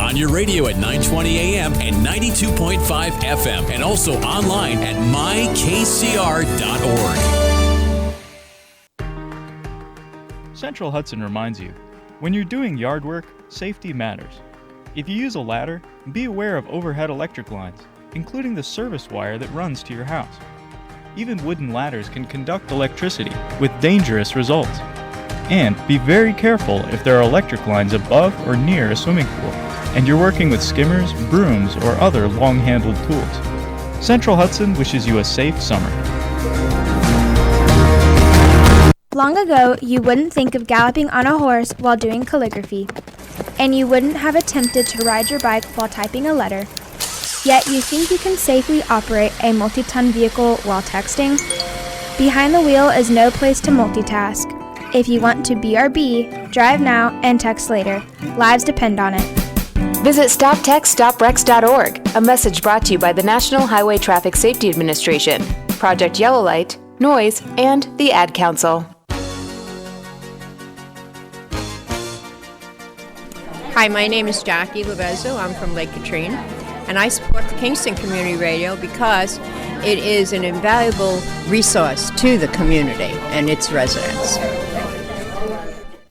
on your radio at 920 AM and 92.5 FM, and also online at mykcr.org. Central Hudson reminds you, when you're doing yard work, safety matters. If you use a ladder, be aware of overhead electric lines, including the service wire that runs to your house. Even wooden ladders can conduct electricity with dangerous results. And be very careful if there are electric lines above or near a swimming pool, and you're working with skimmers, brooms, or other long-handled tools. Central Hudson wishes you a safe summer. Long ago, you wouldn't think of galloping on a horse while doing calligraphy, and you wouldn't have attempted to ride your bike while typing a letter. Yet you think you can safely operate a multi-ton vehicle while texting? Behind the wheel is no place to multitask. If you want to BRB, drive now and text later. Lives depend on it. Visit StopTextStopWrecks.org, a message brought to you by the National Highway Traffic Safety Administration, Project Yellow Light, Noise, and the Ad Council. Hi, my name is Jackie Lovezzo. I'm from Lake Katrine, and I support the Kingston Community Radio because it is an invaluable resource to the community and its residents.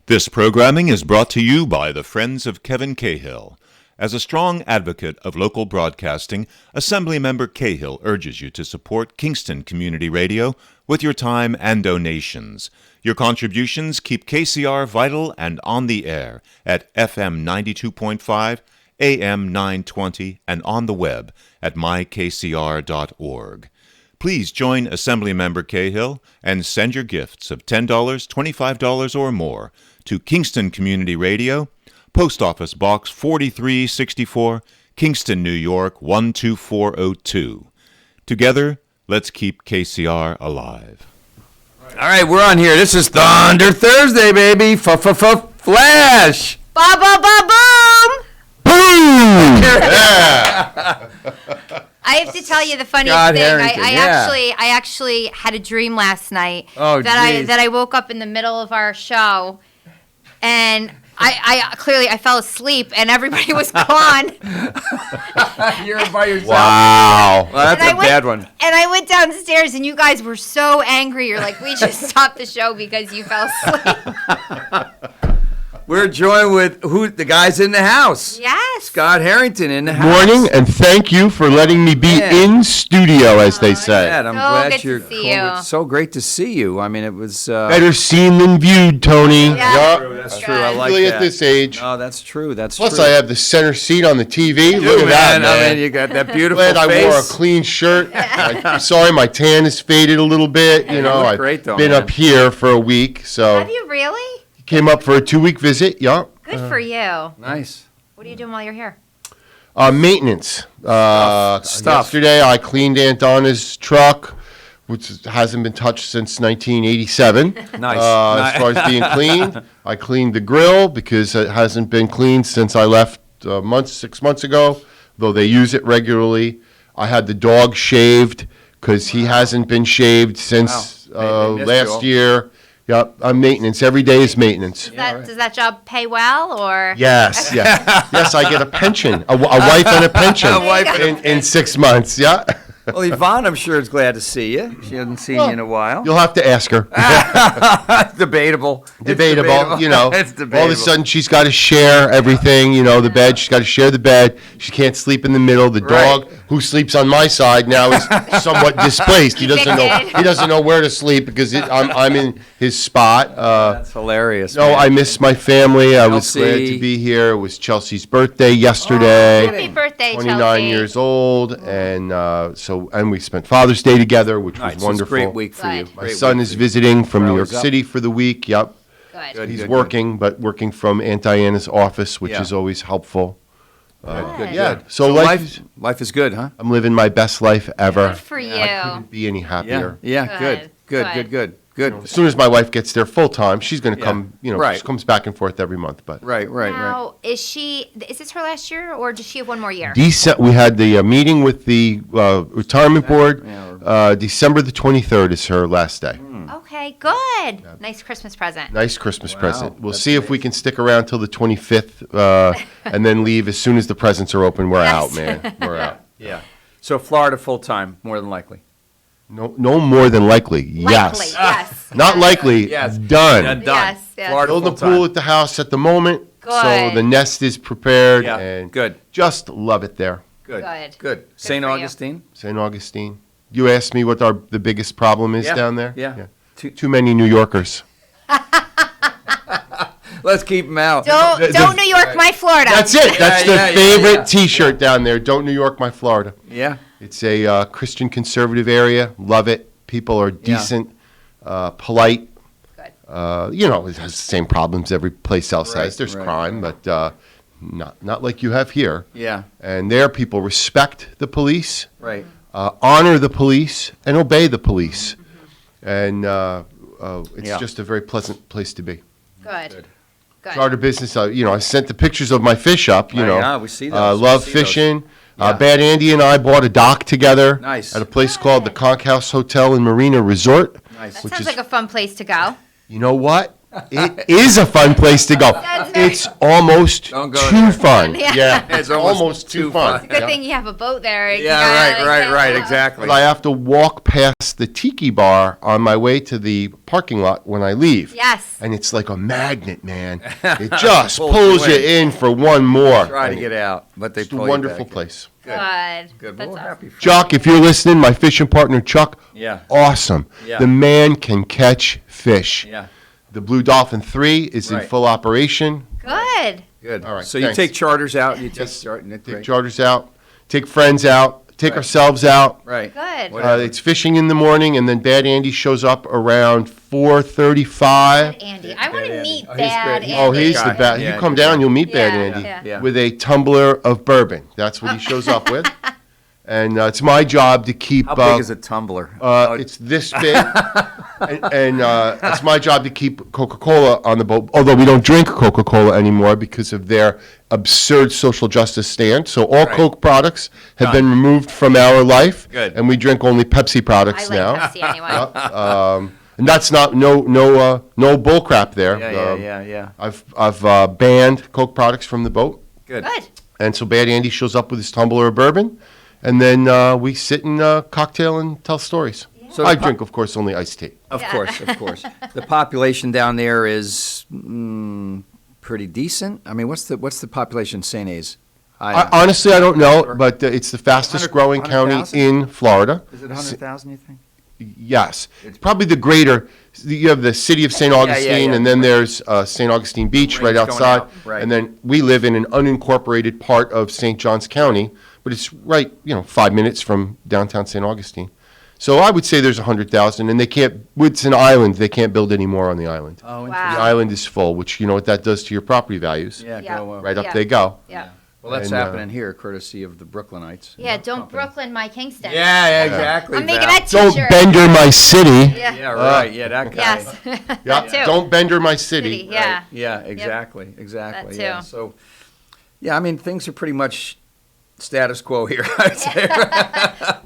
This programming is brought to you by the Friends of Kevin Cahill. As a strong advocate of local broadcasting, Assemblymember Cahill urges you to support Kingston Community Radio with your time and donations. Your contributions keep KCR vital and on the air at FM 92.5, AM 920, and on the web at mykcr.org. Please join Assemblymember Cahill and send your gifts of $10, $25, or more to Kingston Community Radio, Post Office Box 4364, Kingston, New York 12402. Together, let's keep KCR alive. All right, we're on here. This is Thunder Thursday, baby. Flash. Ba ba ba boom. Boom. Yeah. I have to tell you the funniest thing. I actually had a dream last night that I woke up in the middle of our show, and I fell asleep and everybody was gone. You're by yourself. Wow. Well, that's a bad one. And I went downstairs and you guys were so angry. You're like, we should stop the show because you fell asleep. We're joined with the guys in the house. Yes. Scott Herrington in the house. Morning, and thank you for letting me be in studio, as they say. I'm glad you're to see you. It's so great to see you. I mean, it was... Better seen than viewed, Tony. Yeah. That's true. I like Really that. At this age. Oh, that's true. Plus, I have the center seat on the TV. Look at that, man. I mean, you got that beautiful Glad face. I wore a clean shirt. I'm sorry, my tan has faded a little bit. You know, I've been up here for a week. So Have you really? Came up for a 2-week visit. Yeah. Good for you. Nice. What are you doing while you're here? Maintenance. Stuff. Yesterday, I cleaned Aunt Donna's truck, which hasn't been touched since 1987. Nice. As far as being cleaned, I cleaned the grill because it hasn't been cleaned since I left 6 months ago, though they use it regularly. I had the dog shaved because he hasn't been shaved since last year. Yep, maintenance. Every day is maintenance. Does that job pay well, or? Yes, yes, I get a pension, a wife and a pension in 6 months. Yeah. Well, Yvonne, I'm sure is glad to see you. She hasn't seen you in a while. You'll have to ask her. Debatable. You know. It's debatable. All of a sudden, she's got to share everything. You know, the bed. She's got to share the bed. She can't sleep in the middle. The dog, who sleeps on my side now, is somewhat displaced. He doesn't know. He doesn't know where to sleep because I'm in his spot. That's hilarious. No, I miss my family. I was glad to be here. It was Chelsea's birthday yesterday. Happy birthday, 29 Chelsea. years old, and and we spent Father's Day together, which was wonderful. It's a great week for you. My son is visiting from New York City for the week. Yep. Good. He's working, but working from Aunt Diana's office, which is always helpful. Good. Yeah. So life is good, huh? I'm living my best life ever. Good for you. I couldn't be any happier. Yeah. Good. As soon as my wife gets there full time, she's going to come. Right. She comes back and forth every month. But Right. Now, is this her last year, or does she have one more year? We had the meeting with the retirement board. December the 23rd is her last day. Okay, good. Nice Christmas present. Nice Christmas present. We'll see if we can stick around till the 25th and then leave as soon as the presents are open. We're out, man. We're out. Yeah. So Florida full time, more than likely. No more than likely. Likely, yes. Not likely. Yes. Done. Done. Yes, yes. Florida Building a full-time. pool at the house at the moment. So Good. the nest is prepared. Yeah, And good. Just love it there. Good. St. for you. Augustine? St. Augustine. You asked me what the biggest problem is Yeah, down there? yeah. Too many New Yorkers. Let's keep them out. Don't New York, my Florida. That's it. That's the yeah, favorite yeah. T-shirt down there. Don't New York, my Florida. Yeah. It's a Christian conservative area. Love it. People are decent, polite. Good. It has the same problems every place else Right, has. There's right, crime, but not like you have here. Yeah. And there, people respect the police, Right. honor the police, and obey the police. And it's just a very pleasant place to be. Good. Charter business. I sent the pictures of my fish up. Yeah, we see those. Love We see those. fishing. Yeah. Bad Andy and I bought a dock together. Nice. At a place called the Conch House Hotel and Marina Resort. Nice. That sounds like a fun place to go. You know what? It is a fun place to go. That's very- It's almost Don't go too there. fun. Yeah. It's almost too fun. Good thing you have a boat there. You Yeah, gotta, right, exactly. But I have to walk past the tiki bar on my way to the parking lot when I leave. Yes. And it's like a magnet, man. It just Pulls pulls you you in for one more. Try to And get out, but they It's a pull you wonderful back in. place. Good. Good. That's Well, we're awesome. happy for Chuck, if you're listening, my fishing partner, Chuck, Yeah. awesome. Yeah. The man can catch fish. Yeah. The Blue Dolphin 3 is in Right. full operation. Good. Good. All right, So you thanks. take charters out. You take Yes. Take great. charters out, take friends out, take Right. ourselves out. Right. Good. Whatever. It's fishing in the morning, and then Bad Andy shows up around 4:35. Andy. I want to Andy. meet Oh, he's Bad great. Andy. Oh, he's the guy. best. Yeah, You come good down, guy. you'll meet Bad Yeah, Andy yeah. Yeah. with a tumbler of bourbon. That's what he shows up with. And it's my job to keep. How big is a tumbler? It's this big, and it's my job to keep Coca-Cola on the boat. Although we don't drink Coca-Cola anymore because of their absurd social justice stance. So all Right. Coke products have Done. been removed from our life, Good. and we drink only Pepsi I products like now. Pepsi anyway. And that's not no bull crap there. Yeah. I've banned Coke products from the boat, Good. Good. and so Bad Andy shows up with his tumbler of bourbon, and then we sit and cocktail and tell stories. So I the drink, of course, only iced tea. Of Yeah. course, of course. The population down there is pretty decent. I mean, what's the population in St. A's? Honestly, I don't know, but it's the fastest growing county 100,000? in Florida. Is it 100,000, you think? Yes. It's probably the greater, you have the city of St. Augustine, yeah, and then right. there's St. Augustine Beach right Range going outside. out, right. And then we live in an unincorporated part of St. Johns County, but it's right, 5 minutes from downtown St. Augustine. So I would say there's 100,000, and it's an island, they can't build any more on the island. Oh, Wow. The island is full, which you know what that does to your property values. Yeah, Yeah. go well. Right up Yeah. they go. Yeah. Well, that's And, happening here, courtesy of the Brooklynites. Yeah, don't Brooklyn my Kingston. Yeah, exactly. I'm making Val. that Don't t-shirt. bender my city. Yeah. Yeah, right. Yeah, that guy. Yes. Yeah, That too. don't bender my city. City, yeah. Yeah, exactly. Exactly. That Yeah. too. So, yeah, I mean, things are pretty much status quo here, I'd say.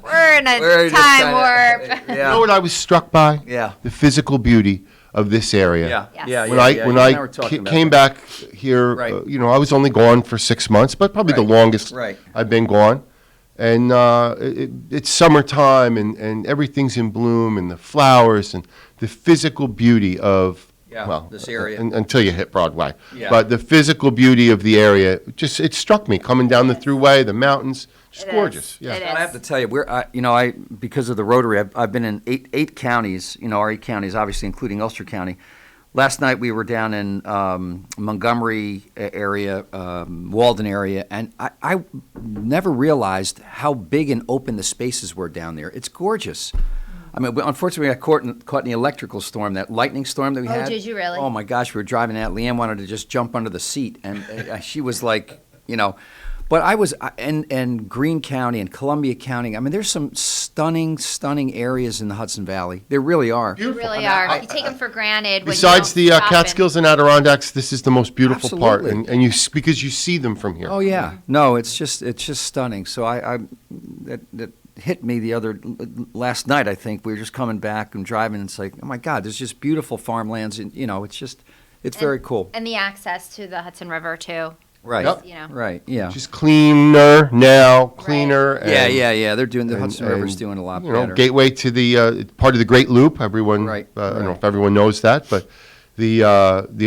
We're in We're a just time kinda- warp. You know Yeah. what I was struck by? Yeah. The physical beauty of this area. Yeah. Yes. Yeah. When yeah, I yeah, when you and I were talking about came that. back here, Right. I was only gone for 6 months, but probably the Right. longest Right. I've been gone. And it's summertime, and everything's in bloom, and the flowers, and the physical beauty of this area. until you hit Broadway. Yeah. But the physical beauty of the area, it struck me coming down the thruway, the mountains, just It gorgeous. is. Yeah. It I have to is. tell you, because of the Rotary, I've been in eight counties, our 8 counties, obviously including Ulster County. Last night we were down in Montgomery area, Walden area, and I never realized how big and open the spaces were down there. It's gorgeous. I mean, unfortunately, we got caught in the electrical storm, that lightning storm that we had. Oh, did you really? Oh, my gosh, we were driving out. Leanne wanted to just jump under the seat, and she was like, But I was in Greene County and Columbia County. I mean, there's some stunning, stunning areas in the Hudson Valley. There really are. You really are. You take them for granted. Besides when the you don't stop Catskills and Adirondacks, this is the most beautiful part, Absolutely. and because you see them from here. Oh yeah, no, it's just stunning. So hit me last night. I think we were just coming back and driving, and it's like, oh my God, there's just beautiful farmlands, and it's very cool. And the access to the Hudson River too. Right. Yep. Right. Yeah. Just cleaner now, cleaner. Right. And, Yeah. They're doing the Hudson River's doing a lot better. Gateway to the part of the Great Loop. Everyone, Right. I don't know if everyone knows that, but the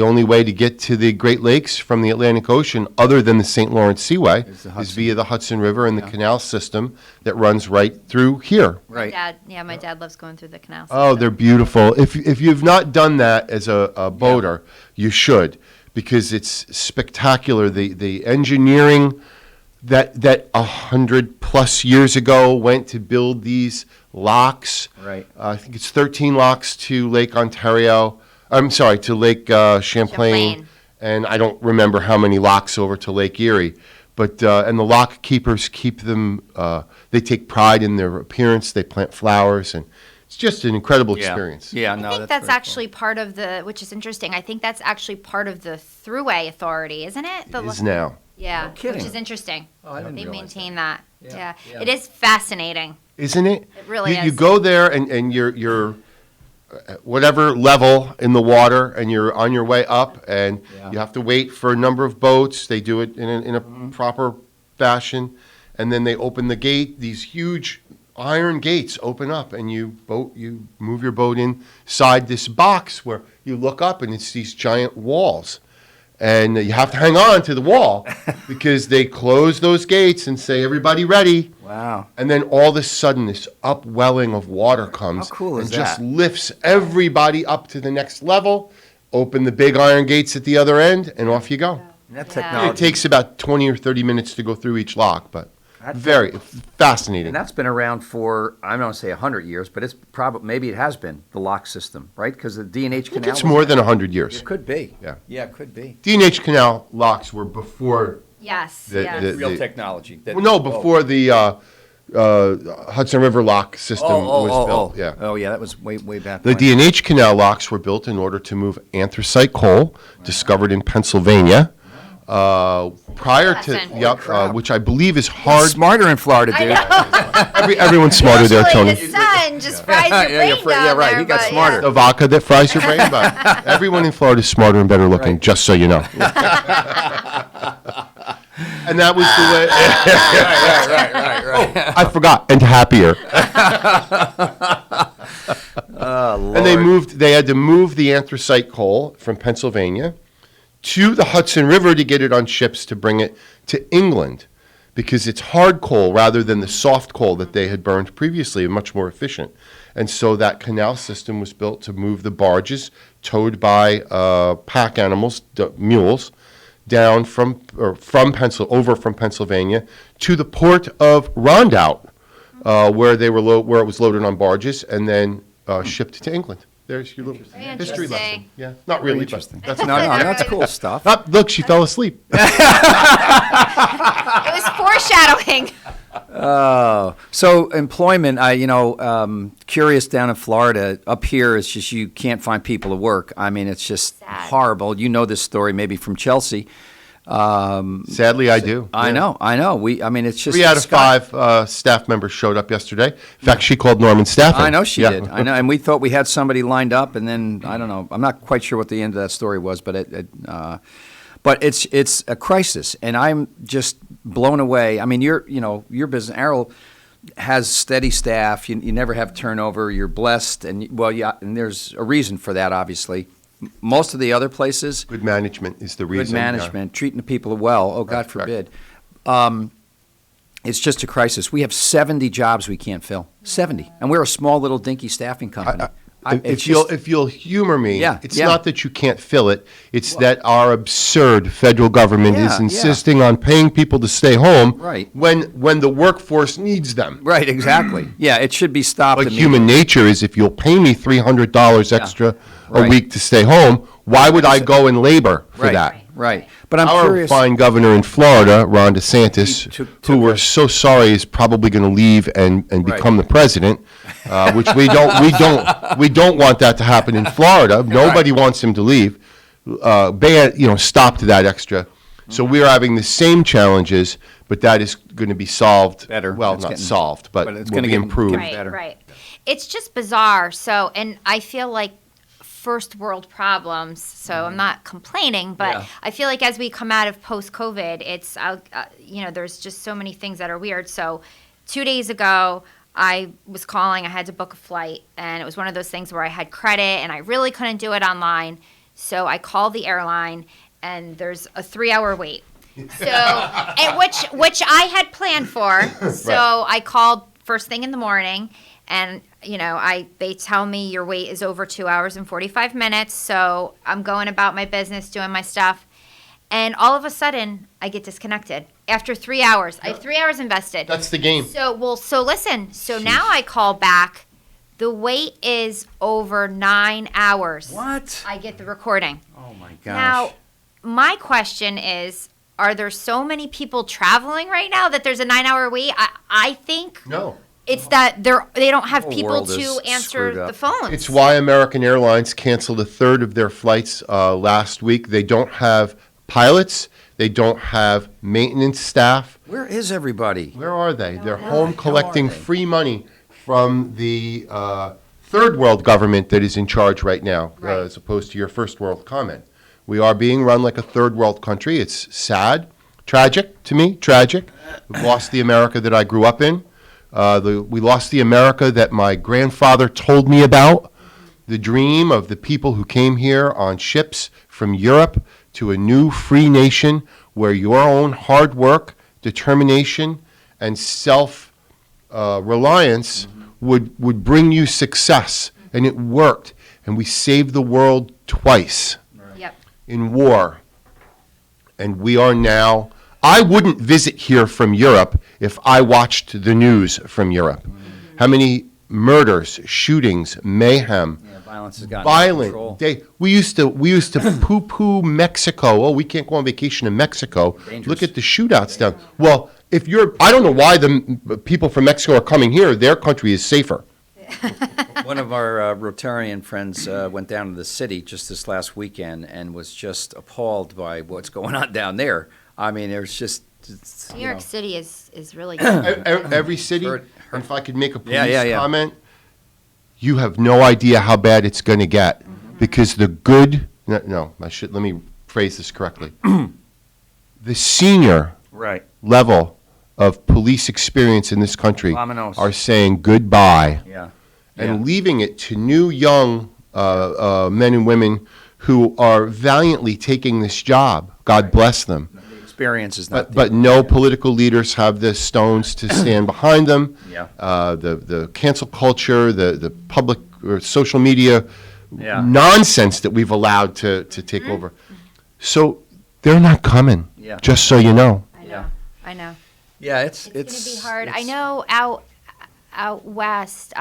only way to get to the Great Lakes from the Atlantic Ocean, other than the St. Lawrence Seaway, is via the Hudson River and the canal system that runs right through here. Right. My dad loves going through the canal. Oh, they're beautiful. If you've not done that as a boater, you should, because it's spectacular. The engineering that 100+ years ago went to build these locks. Right. I think it's 13 locks to Lake Ontario. I'm sorry, to Lake Champlain. And I don't remember how many locks over to Lake Erie. But and the lock keepers keep them. They take pride in their appearance. They plant flowers, and it's just an incredible experience. Yeah, I think that's actually part of which is interesting. I think that's actually part of the Thruway Authority, isn't it? It is now. Yeah, No kidding. which is interesting. Oh, I didn't They realize maintain that. Yeah. Yeah. It is fascinating. Isn't it? It really You is. go there and you're at whatever level in the water, and you're on your way up, and you have to wait for a number of boats. They do it in a proper fashion, and then they open the gate. These huge iron gates open up, and you move your boat inside this box where you look up, and it's these giant walls. And you have to hang on to the wall because they close those gates and say, everybody ready. Wow. And then all of a sudden, this upwelling of water comes. How cool is and just that? lifts everybody up to the next level. Open the big iron gates at the other end, and off you go. That It technology. takes about 20 or 30 minutes to go through each lock, but very fascinating. And that's been around for, I don't want to say 100 years, but it's probably, maybe it has been, the lock system, right? Because the D&H I think Canal. it's more than 100 years. It could be. Yeah. Yeah, it could be. D&H Canal locks were before Yes. the, yes. the, Real the- technology. well, no, before the Hudson River lock system was built. Yeah. Oh, yeah, that was way back The when. D&H Canal locks were built in order to move anthracite coal, discovered in Pennsylvania, prior to, Lesson. which I believe is hard. Smarter in Florida, dude. Everyone's smarter there, Usually Tony. the sun just fries your brain down right, there, he got but smarter. The vodka that fries your brain, but everyone in Florida is smarter and better looking, Right. just so you know. And that was the way. right. I forgot, and happier. Oh, Lord. And they had to move the anthracite coal from Pennsylvania to the Hudson River to get it on ships to bring it to England, because it's hard coal rather than the soft coal that they had burned previously, much more efficient. And so that canal system was built to move the barges towed by pack animals, mules, down from Pennsylvania to the port of Rondout, where they were where it was loaded on barges and then shipped to England. There's your little Very history lesson. interesting. Yeah, not really, but Interesting. that's No, that's cool stuff. Oh, look, she fell asleep. it was foreshadowing. Oh, so employment, curious down in Florida. Up here, it's just you can't find people to work. I mean, it's just Sad. horrible. You know this story maybe from Chelsea. Sadly, I do. I Yeah. know. It's just 3 out of 5 staff members showed up yesterday. In fact, she called Norman Staffing. I know she Yeah. did. I know, and we thought we had somebody lined up, and then I don't know. I'm not quite sure what the end of that story was, but it's a crisis, and I'm just blown away. I mean, your business, Errol, has steady staff. You never have turnover. You're blessed, and and there's a reason for that, obviously. Most of the other places, Good management is the reason. good management, treating the people well. Oh, God forbid. It's just a crisis. We have 70 jobs we can't fill. 70, and we're a small little dinky staffing company. If you'll humor me, Yeah, it's yeah. not that you can't fill it. It's that our absurd federal government Yeah, is yeah. insisting on paying people to stay home Right. when the workforce needs them. Right, exactly. Yeah, it should be stopped. Like immediately. human nature is, if you'll pay me $300 extra a Right. week to stay home, why would I go and labor for Right, that? right. But I'm Our curious. fine governor in Florida, Ron DeSantis, He took who we're so sorry is probably going to leave and become the president, which we don't want that to happen in Florida. Nobody wants him to leave. Stopped that extra So we're having the same challenges, but that is going to be solved. Better. Well, It's not getting- solved, but it's will gonna be get improved. better. Right. It's just bizarre. So, and I feel like first world problems. So I'm not complaining, but Yeah. I feel like as we come out of post-COVID, it's there's just so many things that are weird. So 2 days ago, I was calling. I had to book a flight, and it was one of those things where I had credit, and I really couldn't do it online. So I called the airline, and there's a 3-hour wait. So, and which I had planned for. So I called first thing in the morning, and they tell me your wait is over 2 hours and 45 minutes. So I'm going about my business, doing my stuff, and all of a sudden I get disconnected after 3 hours. I have 3 hours invested. That's the game. So listen. So now I call back. The wait is over 9 hours. What? I get the recording. Oh my gosh. Now, my question is, are there so many people traveling right now that there's a 9-hour wait? I think No. it's that they don't have Whole people world to is answer screwed up. the phones. It's why American Airlines canceled a third of their flights last week. They don't have pilots. They don't have maintenance staff. Where is everybody? Where are they? They're home collecting free money from the third world government that is in charge right now, Right. as opposed to your first world comment. We are being run like a third world country. It's sad, tragic to me, tragic. We've lost the America that I grew up in. We lost the America that my grandfather told me about, the dream of the people who came here on ships from Europe to a new free nation where your own hard work, determination, and self-reliance would bring you success. And it worked. And we saved the world twice Yep. in war. And we are now, I wouldn't visit here from Europe if I watched the news from Europe. How many murders, shootings, mayhem, Yeah, violence has gotten out of control. violent. We used to poo-poo Mexico. Oh, we can't go on vacation in Mexico. Dangerous. Look at the shootouts down. Well, I don't know why the people from Mexico are coming here. Their country is safer. One of our Rotarian friends went down to the city just this last weekend and was just appalled by what's going on down there. I mean, there's just New York City is really good. Every city, Hurt. and if I could make a police Yeah. comment, you have no idea how bad it's going to get because let me phrase this correctly. The senior right. level of police experience in this country Vamonos. are saying goodbye Yeah. and leaving it to new young men and women who are valiantly taking this job. God bless them. The experience is not But no political leaders have the stones to stand behind them. Yeah. The cancel culture, the public or social media Yeah. nonsense that we've allowed to take over. So they're not coming, Yeah. just so you know. I know. Yeah, It's going to be hard. I know out west,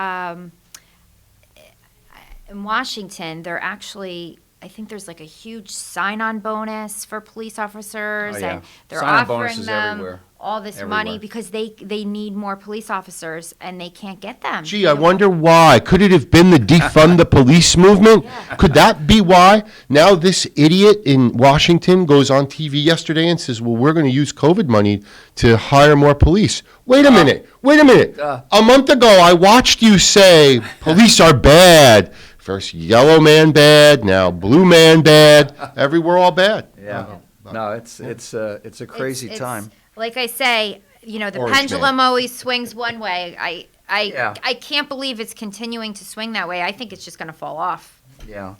in Washington, they're actually, I think there's like a huge sign-on bonus for police officers, Oh, yeah. and they're Sign-on offering bonuses them everywhere. all this Everywhere. money because they need more police officers and they can't get them. Gee, I wonder why. Could it have been the defund the police movement? Could that be why? Now this idiot in Washington goes on TV yesterday and says, well, we're going to use COVID money to hire more police. Wait a minute. A month ago, I watched you say police are bad. First yellow man bad, now blue man bad. Everywhere all bad. Yeah. No, it's a crazy It's- time. Like I say, the Orange pendulum man. always swings one way. Yeah. I can't believe it's continuing to swing that way. I think it's just going to fall off. Yeah.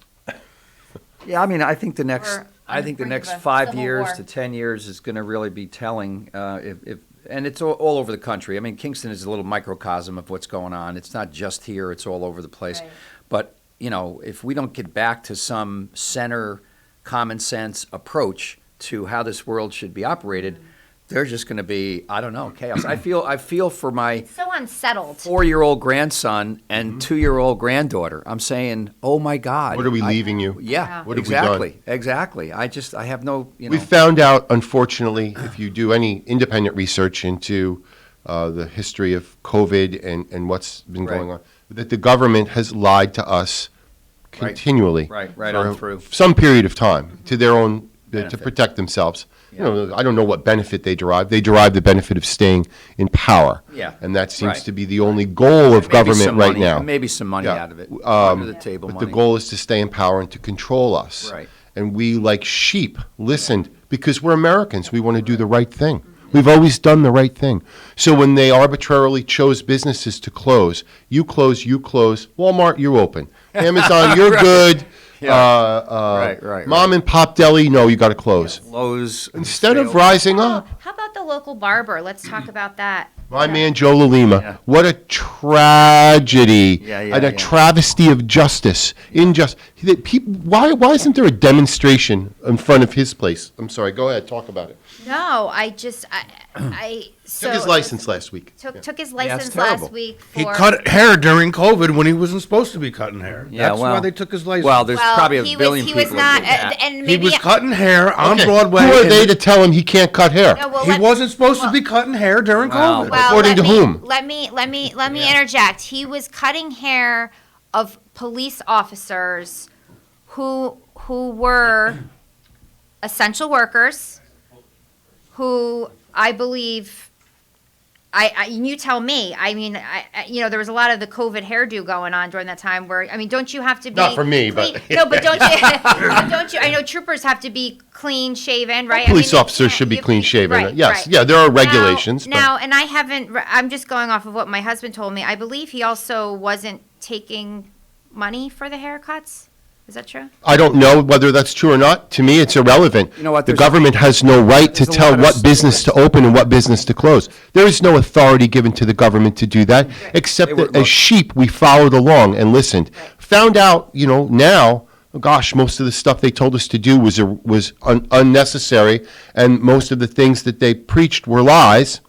Yeah, I mean, I think the next Or on the brink of a 5 civil years war. to 10 years is going to really be telling. If and it's all over the country. I mean, Kingston is a little microcosm of what's going on. It's not just here; it's all over the place. Right. But if we don't get back to some center, common sense approach to how this world should be operated, there's just going to be, I don't know, chaos. I feel for my So unsettled. 4-year-old grandson and 2-year-old granddaughter. I'm saying, oh my God. What are we leaving you? Yeah, What have we done? exactly. I have no, We found out, unfortunately, if you do any independent research into the history of COVID and what's been Right. going on, that the government has lied to us continually Right for on through. some period of time to their own to Benefit. protect themselves. I don't know what benefit they derive. They derive the benefit of staying in power. Yeah. And that seems Right. to be the only goal of government right now. Maybe some money Yeah. out of it, under the table But money. the goal is to stay in power and to control us. Right. And we, like sheep, listened because we're Americans. We want to do the right thing. We've always done the right thing. So when they arbitrarily chose businesses to close, you close, Walmart, you open. Amazon, you're good. Right. Mom and Pop Deli, no, you got to close. Lowe's. Instead of rising up. How about the local barber? Let's talk about that. My man Joe LaLima, what a tragedy and a travesty of justice. Why isn't there a demonstration in front of his place? I'm sorry, go ahead, talk about it. No, Took his license last week. Took his license last week. He cut hair during COVID when he wasn't supposed to be cutting hair. That's why they took his license. Well, there's probably a billion people. He was not, and he maybe was cutting hair on Broadway. Who are they to tell him he can't cut hair? No, he wasn't supposed to be cutting hair during COVID. According to whom? Let me interject. He was cutting hair of police officers who were essential workers, who I believe. You tell me. I mean, there was a lot of the COVID hairdo going on during that time. Where don't you have to be? Not for me, clean? but no, but don't you? Don't you? I know troopers have to be clean shaven, right? Police officers should be clean shaven. Right, yes, right. yeah, there are regulations. Now, and I haven't. I'm just going off of what my husband told me. I believe he also wasn't taking money for the haircuts. Is that true? I don't know whether that's true or not. To me, it's irrelevant. You know what, the there's government has no right to there's a tell lot of what business to open and what business to close. There is no authority given to the government to do that, except that as sheep, we followed along and listened. Found out, now, gosh, most of the stuff they told us to do was unnecessary, and most of the things that they preached were lies.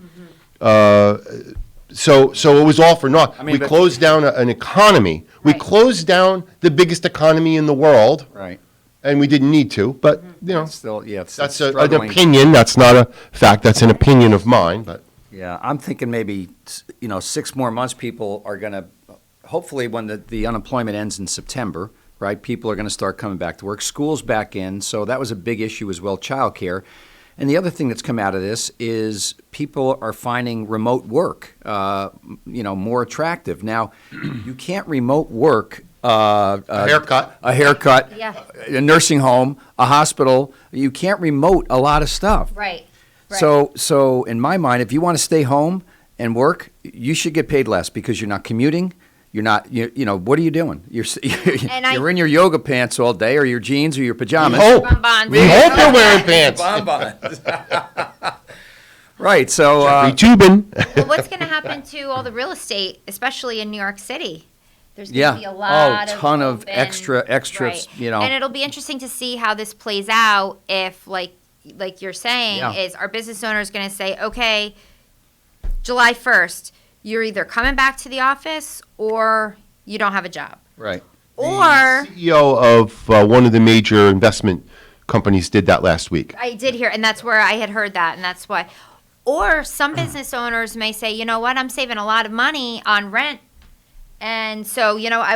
So it was all for naught. We closed down an economy. We closed down the biggest economy in the world. Right. And we didn't need to, but, Still, it's that's an struggling. opinion. That's not a fact. That's an opinion of mine, but. Yeah, I'm thinking maybe, 6 more months, people are going to, hopefully when the unemployment ends in September, right, people are going to start coming back to work. School's back in, so that was a big issue as well, childcare. And the other thing that's come out of this is people are finding remote work, more attractive. Now, you can't remote work. A haircut. A nursing home, a hospital. You can't remote a lot of stuff. Right. So in my mind, if you want to stay home and work, you should get paid less because you're not commuting. You're not, what are you doing? You're in your yoga pants all day, or your jeans, or your pajamas. We hope you're wearing pants. Right, so. Tubin. Well, what's going to happen to all the real estate, especially in New York City? There's going to be a lot of ton of open, extra, right. And it'll be interesting to see how this plays out if, like you're saying, is our business owners going to say, okay, July 1st, you're either coming back to the office or you don't have a job. Right. Or the CEO of one of the major investment companies did that last week. I did hear, and that's where I had heard that, and that's why. Or some business owners may say, you know what, I'm saving a lot of money on rent, and so, I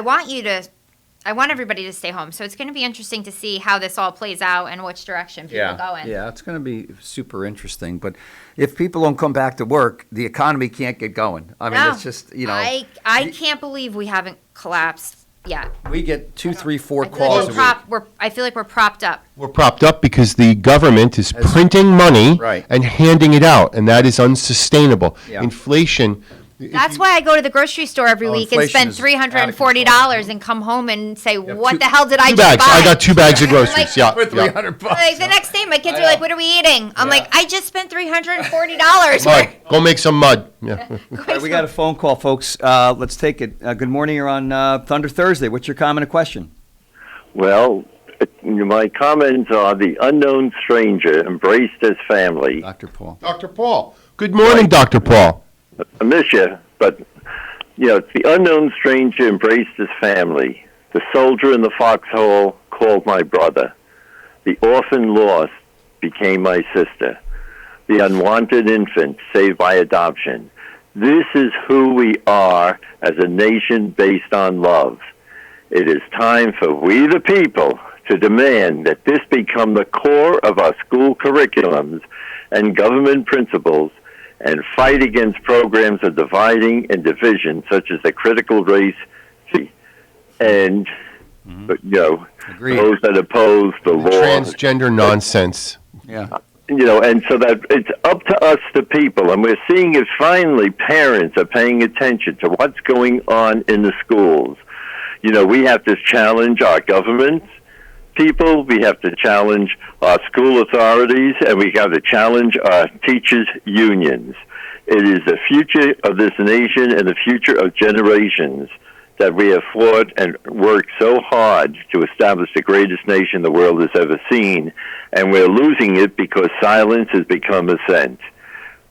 want everybody to stay home. So it's going to be interesting to see how this all plays out and which direction people go in. Yeah, it's going to be super interesting. But if people don't come back to work, the economy can't get going. I mean, it's just, I can't believe we haven't collapsed yet. We get 2, 3, 4 calls a week. I feel like we're propped up. We're propped up because the government is printing money and handing it out, and that is unsustainable. Yeah. Inflation. That's why I go to the grocery store every week and spend $340 and come home and say, what the hell did I just buy? I got 2 bags of groceries. For $300. Like the next day, my kids are like, what are we eating? I'm like, I just spent $340. Go make some mud. Yeah. Right, we got a phone call, folks. Let's take it. Good morning. You're on Thunder Thursday. What's your comment or question? Well, my comments are the unknown stranger embraced his family. Dr. Paul. Dr. Paul. Good morning, Dr. Paul. I miss you, but, it's the unknown stranger embraced his family. The soldier in the foxhole called my brother. The orphan lost became my sister. The unwanted infant saved by adoption. This is who we are as a nation based on love. It is time for we the people to demand that this become the core of our school curriculums and government principles, and fight against programs of dividing and division, such as the critical race and those that oppose the law. Transgender nonsense. Yeah. And so that it's up to us, the people, and we're seeing it finally. Parents are paying attention to what's going on in the schools. We have to challenge our government people, we have to challenge our school authorities, and we have to challenge our teachers' unions. It is the future of this nation and the future of generations that we have fought and worked so hard to establish the greatest nation the world has ever seen, and we're losing it because silence has become assent.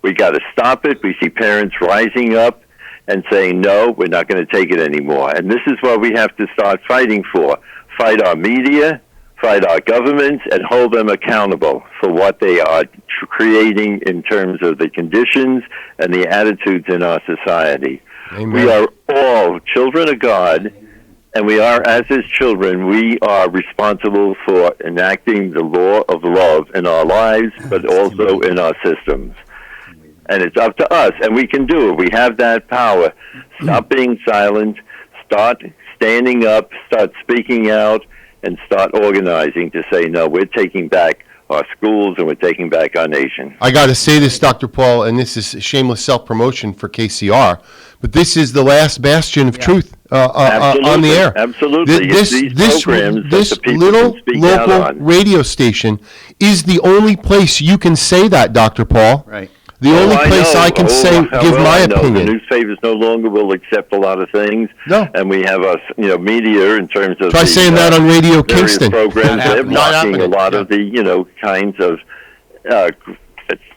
We got to stop it. We see parents rising up and saying, no, we're not going to take it anymore. And this is what we have to start fighting for. Fight our media, fight our governments, and hold them accountable for what they are creating in terms of the conditions and the attitudes in our society. Amen. We are all children of God, and we are, as His children, we are responsible for enacting the law of love in our lives, but also in our systems. And it's up to us, and we can do it. We have that power. Stop being silent, start standing up, start speaking out, and start organizing to say, no, we're taking back our schools and we're taking back our nation. I got to say this, Dr. Paul, and this is shameless self-promotion for KCR, but this is the last bastion of truth on the air. Absolutely. This little local radio station is the only place you can say that, Dr. Paul. Right. The only place I can give my opinion. The newspapers no longer will accept a lot of things. No. And we have us, media in terms of Try saying that on Radio Kingston. Programs. They're blocking a lot of the, kinds of,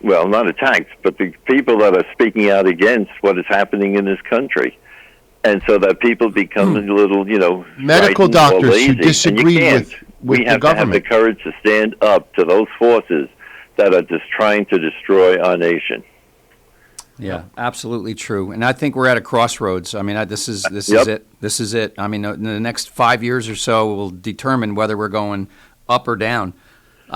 not attacks, but the people that are speaking out against what is happening in this country. And so that people become a little, medical doctors lazy. who disagree with we the have to have the courage to stand up to those forces that are just trying to destroy our nation. Yeah, absolutely true. And I think we're at a crossroads. I mean, this is it. This is it. I mean, in the next 5 years or so will determine whether we're going up or down.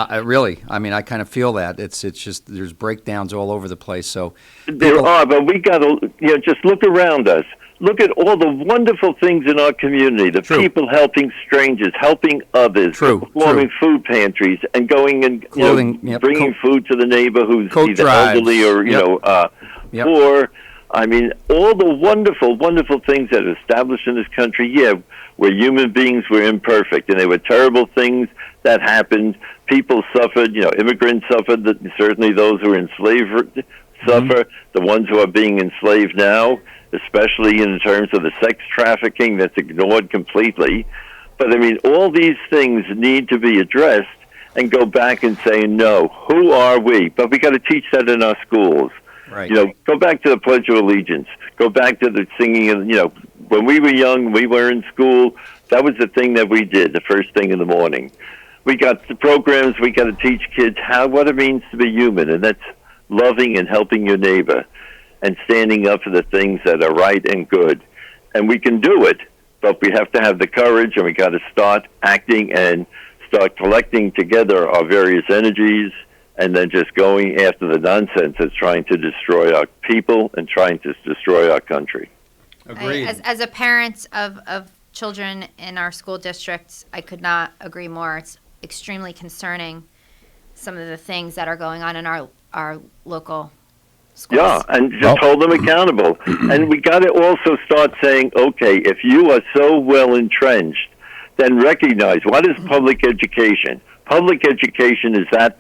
Really, I mean, I kind of feel that. It's just there's breakdowns all over the place. So there are, but we got to just look around us. Look at all the wonderful things in our community, the people helping strangers, helping others, performing food pantries, and going and bringing food to the neighbor who's either elderly or, poor. I mean, all the wonderful, wonderful things that are established in this country, we're human beings, we're imperfect, and there were terrible things that happened. People suffered, immigrants suffered, certainly those who were enslaved suffer, the ones who are being enslaved now, especially in terms of the sex trafficking that's ignored completely. But, I mean, all these things need to be addressed and go back and say, no, who are we? But we got to teach that in our schools. Right. Go back to the Pledge of Allegiance. Go back to the singing, when we were young, we were in school, that was the thing that we did, the first thing in the morning. We got the programs, we got to teach kids what it means to be human, and that's loving and helping your neighbor and standing up for the things that are right and good. And we can do it, but we have to have the courage, and we got to start acting and start collecting together our various energies and then just going after the nonsense that's trying to destroy our people and trying to destroy our country. Agreed. As a parent of children in our school districts, I could not agree more. It's extremely concerning, some of the things that are going on in our local schools. Yeah, and just hold them accountable. And we got to also start saying, okay, if you are so well entrenched, then recognize what is public education. Public education is that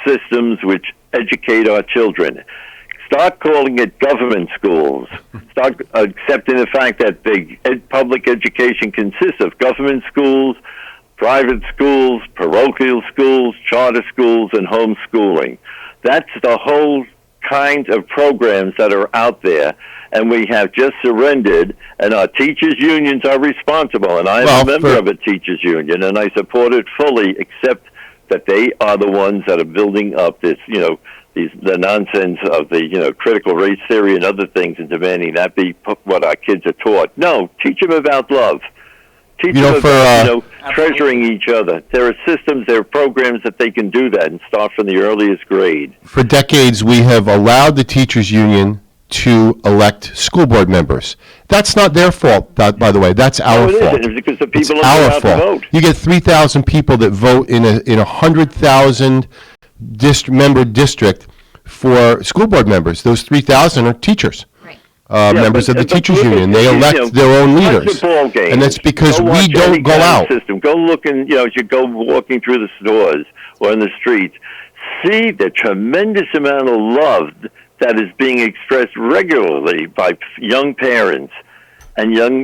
systems which educate our children. Start calling it government schools. Start accepting the fact that public education consists of government schools, private schools, parochial schools, charter schools, and homeschooling. That's the whole kind of programs that are out there, and we have just surrendered, and our teachers' unions are responsible, and I'm a member of a teachers' union, and I support it fully, except that they are the ones that are building up this, the nonsense of the, critical race theory and other things and demanding that be what our kids are taught. No, teach them about love. Teach them about, treasuring each other. There are systems, there are programs that they can do that and start from the earliest grade. For decades, we have allowed the teachers' union to elect school board members. That's not their fault, by the way. That's our fault. It's because the people it's are our allowed fault. to vote. You get 3,000 people that vote in a 100,000 member district for school board members. Those 3,000 are teachers. Members of the teachers union. They elect their own leaders. And that's because we don't go out. System. Go look and, as you go walking through the stores or in the streets, see the tremendous amount of love that is being expressed regularly by young parents and young,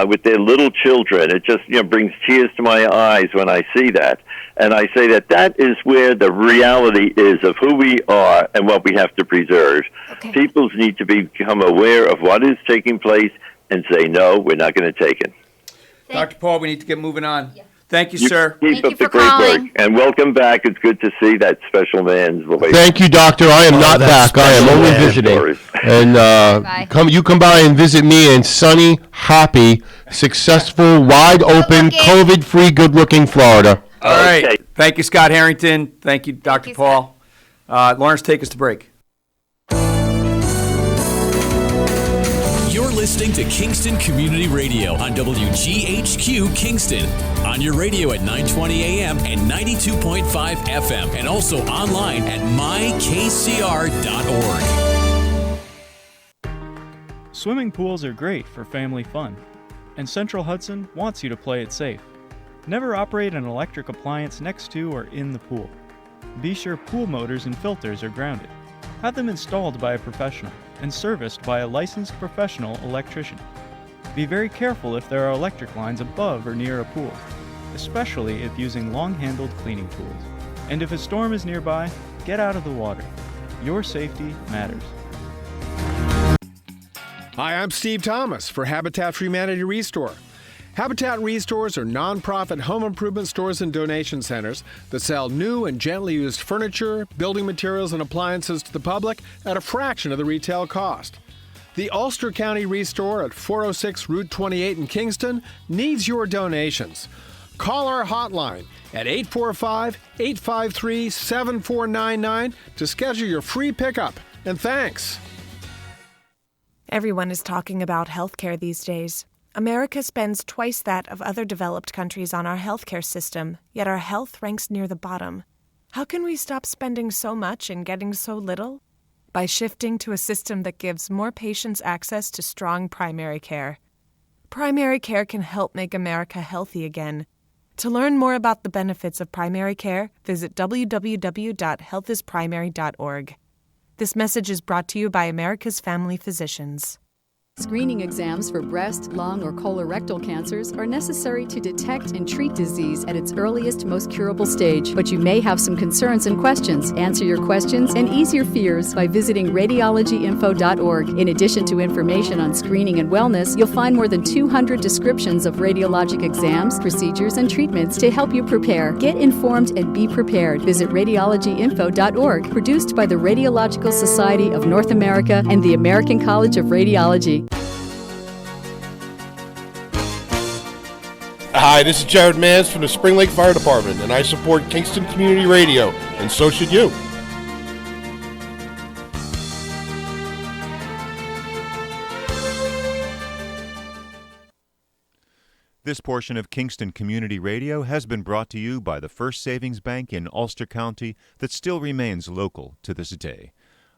with their little children. It just, brings tears to my eyes when I see that. And I say that is where the reality is of who we are and what we have to preserve. Okay. People need to become aware of what is taking place and say, no, we're not going to take it. Dr. Paul, we need to get moving on. Yeah. Thank you, sir. Keep up the great work. And welcome back. It's good to see that special man's voice. Thank you, Doctor. I am not back. I am only visiting. And you come by and visit me in sunny, happy, successful, wide-open, COVID-free, good-looking Florida. All right. Thank you, Scott Herrington. Thank you, Dr. Paul. Lawrence, take us to break. You're listening to Kingston Community Radio on WGHQ Kingston. On your radio at 920 AM and 92.5 FM. And also online at mykcr.org. Swimming pools are great for family fun. And Central Hudson wants you to play it safe. Never operate an electric appliance next to or in the pool. Be sure pool motors and filters are grounded. Have them installed by a professional and serviced by a licensed professional electrician. Be very careful if there are electric lines above or near a pool, especially if using long-handled cleaning tools. And if a storm is nearby, get out of the water. Your safety matters. Hi, I'm Steve Thomas for Habitat for Humanity Restore. Habitat Restores are nonprofit home improvement stores and donation centers that sell new and gently used furniture, building materials, and appliances to the public at a fraction of the retail cost. The Ulster County Restore at 406 Route 28 in Kingston needs your donations. Call our hotline at 845-853-7499 to schedule your free pickup. And thanks. Everyone is talking about healthcare these days. America spends twice that of other developed countries on our healthcare system, yet our health ranks near the bottom. How can we stop spending so much and getting so little? By shifting to a system that gives more patients access to strong primary care. Primary care can help make America healthy again. To learn more about the benefits of primary care, visit www.healthisprimary.org. This message is brought to you by America's Family Physicians. Screening exams for breast, lung, or colorectal cancers are necessary to detect and treat disease at its earliest, most curable stage. But you may have some concerns and questions. Answer your questions and ease your fears by visiting radiologyinfo.org. In addition to information on screening and wellness, you'll find more than 200 descriptions of radiologic exams, procedures, and treatments to help you prepare. Get informed and be prepared. Visit radiologyinfo.org. Produced by the Radiological Society of North America and the American College of Radiology. Hi, this is Jared Mans from the Spring Lake Fire Department, and I support Kingston Community Radio, and so should you. This portion of Kingston Community Radio has been brought to you by the First Savings Bank in Ulster County that still remains local to this day.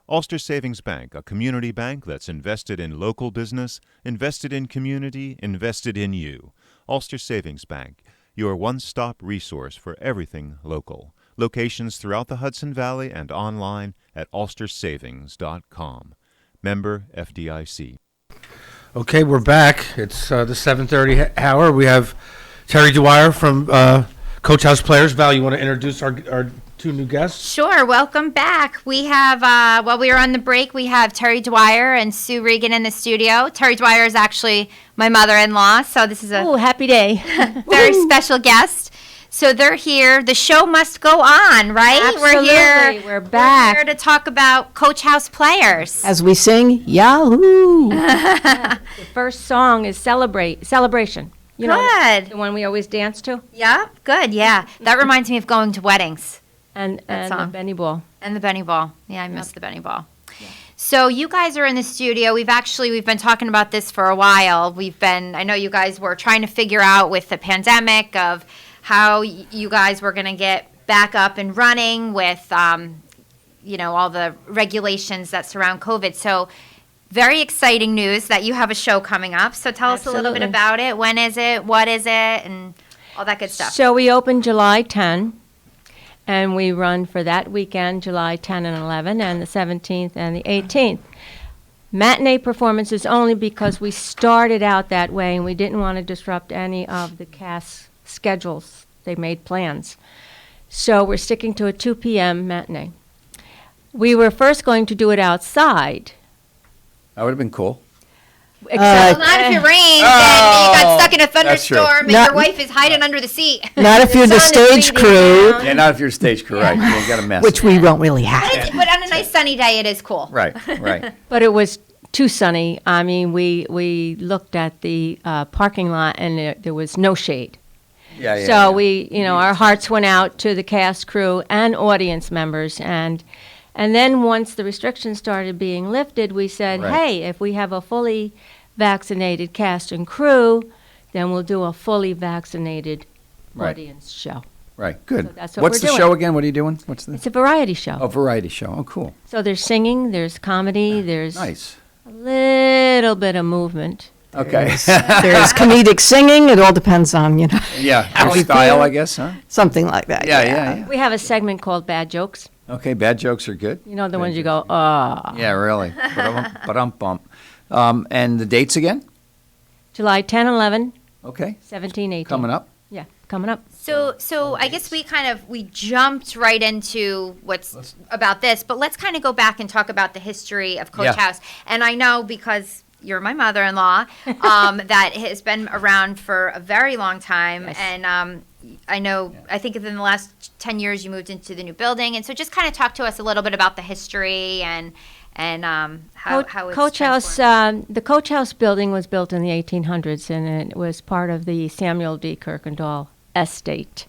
Ulster Savings Bank, a community bank that's invested in local business, invested in community, invested in you. Ulster Savings Bank, your one-stop resource for everything local. Locations throughout the Hudson Valley and online at ulstersavings.com. Member FDIC. Okay, we're back. It's the 7:30 hour. We have Terry Dwyer from Coach House Players. Val, you want to introduce our two new guests? Sure. Welcome back. We have, while we were on the break, we have Terry Dwyer and Sue Regan in the studio. Terry Dwyer is actually my mother-in-law, so this is a happy day. Very special guest. So they're here. The show must go on, right? Absolutely. We're back. We're here to talk about Coach House Players. As we sing, Yahoo! The first song is Celebration. You know, Good. the one we always dance to. Yeah, good. Yeah, that reminds me of going to weddings. And the Benny Ball. And the Benny Ball. Yeah, I miss the Benny Ball. Yeah. So you guys are in the studio. We've been talking about this for a while. I know you guys were trying to figure out with the pandemic of how you guys were going to get back up and running with, all the regulations that surround COVID. So very exciting news that you have a show coming up. So tell us a little bit about it. When is it? What is it? And all that good stuff. So we open July 10, and we run for that weekend, July 10 and 11, and the 17th and the 18th. Matinee performances only because we started out that way, and we didn't want to disrupt any of the cast schedules. They made plans. So we're sticking to a 2 p.m. matinee. We were first going to do it outside. That would have been cool. Except not if it rained and you got stuck in a thunderstorm and your wife is hiding under the seat. Not if you're the stage crew. Yeah, not if you're stage crew, right. You got a mess. Which we won't really have. But on a nice sunny day, it is cool. Right. But it was too sunny. I mean, we looked at the parking lot and there was no shade. So we, our hearts went out to the cast crew and audience members. And then once the restrictions started being lifted, we said, hey, if we have a fully vaccinated cast and crew, then we'll do a fully vaccinated audience show. Right, good. So that's What's we're the doing. show again? What are you doing? It's a variety show. Oh, variety show. Oh, cool. So there's singing, there's comedy, there's nice. A little bit of movement. Okay. There's comedic singing. It all depends on, how your style, I guess, huh? Something like that. Yeah. We have a segment called Bad Jokes. Okay, bad jokes are good. You know, the ones you go, ah. Yeah, really. Ba-dum-bump. And the dates again? July 10, 11. Okay. 17, 18. Coming up? Yeah, coming up. So I guess we jumped right into what's about this, but let's kind of go back and talk about the history of Coach House. And I know because you're my mother-in-law, that has been around for a very long time. Yes. And I think within the last 10 years you moved into the new building. And so just kind of talk to us a little bit about the history and how it's Coach House. The Coach House building was built in the 1800s, and it was part of the Samuel D. Kirkendall estate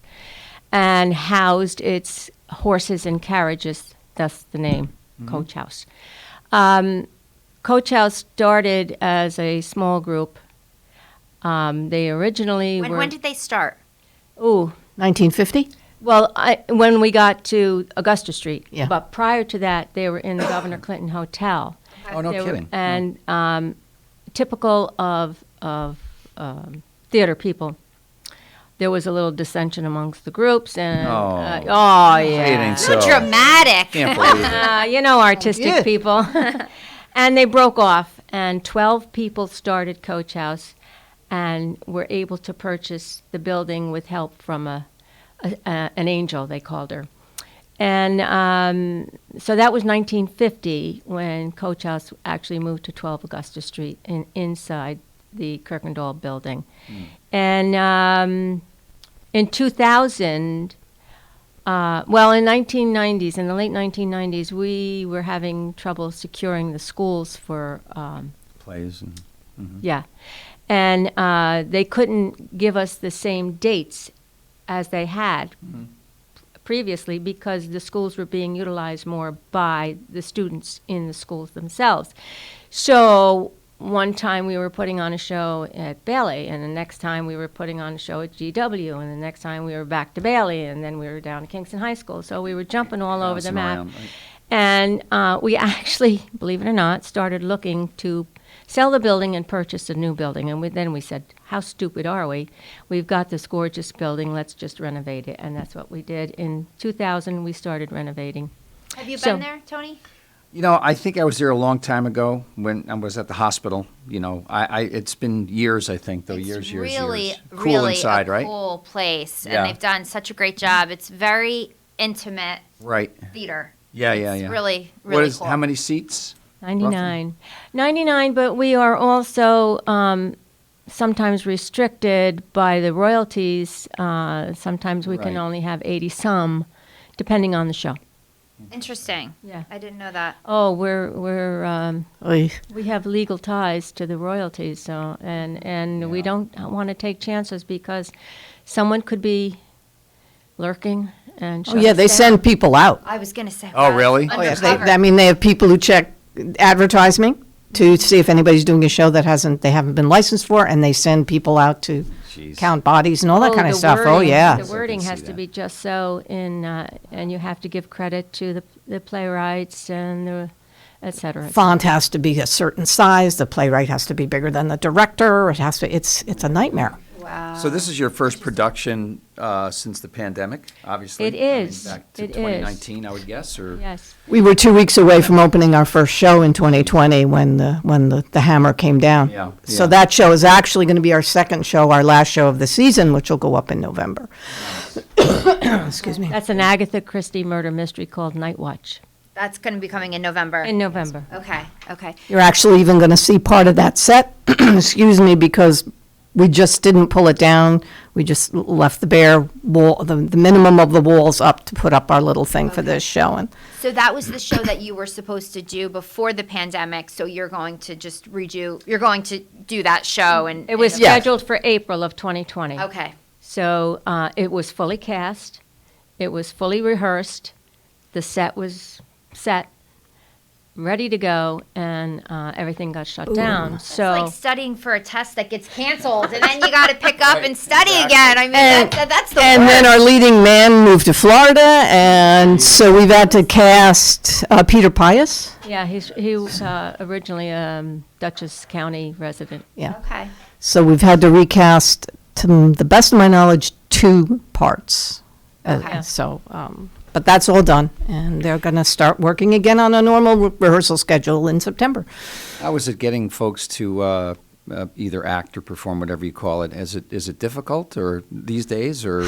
and housed its horses and carriages, thus the name Coach House. Coach House started as a small group. They originally were... When did they start? 1950? Well, when we got to Augusta Street. Yeah. But prior to that, they were in the Governor Clinton Hotel. Oh, no kidding. And typical of theater people, there was a little dissension amongst the groups. And, yeah. So dramatic. Can't believe it. Artistic people. And they broke off, and 12 people started Coach House and were able to purchase the building with help from an angel, they called her. And so that was 1950 when Coach House actually moved to 12 Augusta Street inside the Kirkendall building. And in 2000, in the late 1990s, we were having trouble securing the schools for plays. Yeah. And they couldn't give us the same dates as they had previously because the schools were being utilized more by the students in the schools themselves. So one time we were putting on a show at Bailey, and the next time we were putting on a show at GW, and the next time we were back to Bailey, and then we were down to Kingston High School. So we were jumping all over the map. Around, right. And we actually, believe it or not, started looking to sell the building and purchase a new building. And then we said, how stupid are we? We've got this gorgeous building. Let's just renovate it. And that's what we did. In 2000, we started renovating. Have you been there, Tony? I think I was there a long time ago when I was at the hospital. It's been years, I think, though. Years. Really, cool really inside, a right? cool place. Yeah. And they've done such a great job. It's very intimate theater. Yeah. Really, What really is, cool. How many seats? 99. 99, but we are also sometimes restricted by the royalties. Sometimes we can only have 80-some, depending on the show. Interesting. Yeah. I didn't know that. Oh, we have legal ties to the royalties, so and we don't want to take chances because someone could be lurking and. Oh yeah, they send people out. I was gonna say. Oh, really? Oh yes, they have people who check advertising to see if anybody's doing a show that they haven't been licensed for, and they send people out to count bodies and all that kind of stuff. Oh yeah, the wording has to be just so and you have to give credit to the playwrights and the et cetera. Font has to be a certain size. The playwright has to be bigger than the director. It's a nightmare. Wow. So this is your first production since the pandemic, obviously. It is. Back to It is. 2019, I would guess, or yes. We were 2 weeks away from opening our first show in 2020 when the hammer came down. Yeah, So yeah. that show is actually going to be our second show, our last show of the season, which will go up in November. Excuse me. That's an Agatha Christie murder mystery called Night Watch. That's going to be coming in November. In November. Okay. Okay. You're actually even going to see part of that set, excuse me, because we just didn't pull it down. We just left the bare wall, the minimum of the walls up to put up our little thing for this show. And So that was the show that you were supposed to do before the pandemic. So you're going to just redo. You're going to do that show, and It was scheduled for April of 2020. Okay. So it was fully cast. It was fully rehearsed. The set was set, ready to go, and everything got shut down. So It's like studying for a test that gets canceled, and then you got to pick up and study again. I mean, that's the and worst. then our leading man moved to Florida, and so we've had to cast Peter Pius. yeah, he was originally a Dutchess County resident. Yeah. Okay. So we've had to recast, to the best of my knowledge, 2 parts. Okay. But that's all done, and they're going to start working again on a normal rehearsal schedule in September. how is it getting folks to either act or perform, whatever you call it? Is it difficult, or these days, or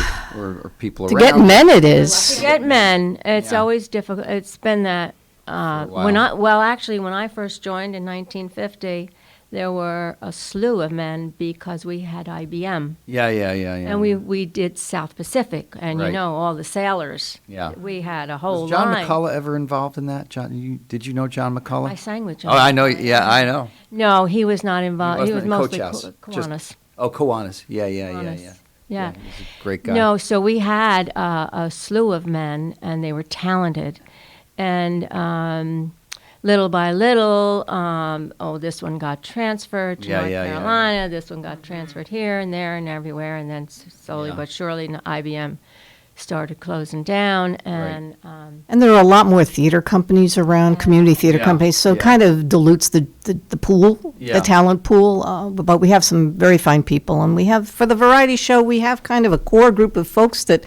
people To around? get men, it is. To get men, it's Yeah. always difficult. It's been that. When I first joined in 1950, there were a slew of men because we had IBM. Yeah. And we did South Pacific, and Right. all the sailors. Yeah. We had a whole Was John line. McCullough ever involved in that? John, did you know John McCullough? I sang with John. Oh, I know. Yeah, I know. No, he was not involved. He was wasn't in mostly Coach House. Kiwanis. Kiwanis. Yeah. Yeah. He's a great guy. No, so we had a slew of men, and they were talented. And little by little, this one got transferred to North Carolina, this one got transferred here and there and everywhere, and then slowly but surely IBM started closing down. And And there are a lot more theater companies around, community theater companies, so it kind of dilutes the pool, the talent pool. But we have some very fine people, and we have, for the variety show, we have kind of a core group of folks that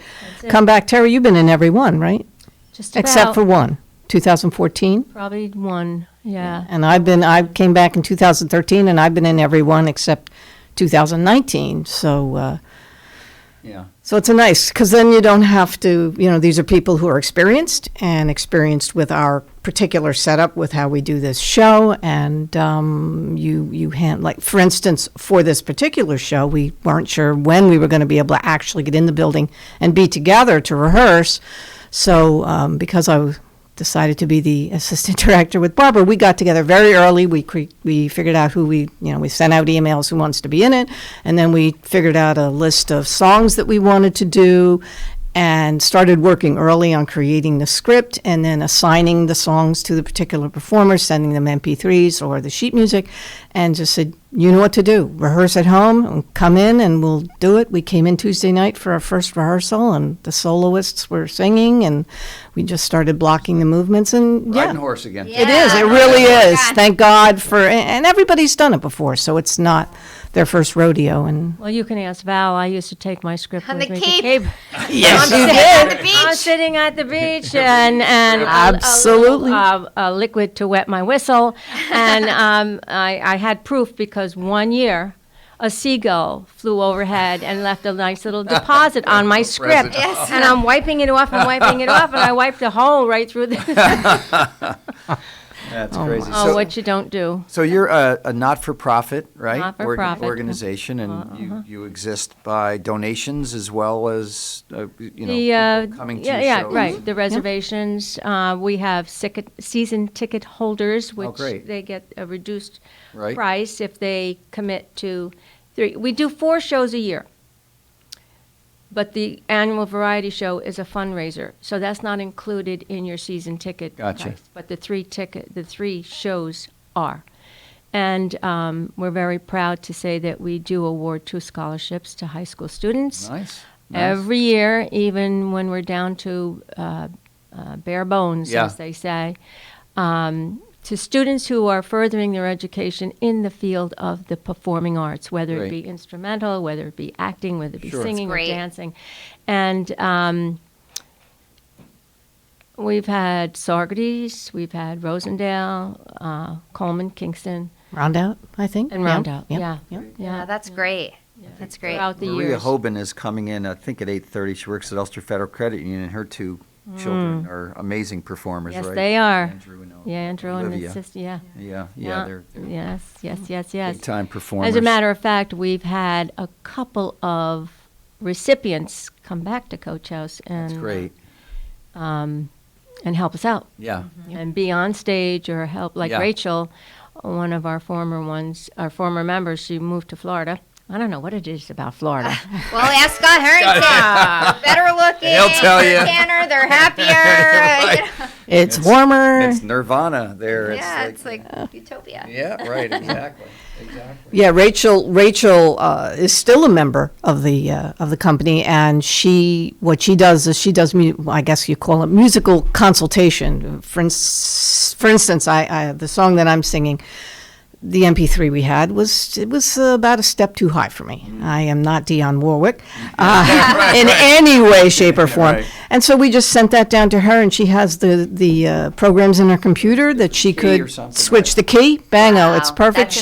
come back. Terry, you've been in every one, right? just Except about for one, 2014. probably one, yeah. And I came back in 2013, and I've been in every one except 2019. So it's a nice, because then you don't have to, these are people who are experienced with our particular setup with how we do this show. And like, for instance, for this particular show, we weren't sure when we were going to be able to actually get in the building and be together to rehearse. So because I decided to be the assistant director with Barbara, we got together very early. We figured out who we sent out emails who wants to be in it, and then we figured out a list of songs that we wanted to do, and started working early on creating the script, and then assigning the songs to the particular performers, sending them MP3s or the sheet music, and just said, you know what to do. Rehearse at home, and come in, and we'll do it. We came in Tuesday night for our first rehearsal, and the soloists were singing, and we just started blocking the movements, and Riding horse again. it is. It really is. Thank God for, and everybody's done it before, so it's not their first rodeo. And Well, you can ask Val. I used to take my script On with the me Cape. to Cape. Yes, I'm you sitting did. on the beach. I'm sitting at the beach and Absolutely. a liquid to wet my whistle, and I had proof because one year a seagull flew overhead and left a nice little deposit on my script. Yes. And I'm wiping it off and I wiped a hole right through the. That's crazy. Oh, what you don't do. So you're a not-for-profit, right? Not-for-profit. Organization, and you exist by donations as well as people coming to shows. Right. The reservations. We have season ticket holders, which they get a reduced price if they commit to 3. We do 4 shows a year. But the annual variety show is a fundraiser, so that's not included in your season ticket price. But the 3 shows are. And we're very proud to say that we do award 2 scholarships to high school students. Nice. Every year, even when we're down to bare bones, as they say, to students who are furthering their education in the field of the performing arts, whether it be instrumental, whether it be acting, whether it be singing or dancing. And we've had Saugerties, we've had Rosendale, Coleman, Kingston. Roundout, I think. And Roundout, yeah. That's great. That's great. Throughout the Maria years. Hoben is coming in, I think, at 8:30. She works at Ulster Federal Credit Union, and her 2 children are amazing performers, yes, right? they are. Andrew and and his sister, Yeah, they're yes. big-time performers. As a matter of fact, we've had a couple of recipients come back to Coach House and That's great. And help us out. Yeah. And be on stage or help, like Rachel, one of our former members, she moved to Florida. I don't know what it is about Florida. Well, ask Scott Herrington. Better looking. He'll tell you. They're tanner, they're happier. Right. It's warmer. It's nirvana there. Yeah, it's like utopia. Yeah, right, exactly. Yeah, Rachel is still a member of the company, and what she does is I guess you call it musical consultation. For instance, I the song that I'm singing, the MP3 we had was about a step too high for me. I am not Dionne Warwick in any way, shape, or form. Right. And so we just sent that down to her, and she has the programs in her computer that she could switch the key. Bango, it's perfect. That's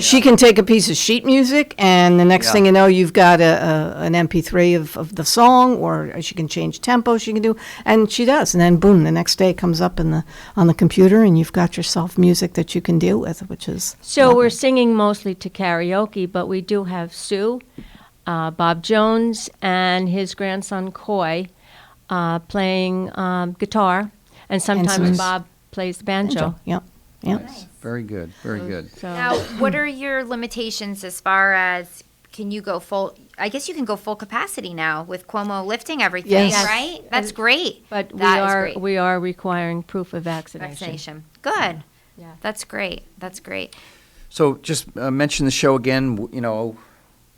She can take a piece of sheet music, and the next thing you know, you've got an MP3 of the song, or she can change tempo. She can do, and she does. And then boom, the next day it comes up on the computer, and you've got yourself music that you can deal with, which is So we're singing mostly to karaoke, but we do have Sue, Bob Jones, and his grandson Coy playing guitar, and sometimes Bob plays the banjo. Yep. Nice. Very good. Very good. So Now, what are your limitations as far as can you go full? I guess you can go full capacity now with Cuomo lifting everything, Yes. right? That's great. But That is we are requiring proof of vaccination. vaccination. Good. Yeah. That's great. That's great. So just mention the show again,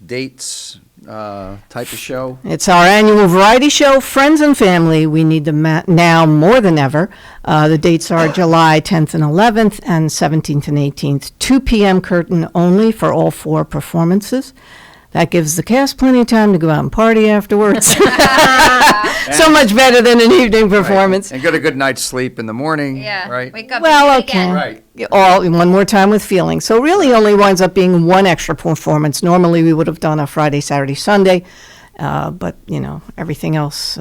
dates, type of show. It's our annual variety show, Friends and Family. We need them now more than ever. The dates are July 10th and 11th and 17th and 18th, 2 p.m. curtain only for all 4 performances. That gives the cast plenty of time to go out and party afterwards. So much better than an evening performance. Right. And get a good night's sleep in the morning, Yeah. right? Wake up. Well, and do it okay. again. Right. All one more time with feeling. So really only winds up being 1 extra performance. Normally we would have done a Friday, Saturday, Sunday, but everything else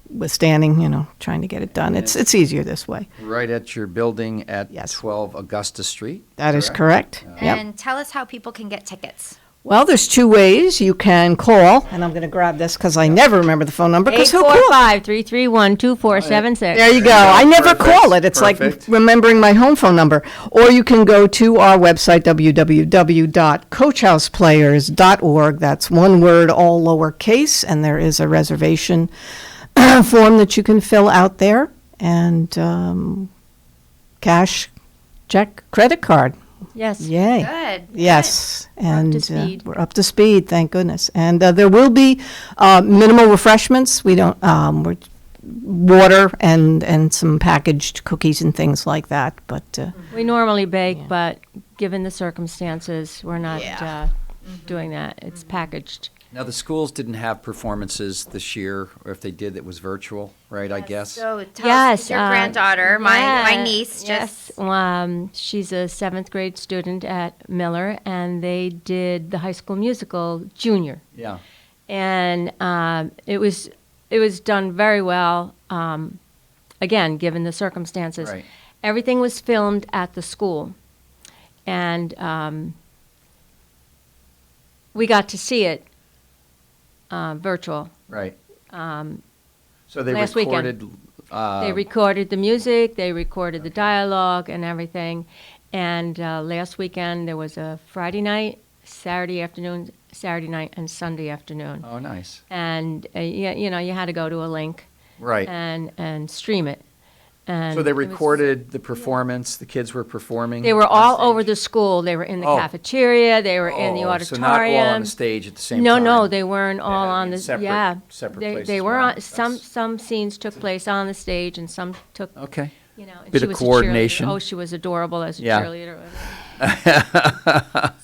withstanding, trying to get it done. It's easier this way. Right at your building at 12 Augusta Street. That is correct. Yep. And tell us how people can get tickets. Well, there's 2 ways. You can call, and I'm going to grab this because I never remember the phone number. 845-331-2476. There you go. I never call it. It's like remembering my home phone number. Or you can go to our website, www.coachhouseplayers.org. That's one word, all lowercase, and there is a reservation form that you can fill out there. And cash, check, credit card. Yes. Yay. Good. Yes. And to speed. we're up to speed, thank goodness. And there will be minimal refreshments. We don't, we're water and some packaged cookies and things like that. But We normally bake, but given the circumstances, we're not doing that. It's packaged. Now, the schools didn't have performances this year, or if they did, it was virtual, right, I guess? So tell us your granddaughter, my niece, Yes, she's a 7th grade student at Miller, and they did the High School Musical Junior. Yeah. And it was done very well, again, given the circumstances. Right. everything was filmed at the school. And we got to see it virtual. Right. So they recorded. They recorded the music. They recorded the dialogue and everything. And last weekend there was a Friday night, Saturday afternoon, Saturday night, and Sunday afternoon. Oh, nice. And you had to go to a link. Right. And stream it. And so they recorded the performance. The kids were performing. They were all over the school. They were in the cafeteria. They were in the auditorium. So not all on the stage at the same time. time. No, they weren't all on the separate places. They were on some scenes took place on the stage and some took. Okay. You know, and bit she of was coordination. Oh, she was adorable as a cheerleader.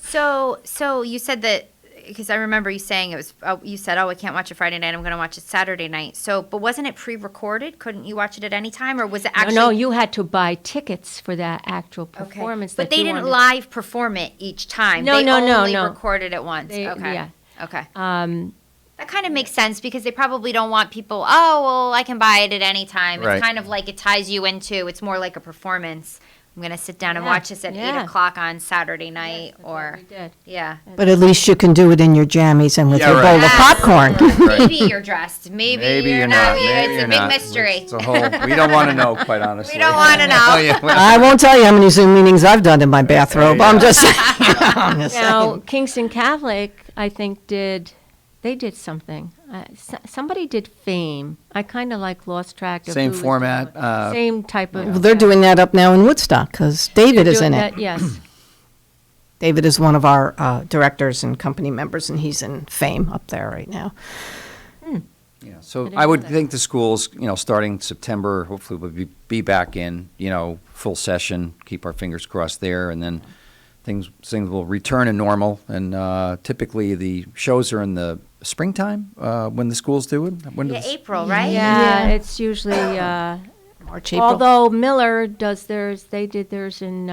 So you said that. Because I remember you saying it was, you said, I can't watch it Friday night, I'm going to watch it Saturday night. So, but wasn't it pre-recorded? Couldn't you watch it at any time? Or was it actually? No, you had to buy tickets for that actual performance. But they didn't live perform it each time. No, they only no. recorded it once. Okay. Yeah. Okay. That kind of makes sense because they probably don't want people, I can buy it at any time. Right. It's kind of like it ties you into, it's more like a performance. I'm going to sit down and watch this at 8 o'clock on Saturday night yeah. But at least you can do it in your jammies and with your bowl of popcorn. Maybe you're dressed. Maybe you're not. It's a big mystery. It's a whole, we don't want to know, quite honestly. We don't want to know. I won't tell you how many Zoom meetings I've done in my bathrobe. I'm just saying. Now, Kingston Catholic, I think, did something. Somebody did Fame. I kind of lost track of same who format. Same type of. Well, they're doing that up now in Woodstock because David is in it. Yes. David is one of our directors and company members, and he's in Fame up there right now. Yeah, so I would think the schools, starting September, hopefully will be back in, full session. Keep our fingers crossed there, and then things will return to normal. And typically the shows are in the springtime when the schools do it. April, right? Yeah, it's usually March, April. Although Miller does theirs, they did theirs in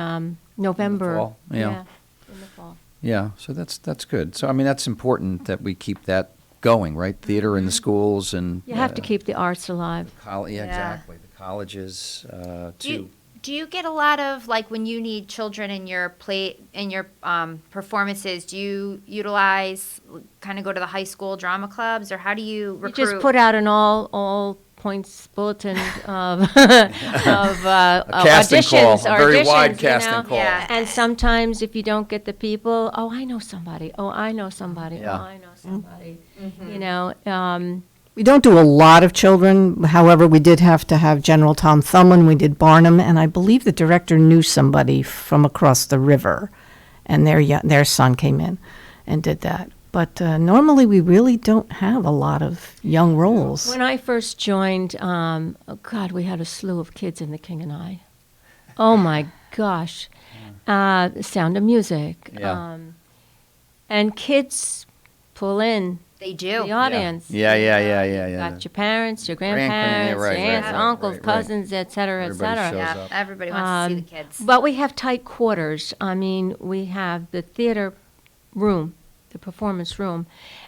November. In the fall, yeah, in the fall. Yeah, so that's good. So I mean, that's important that we keep that going, right? Theater in the schools and you have to keep the arts alive. Exactly. The colleges too. Do you get a lot of when you need children in your performances? Do you utilize kind of go to the high school drama clubs, or how do you recruit? You just put out an all points bulletin of casting auditions, call, a very wide casting call. Yeah. And sometimes if you don't get the people, I know somebody. I know somebody. Yeah. I know somebody. Mm-hmm. We don't do a lot of children. However, we did have to have General Tom Thumlin. We did Barnum, and I believe the director knew somebody from across the river, and their son came in and did that. But normally we really don't have a lot of young roles. When I first joined, we had a slew of kids in The King and I. Oh my gosh. Sound of Music. Yeah. And kids pull in. They do. The audience. Yeah. Got your parents, your grandparents, your aunts, uncles, cousins, et cetera, et cetera. Yeah, everybody wants to see the kids. But we have tight quarters. I mean, we have the theater room, the performance room,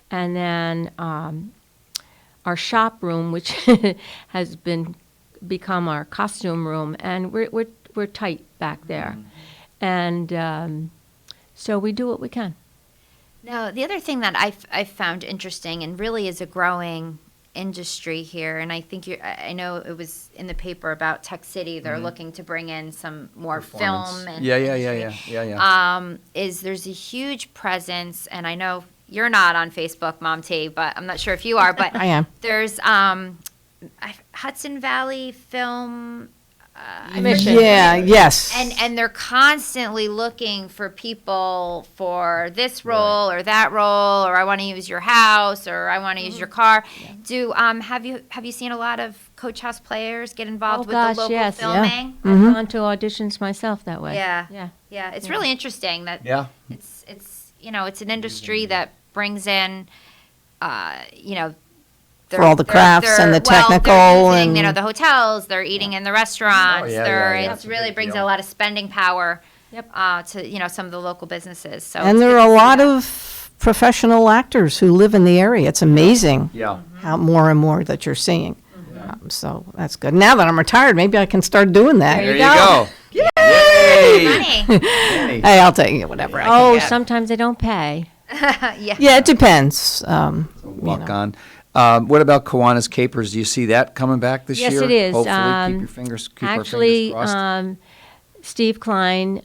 and then our shop room, which has become our costume room, and we're tight back there, and so we do what we can. Now, the other thing that I found interesting and really is a growing industry here, and I think I know it was in the paper about Tech City. They're looking to bring in some more film. And is there's a huge presence, and I know you're not on Facebook, Mom T, but I'm not sure if you are. But I am. There's Hudson Valley Film. Mission. Yeah, yes. And they're constantly looking for people for this role or that role, or I want to use your house, or I want to use your car. Yeah. Have you seen a lot of Coach House players get involved with the local filming? Yeah. I've gone to auditions myself that way. Yeah. It's really interesting that it's it's an industry that brings in for all the crafts and the technical, they're using, the hotels, they're eating in the restaurants. It really brings a lot of spending power to some of the local businesses. So and there are a lot of professional actors who live in the area. It's amazing how more and more that you're seeing. So that's good. Now that I'm retired, maybe I can start doing that. There you go. Yay! Hey, I'll take it, whatever I can get. Sometimes they don't pay. Yeah, it depends. Walk on. What about Kiwanis Capers? Do you see that coming back this year? Yes, it is. Hopefully, keep our fingers crossed. Steve Klein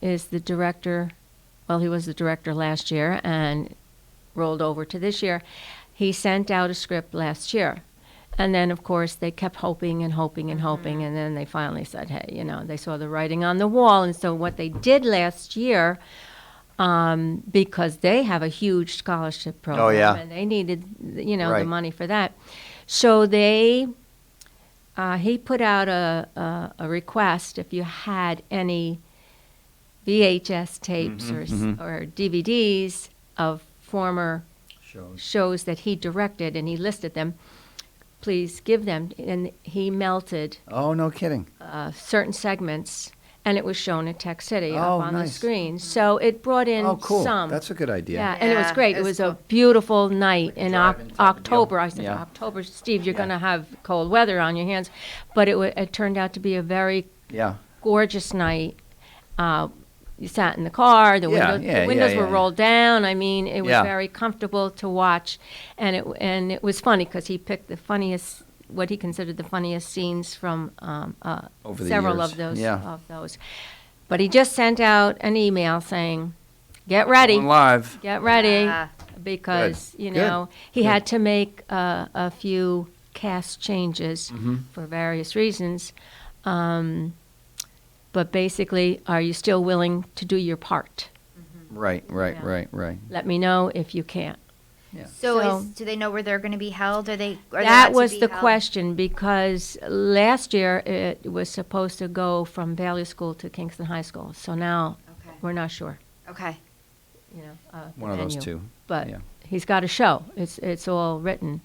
is the director. Well, he was the director last year and rolled over to this year. He sent out a script last year. And then, of course, they kept hoping and hoping and hoping. And then they finally said, hey, they saw the writing on the wall. And so what they did last year, because they have a huge scholarship program. Oh, yeah. And they needed, the money for that. So he put out a request if you had any VHS tapes or DVDs of former shows that he directed, and he listed them. Please give them. And he melted. Oh, no kidding. Certain segments, and it was shown at Tech City up on the nice. screen. So it brought in cool. some. That's a good idea. Yeah, and it was great. It was a beautiful night in October. I said, October, Steve, you're going to have cold weather on your hands. But it turned out to be a very gorgeous night. You sat in the car, the windows were rolled down. I mean, it was very comfortable to watch. And it was funny because he picked the funniest, what he considered the funniest scenes from several of those. But he just sent out an email saying, get ready. Going live. Get ready. Because, he had to make a few cast changes for various reasons. But basically, are you still willing to do your part? Right. Let me know if you can't. Yeah. So do they know where they're going to be held? That was the question, because last year it was supposed to go from Bailey School to Kingston High School. So now we're not sure. Okay. One of those two. But he's got a show. It's all written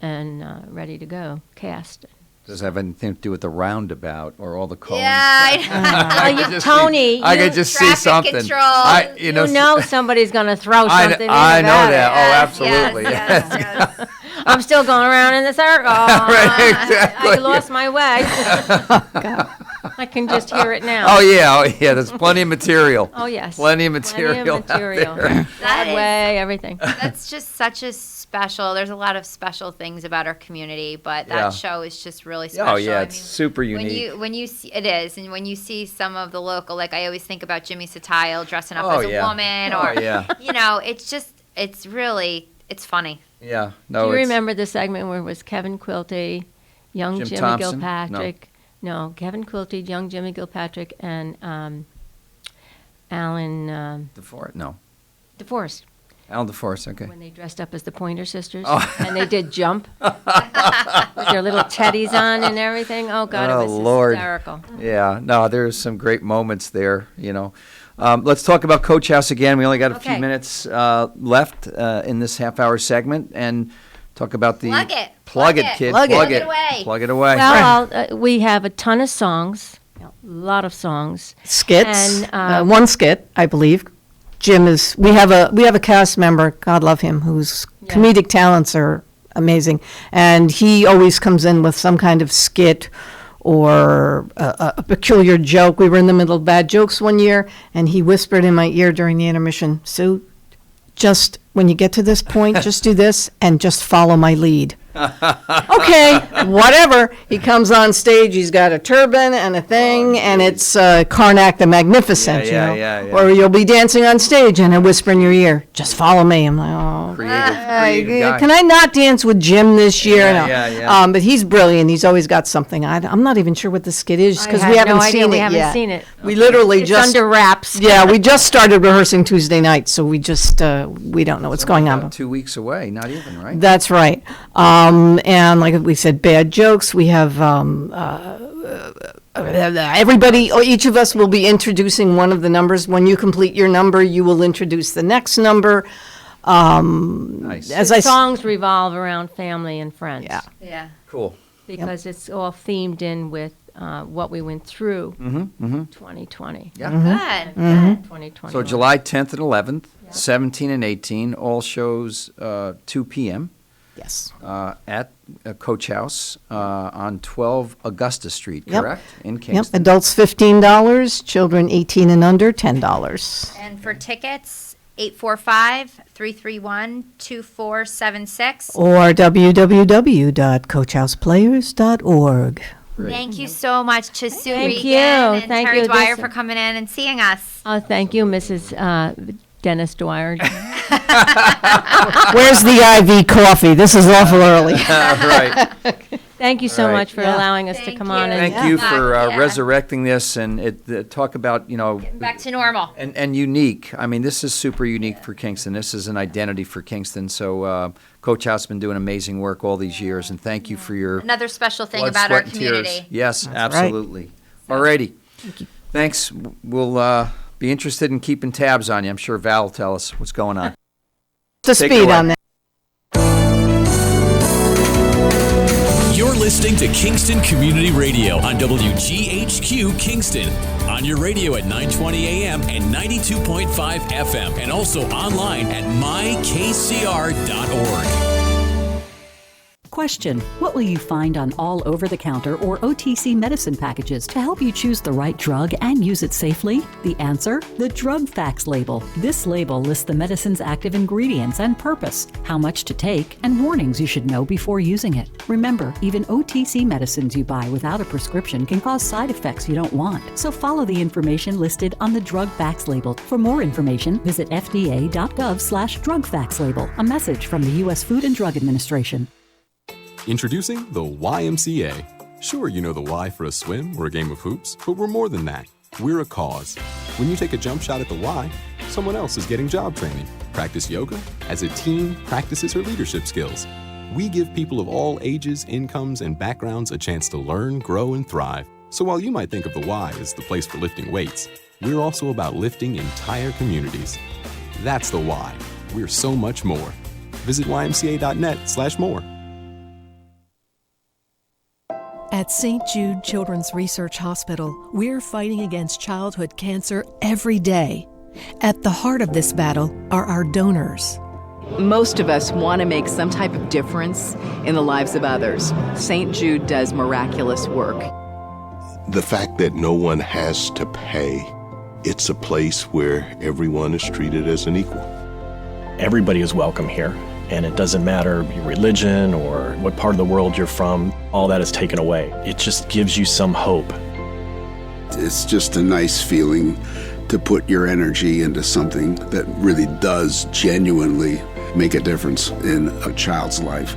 and ready to go, cast. Does it have anything to do with the roundabout or all the cones? Yeah, Tony, I could just see something. Control. You know somebody's going to throw something in I know that. Yes, Oh, absolutely. Yes. I'm still going around in the circle. Right, exactly. I lost my way. I can just hear it now. Oh, yeah. There's plenty of material. Oh, yes. Plenty of material. That way, everything. That's just such a special. There's a lot of special things about our community, but that show is just really special. Oh, yeah. It's super unique. When you see it is, and when you see some of the local, like I always think about Jimmy Satile dressing up as a woman, or it's funny. Yeah. No. Do you remember the segment where it was Kevin Quilty, young Jimmy Thompson? Gilpatrick? No, Kevin Quilty, young Jimmy Gilpatrick, and Alan DeForest. No. DeForest. Alan DeForest, okay. When they dressed up as the Pointer Sisters, and they did Jump with their little teddies on and everything. Oh, God, it was hysterical. Yeah, no, there's some great moments there, Let's talk about Coach House again. We only got a few minutes left in this half-hour segment, and talk about the... Plug it, kid. Plug it away. Plug it away. Well, we have a ton of songs, a lot of songs. Skits, and, one skit, I believe. Jim is. We have a cast member, God love him, whose comedic talents are amazing, and he always comes in with some kind of skit or a peculiar joke. We were in the middle of bad jokes one year, and he whispered in my ear during the intermission, "Sue, just when you get to this point, just do this and just follow my lead." Okay, whatever. He comes on stage, he's got a turban and a thing, and it's Karnak the Magnificent, Yeah. Or you'll be dancing on stage and I whisper in your ear, "Just follow me." I'm like, oh. Creative guy. Can I not dance with Jim this year? Yeah. But he's brilliant. He's always got something. I'm not even sure what the skit is because we haven't seen it yet. We haven't seen it. We literally it's under wraps. Yeah, we just started rehearsing Tuesday night, so we just we don't know what's going on. 2 weeks away, not even, right? That's right. And like we said, bad jokes. We have everybody, each of us will be introducing one of the numbers. When you complete your number, you will introduce the next number. Nice. Songs revolve around family and friends. Yeah. Cool. Because it's all themed in with what we went through 2020. Yeah. Good. 2020. So July 10th and 11th, 17 and 18, all shows 2 p.m. Yes. At Coach House on 12 Augusta Street, correct? In Kingston. Yep. Adults $15, children 18 and under $10. And for tickets, 845-331-2476. Or www.coachhouseplayers.org. Thank you so much to Sue Thank Regan you. and Thank Terry you. Dwyer for coming in and seeing us. Oh, thank you, Mrs. Dennis Dwyer. Where's the IV coffee? This is awful early. Right. Thank you so Right. much for allowing us to come on. And Thank you for resurrecting this and talk about, Getting back to normal. and unique. I mean, this is super unique for Kingston. This is an identity for Kingston. So Coach House has been doing amazing work all these years, and thank you for your Another special thing blood, about sweat, our and tears. community. Yes, That's absolutely. All righty. Thanks. We'll be interested in keeping tabs on you. I'm sure Val will tell us what's going on. To Take it speed away. on that. You're listening to Kingston Community Radio on WGHQ Kingston. On your radio at 920 AM and 92.5 FM, and also online at mykcr.org. Question: what will you find on all over-the-counter or OTC medicine packages to help you choose the right drug and use it safely? The answer: the drug facts label. This label lists the medicine's active ingredients and purpose, how much to take, and warnings you should know before using it. Remember, even OTC medicines you buy without a prescription can cause side effects you don't want. So follow the information listed on the drug facts label. For more information, visit fda.gov/drug facts label. A message from the U.S. Food and Drug Administration. Introducing the YMCA. Sure, you know the Y for a swim or a game of hoops, but we're more than that. We're a cause. When you take a jump shot at the Y, someone else is getting job training. Practice yoga as a team practices her leadership skills. We give people of all ages, incomes, and backgrounds a chance to learn, grow, and thrive. So while you might think of the Y as the place for lifting weights, we're also about lifting entire communities. That's the Y. We're so much more. Visit ymca.net/more. At St. Jude Children's Research Hospital, we're fighting against childhood cancer every day. At the heart of this battle are our donors. Most of us want to make some type of difference in the lives of others. St. Jude does miraculous work. The fact that no one has to pay, it's a place where everyone is treated as an equal. Everybody is welcome here. And it doesn't matter your religion or what part of the world you're from, all that is taken away. It just gives you some hope. It's just a nice feeling to put your energy into something that really does genuinely make a difference in a child's life.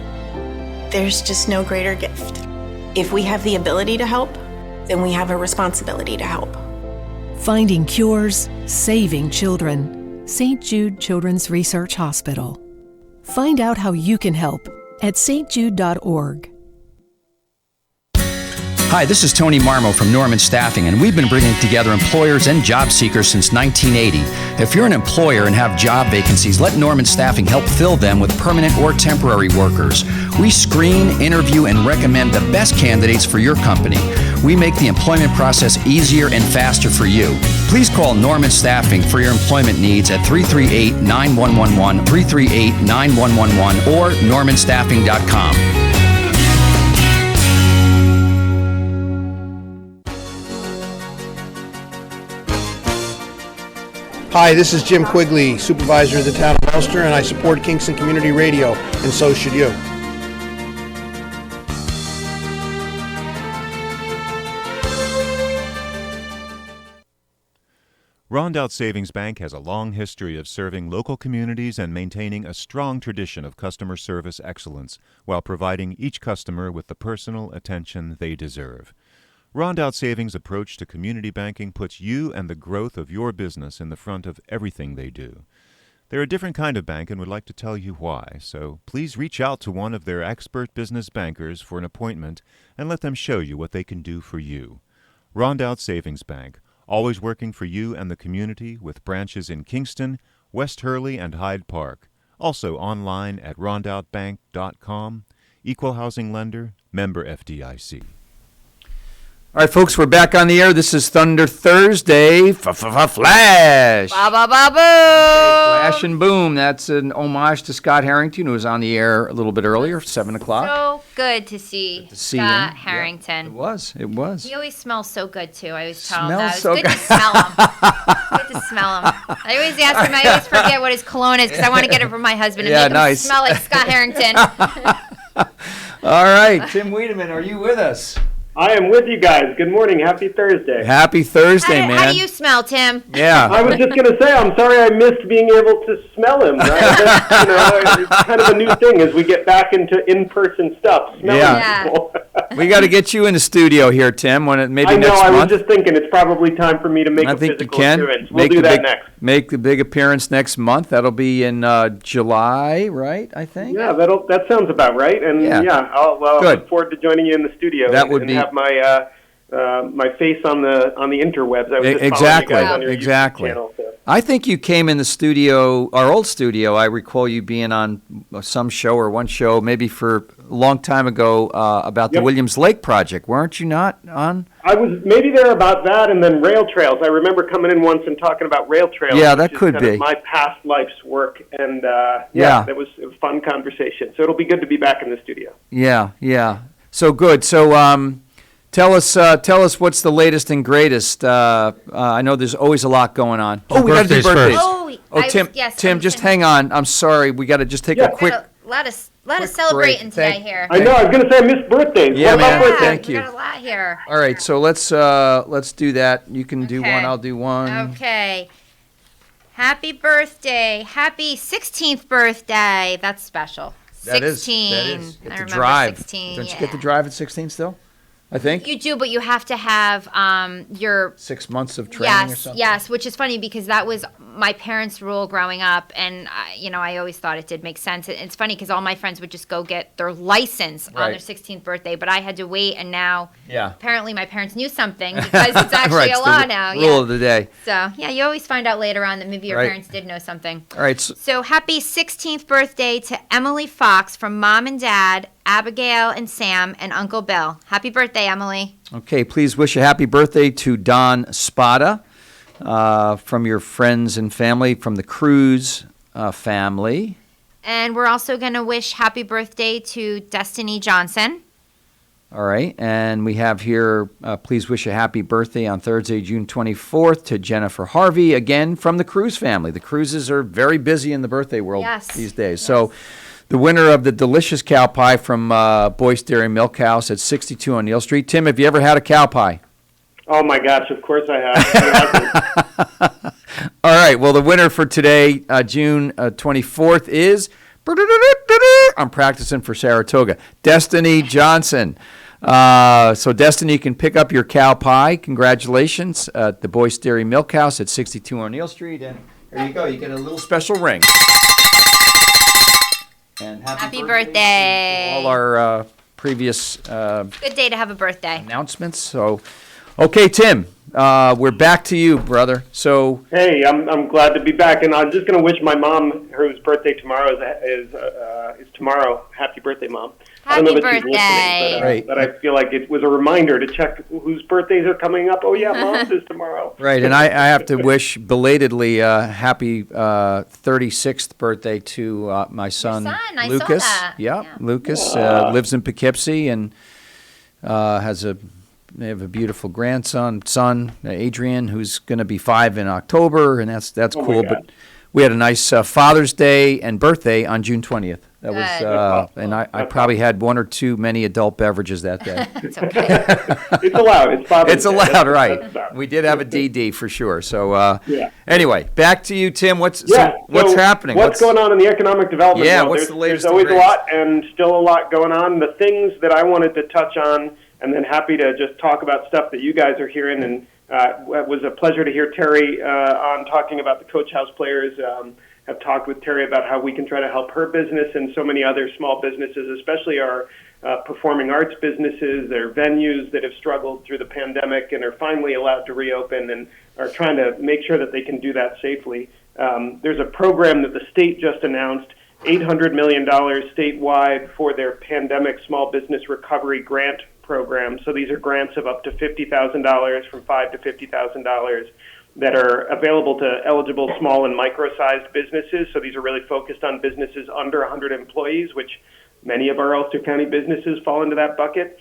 There's just no greater gift. If we have the ability to help, then we have a responsibility to help. Finding cures, saving children. St. Jude Children's Research Hospital. Find out how you can help at stjude.org. Hi, this is Tony Marmo from Norman Staffing, and we've been bringing together employers and job seekers since 1980. If you're an employer and have job vacancies, let Norman Staffing help fill them with permanent or temporary workers. We screen, interview, and recommend the best candidates for your company. We make the employment process easier and faster for you. Please call Norman Staffing for your employment needs at 338-9111, 338-9111, or normanstaffing.com. Hi, this is Jim Quigley, Supervisor of the Town of Ulster, and I support Kingston Community Radio, and so should you. Rondout Savings Bank has a long history of serving local communities and maintaining a strong tradition of customer service excellence while providing each customer with the personal attention they deserve. Rondout Savings' approach to community banking puts you and the growth of your business in the front of everything they do. They're a different kind of bank and would like to tell you why, so please reach out to one of their expert business bankers for an appointment and let them show you what they can do for you. Rondout Savings Bank, always working for you and the community with branches in Kingston, West Hurley, and Hyde Park. Also online at rondoutbank.com. Equal housing lender, member FDIC. All right, folks, we're back on the air. This is Thunder Thursday. Flash. Ba ba ba boo. Flash and boom. That's an homage to Scott Herrington, who was on the air a little bit earlier, 7 o'clock. So good to see Scott Herrington. Yeah, it was. He always smells so good, too. I always tell him Smells that. It's so good to smell him. Good to smell him. I always ask him, I always forget what his cologne is because I want to get it from my husband and make him smell like Scott Herrington. All right, Tim Weideman, are you with us? I am with you guys. Good morning. Happy Thursday. Happy Thursday, man. How do you smell, Tim? Yeah. I was just going to say, I'm sorry I missed being able to smell him. It's kind of a new thing as we get back into in-person stuff. Smelling people. We got to get you in the studio here, Tim. Maybe next month. I was just thinking it's probably time for me to make a physical appearance. We'll do that next. Make the big appearance next month. That'll be in July, right? I think. Yeah, that sounds about right. And I'll look forward to joining you in the studio. That would be. Have my face on the interwebs. I was just following you guys on your YouTube channel, so. I think you came in the studio, our old studio. I recall you being on some show or one show, maybe for a long time ago, about the Williams Lake project. Weren't you not on? I was maybe there about that, and then rail trails. I remember coming in once and talking about rail trails. Yeah, that could be my past life's work, and it was a fun conversation. So it'll be good to be back in the studio. Yeah. So good. So tell us what's the latest and greatest. I know there's always a lot going on. Oh, we got to do birthdays. Tim, just hang on. I'm sorry. We got to just take a quick. A lot of celebrating today here. I know. I was going to say I missed birthdays. Yeah, man. Thank you. We got a lot here. All right, so let's do that. You can do one. I'll do one. Okay. Happy birthday. Happy 16th birthday. That's special. 16. That is. I remember drive. 16. Don't you get to drive at 16 still? I think you do, but you have to have your 6 months of training or something. Yes, which is funny because that was my parents' rule growing up, and I always thought it did make sense. It's funny because all my friends would just go get their license on their 16th birthday, but I had to wait, and now apparently my parents knew something because it's actually a law now. Rule of the day. So you always find out later on that maybe your parents did know something. All right. So happy 16th birthday to Emily Fox from Mom and Dad, Abigail and Sam, and Uncle Bill. Happy birthday, Emily. Okay, please wish a happy birthday to Don Spada from your friends and family, from the Cruz family. And we're also going to wish happy birthday to Destiny Johnson. All right, and we have here, please wish a happy birthday on Thursday, June 24th to Jennifer Harvey, again from the Cruz family. The Cruzes are very busy in the birthday world these days. Yes. So the winner of the delicious cow pie from Boyce Dairy Milk House at 62 O'Neill Street. Tim, have you ever had a cow pie? Oh, my gosh, of course I have. All right, well, the winner for today, June 24th, is, I'm practicing for Saratoga, Destiny Johnson. So, Destiny, you can pick up your cow pie. Congratulations at the Boyce Dairy Milk House at 62 O'Neill Street. And there you go. You get a little special ring. And happy birthday to all our previous good day to have a birthday announcements. So, okay, Tim, we're back to you, brother. So, hey, I'm glad to be back, and I'm just going to wish my mom, whose birthday tomorrow is tomorrow. Happy birthday, Mom! Happy I don't know birthday! She's listening, but I feel like it was a reminder to check whose birthdays are coming up. Oh yeah, Mom's is tomorrow. Right, and I have to wish belatedly happy 36th birthday to my son I Lucas. saw that. Yeah, Lucas lives in Poughkeepsie and they have a beautiful grandson, Adrian, who's going to be 5 in October, and that's cool. But we had a nice Father's Day and birthday on June 20th. That was, and I probably had one or two many adult beverages that day. It's okay. It's allowed. It's Father's It's allowed, right? We did have a DD for sure. So anyway, back to you, Tim. What's happening? What's going on in the economic development? Yeah, world? what's the latest? There's always a lot, and still a lot going on. The things that I wanted to touch on, and then happy to just talk about stuff that you guys are hearing. And it was a pleasure to hear Terry on talking about the Coach House players. Have talked with Terry about how we can try to help her business and so many other small businesses, especially our performing arts businesses, their venues that have struggled through the pandemic and are finally allowed to reopen and are trying to make sure that they can do that safely. There's a program that the state just announced, $800 million statewide for their pandemic small business recovery grant program. So these are grants of up to $50,000, from $5,000 to $50,000, that are available to eligible small and micro-sized businesses. So these are really focused on businesses under 100 employees, which many of our Ulster County businesses fall into that bucket,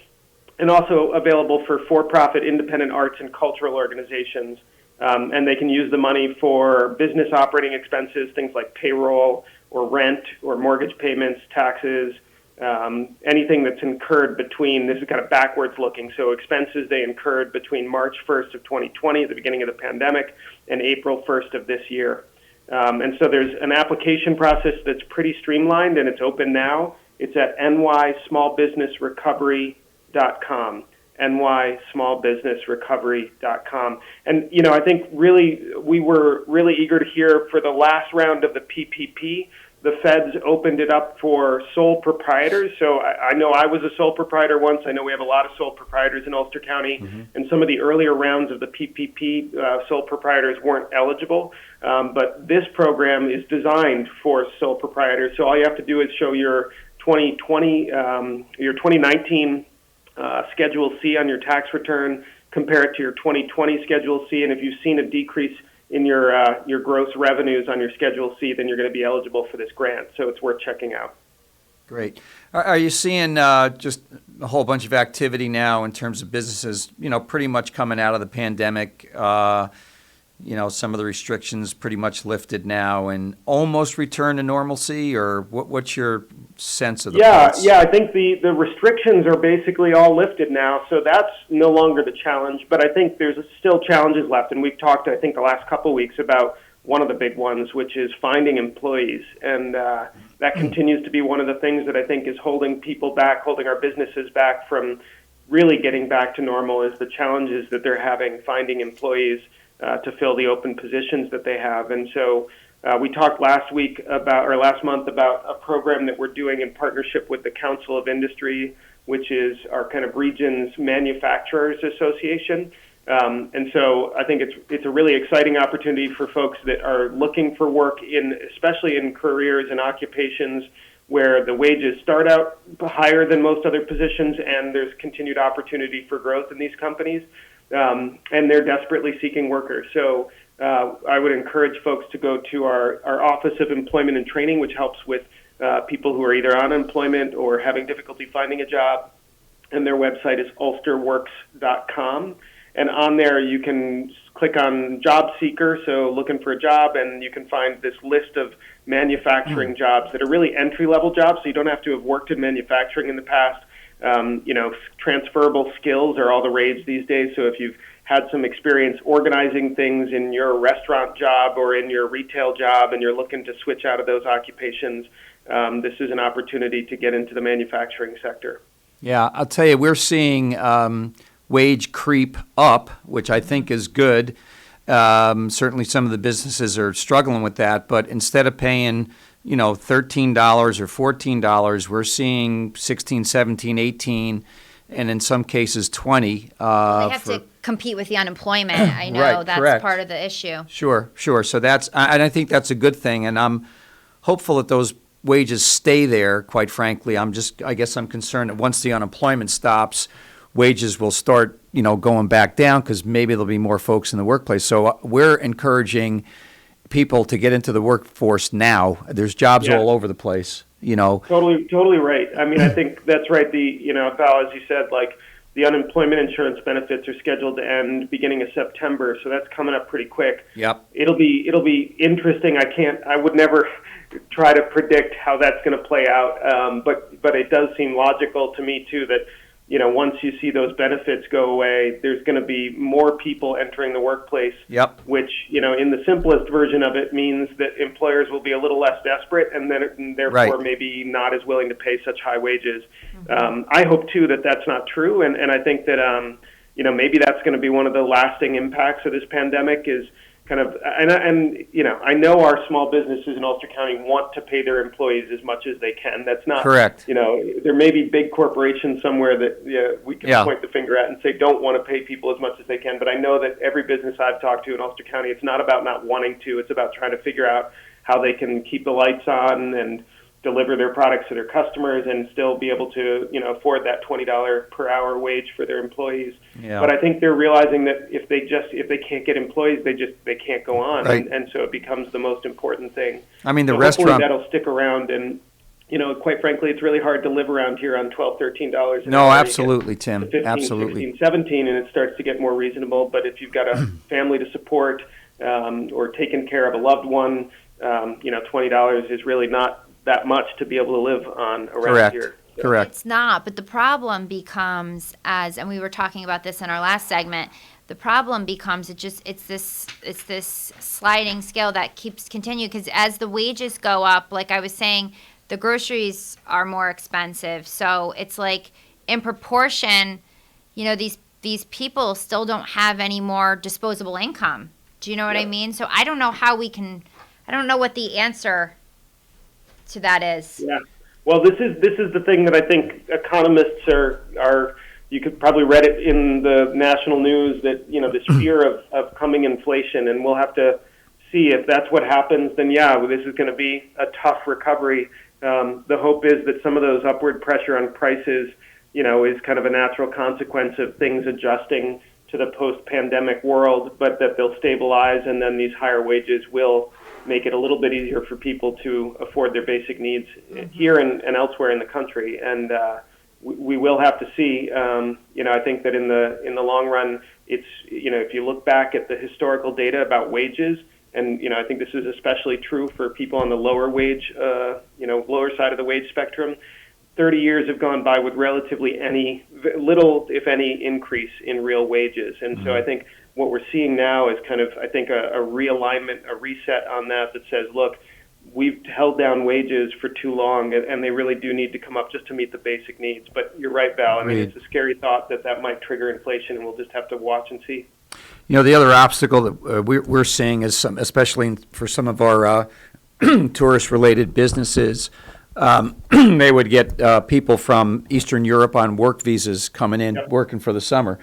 and also available for-profit independent arts and cultural organizations. And they can use the money for business operating expenses, things like payroll or rent or mortgage payments, taxes, anything that's incurred between, this is kind of backwards looking, so expenses they incurred between March 1st of 2020, at the beginning of the pandemic, and April 1st of this year. And so there's an application process that's pretty streamlined, and it's open now. It's at nysmallbusinessrecovery.com, nysmallbusinessrecovery.com. And, you know, I think really we were really eager to hear for the last round of the PPP, the feds opened it up for sole proprietors. So I know I was a sole proprietor once. I know we have a lot of sole proprietors in Ulster County. And some of the earlier rounds of the PPP, sole proprietors weren't eligible. But this program is designed for sole proprietors. So all you have to do is show your 2019 Schedule C on your tax return, compare it to your 2020 Schedule C, and if you've seen a decrease in your gross revenues on your Schedule C, then you're going to be eligible for this grant. So it's worth checking out. Great. Are you seeing just a whole bunch of activity now in terms of businesses, you know, pretty much coming out of the pandemic? You know, some of the restrictions pretty much lifted now and almost return to normalcy, or what's your sense of the pulse? Yeah, I think the restrictions are basically all lifted now, so that's no longer the challenge, but I think there's still challenges left, and we've talked, I think, the last couple of weeks about one of the big ones, which is finding employees, and that continues to be one of the things that I think is holding people back, holding our businesses back from really getting back to normal, is the challenges that they're having finding employees to fill the open positions that they have. And so we talked last month about a program that we're doing in partnership with the Council of Industry, which is our kind of region's manufacturers association. And so I think it's a really exciting opportunity for folks that are looking for work especially in careers and occupations where the wages start out higher than most other positions, and there's continued opportunity for growth in these companies. And they're desperately seeking workers. So I would encourage folks to go to our Office of Employment and Training, which helps with people who are either on unemployment or having difficulty finding a job. And their website is ulsterworks.com. And on there you can click on Job Seeker, so looking for a job, and you can find this list of manufacturing jobs that are really entry-level jobs, so you don't have to have worked in manufacturing in the past. Transferable skills are all the rage these days. So if you've had some experience organizing things in your restaurant job or in your retail job and you're looking to switch out of those occupations, this is an opportunity to get into the manufacturing sector. Yeah, I'll tell you, we're seeing wage creep up, which I think is good. Certainly some of the businesses are struggling with that, but instead of paying $13 or $14, we're seeing $16, $17, $18, and in some cases $20. They have to compete with the unemployment. I know Right, that's correct. part of the issue. Sure. So I think that's a good thing, and I'm hopeful that those wages stay there. Quite frankly, I guess I'm concerned that once the unemployment stops, wages will start, going back down because maybe there'll be more folks in the workplace. So we're encouraging people to get into the workforce now. There's jobs all over the place, Totally right. I mean, I think that's right. Val, as you said, like the unemployment insurance benefits are scheduled to end beginning of September, so that's coming up pretty quick. Yep. It'll be interesting. I would never try to predict how that's going to play out, but it does seem logical to me too that once you see those benefits go away, there's going to be more people entering the workplace. Yep. Which, in the simplest version of it, means that employers will be a little less desperate and therefore maybe not as willing to pay such high wages. I hope too that that's not true, and I think that maybe that's going to be one of the lasting impacts of this pandemic is kind of, and I know our small businesses in Ulster County want to pay their employees as much as they can. That's not correct. There may be big corporations somewhere that we can point the finger at and say don't want to pay people as much as they can. But I know that every business I've talked to in Ulster County, it's not about not wanting to. It's about trying to figure out how they can keep the lights on and deliver their products to their customers and still be able to, afford that $20 per hour wage for their employees. Yeah. But I think they're realizing that if they can't get employees, they can't go on, Right. and so it becomes the most important thing. I mean, the so restaurant. hopefully that'll stick around, and quite frankly, it's really hard to live around here on $12, $13 an No, hour. absolutely, Tim. 15, Absolutely. 16, 17, and it starts to get more reasonable. But if you've got a family to support or taking care of a loved one, $20 is really not that much to be able to live on around here. So. Correct. It's not, but the problem becomes, and we were talking about this in our last segment, the problem becomes it's this sliding scale that keeps continuing, because as the wages go up, like I was saying, the groceries are more expensive. So it's like in proportion, these people still don't have any more disposable income. Do you know what I mean? So I don't know I don't know what the answer to that is. Yeah. Well, this is the thing that I think economists are. You could probably read it in the national news that this fear of coming inflation, and we'll have to see if that's what happens. Then this is going to be a tough recovery. The hope is that some of those upward pressure on prices, is kind of a natural consequence of things adjusting to the post-pandemic world, but that they'll stabilize, and then these higher wages will make it a little bit easier for people to afford their basic needs here and elsewhere in the country. And we will have to see. I think that in the long run, it's if you look back at the historical data about wages, and I think this is especially true for people on the lower wage, lower side of the wage spectrum. 30 years have gone by with relatively little, if any, increase in real wages. And so I think what we're seeing now is kind of, I think, a realignment, a reset on that says, look, we've held down wages for too long, and they really do need to come up just to meet the basic needs. But you're right, Val. I mean, it's a scary thought that might trigger inflation, and we'll just have to watch and see. The other obstacle that we're seeing is especially for some of our tourist-related businesses, they would get people from Eastern Europe on work visas coming in, working for the summer.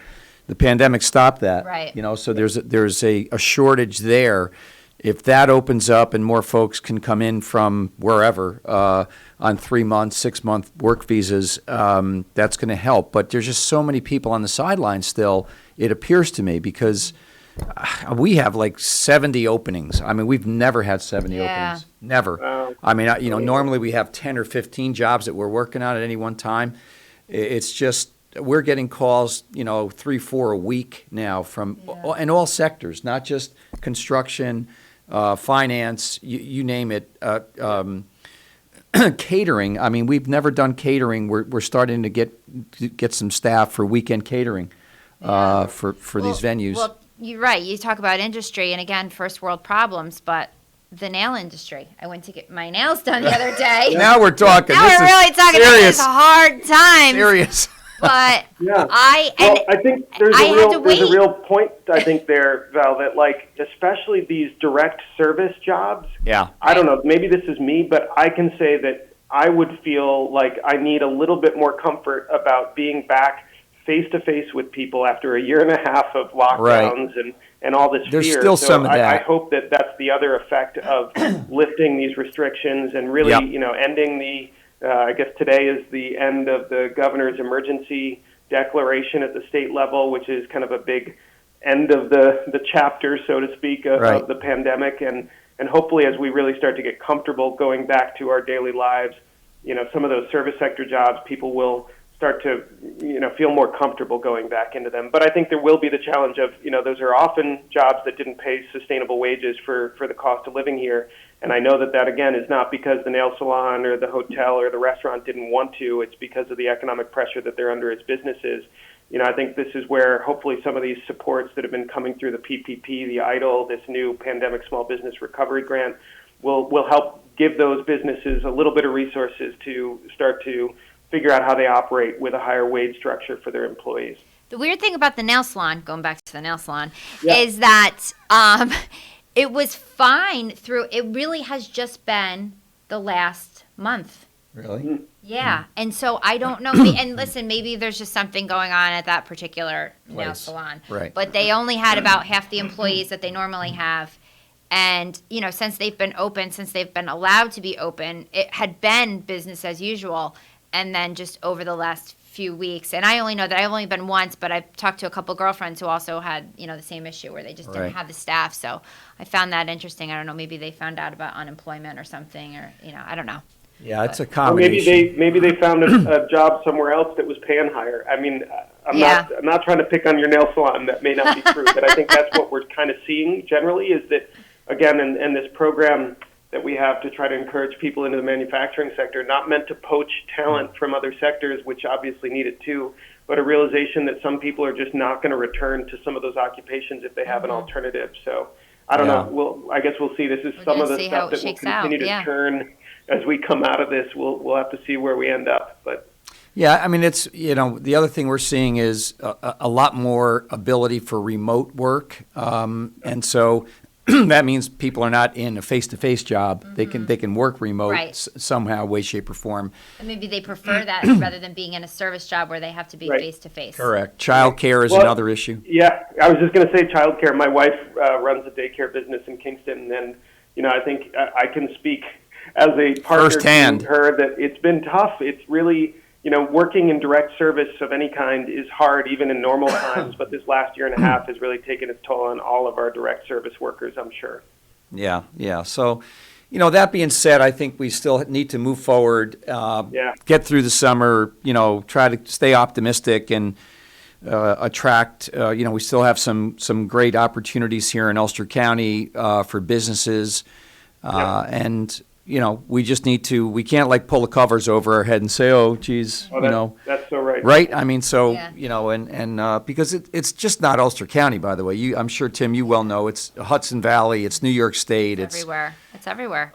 The pandemic stopped that. Right. So there's a shortage there. If that opens up and more folks can come in from wherever on 3-month, 6-month work visas, that's going to help. But there's just so many people on the sidelines still, it appears to me, because we have like 70 openings. I mean, we've never had 70 openings. Never. Wow. I mean, normally we have 10 or 15 jobs that we're working on at any one time. It's just, we're getting calls, 3-4 a week now from in all sectors, not just construction, finance, you name it, catering. I mean, we've never done catering. We're starting to get some staff for weekend catering for these venues. Well, you're right. You talk about industry, and again, first world problems, but the nail industry. I went to get my nails done the other day. Now we're talking. Now we're really talking. Serious. This is a hard time. Serious. But I think there's a real point, I think, there, Val, that especially these direct service jobs. Yeah. I don't know, maybe this is me, but I can say that I would feel like I need a little bit more comfort about being back face-to-face with people after a year and a half of lockdowns and all this There's fear. Still so some of that. I hope that that's the other effect of lifting these restrictions and really, ending the I guess today is the end of the governor's emergency declaration at the state level, which is kind of a big end of the chapter, so to speak, of the pandemic. And hopefully as we really start to get comfortable going back to our daily lives, some of those service sector jobs, people will start to, feel more comfortable going back into them. But I think there will be the challenge of, those are often jobs that didn't pay sustainable wages for the cost of living here. And I know that again, is not because the nail salon or the hotel or the restaurant didn't want to. It's because of the economic pressure that they're under as businesses. I think this is where hopefully some of these supports that have been coming through the PPP, the EIDL, this new pandemic small business recovery grant will help give those businesses a little bit of resources to start to figure out how they operate with a higher wage structure for their employees. The weird thing about the nail salon, going back to the nail salon, is that it was fine it really has just been the last month. Really? Yeah. And so I don't know. And listen, maybe there's just something going on at that particular nail salon. Right. But they only had about half the employees that they normally have. And, since they've been open, since they've been allowed to be open, it had been business as usual. And then just over the last few weeks, and I only know that I've only been once, but I've talked to a couple girlfriends who also had, the same issue where they just didn't have the staff. So I found that interesting. I don't know, maybe they found out about unemployment or something, or, I don't know. Yeah, it's a combination. Maybe they found a job somewhere else that was paying higher. I mean, I'm not trying to pick on your nail salon. That may not be true, but I think that's what we're kind of seeing generally is that, again, in this program that we have to try to encourage people into the manufacturing sector, not meant to poach talent from other sectors, which obviously need it too, but a realization that some people are just not going to return to some of those occupations if they have an alternative. So I don't know. I guess we'll see. This is some of the stuff that will continue to turn as we come out of this. We'll have to see where we end up. But yeah, I mean, it's, the other thing we're seeing is a lot more ability for remote work. And so that means people are not in a face-to-face job. Mm-hmm. They can work remote somehow, way, shape, or form. And maybe they prefer that rather than being in a service job where they have to be face-to-face. Correct. Childcare is another issue. Yeah, I was just going to say childcare. My wife runs a daycare business in Kingston, and I think I can speak as a partner to her that it's been tough. It's really, working in direct service of any kind is hard even in normal times, but this last year and a half has really taken its toll on all of our direct service workers, I'm sure. Yeah. So, that being said, I think we still need to move forward, get through the summer, try to stay optimistic and attract, we still have some great opportunities here in Ulster County for businesses, and we just need to, we can't pull the covers over our head and say, oh, geez, That's so right. Right? I mean, so, and because it's just not Ulster County, by the way. I'm sure, Tim, you well know, it's Hudson Valley, it's New York State. It's everywhere.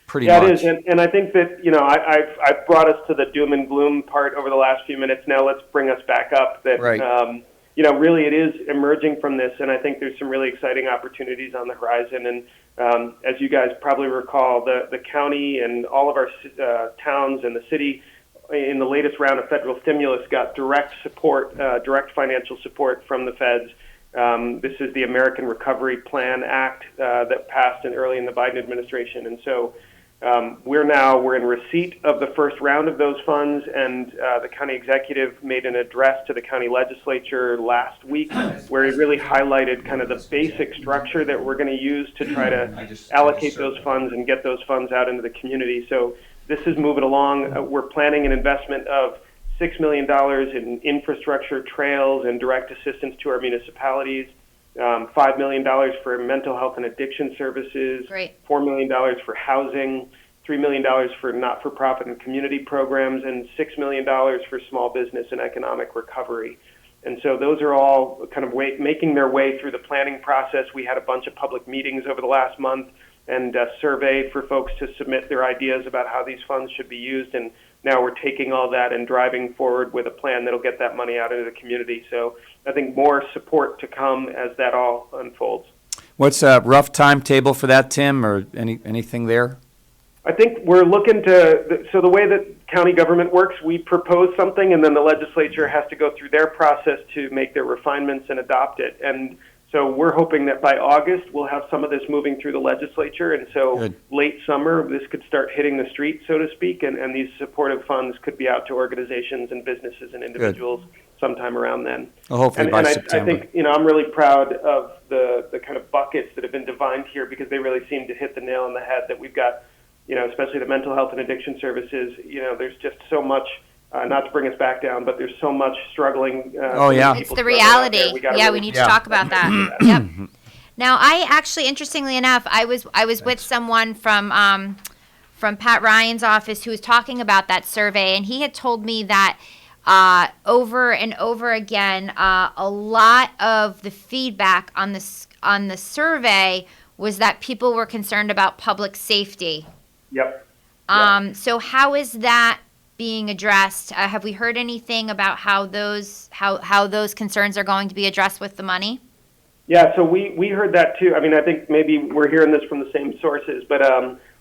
Pretty much. It is. And I think that, I've brought us to the doom and gloom part over the last few minutes. Now let's bring us back up that, really it is emerging from this. And I think there's some really exciting opportunities on the horizon. And as you guys probably recall, the county and all of our towns and the city in the latest round of federal stimulus got direct support, direct financial support from the feds. This is the American Recovery Plan Act that passed early in the Biden administration. And so we're in receipt of the first round of those funds, and the county executive made an address to the county legislature last week where he really highlighted kind of the basic structure that we're going to use to try to allocate those funds and get those funds out into the community. So this is moving along. We're planning an investment of $6 million in infrastructure, trails, and direct assistance to our municipalities. $5 million for mental health and addiction services, $4 million for housing, $3 million for not-for-profit and community programs, and $6 million for small business and economic recovery. And so those are all kind of making their way through the planning process. We had a bunch of public meetings over the last month and a survey for folks to submit their ideas about how these funds should be used. And now we're taking all that and driving forward with a plan that'll get that money out into the community. So I think more support to come as that all unfolds. What's a rough timetable for that, Tim, or anything there? I think we're looking to, so the way that county government works, we propose something and then the legislature has to go through their process to make their refinements and adopt it. And so we're hoping that by August we'll have some of this moving through the legislature, and so late summer this could start hitting the street, so to speak, and these supportive funds could be out to organizations and businesses and individuals sometime around then. Well, hopefully by September. I think I'm really proud of the kind of buckets that have been defined here because they really seem to hit the nail on the head that we've got, especially the mental health and addiction services. There's just so much. Not to bring us back down, but there's so much struggling. It's the reality. We need to talk about that. Yep. Now, I actually, interestingly enough, I was with someone from Pat Ryan's office who was talking about that survey, and he had told me that over and over again, a lot of the feedback on the survey was that people were concerned about public safety. Yep. So how is that being addressed? Have we heard anything about how those concerns are going to be addressed with the money? Yeah, so we heard that too. I mean, I think maybe we're hearing this from the same sources, but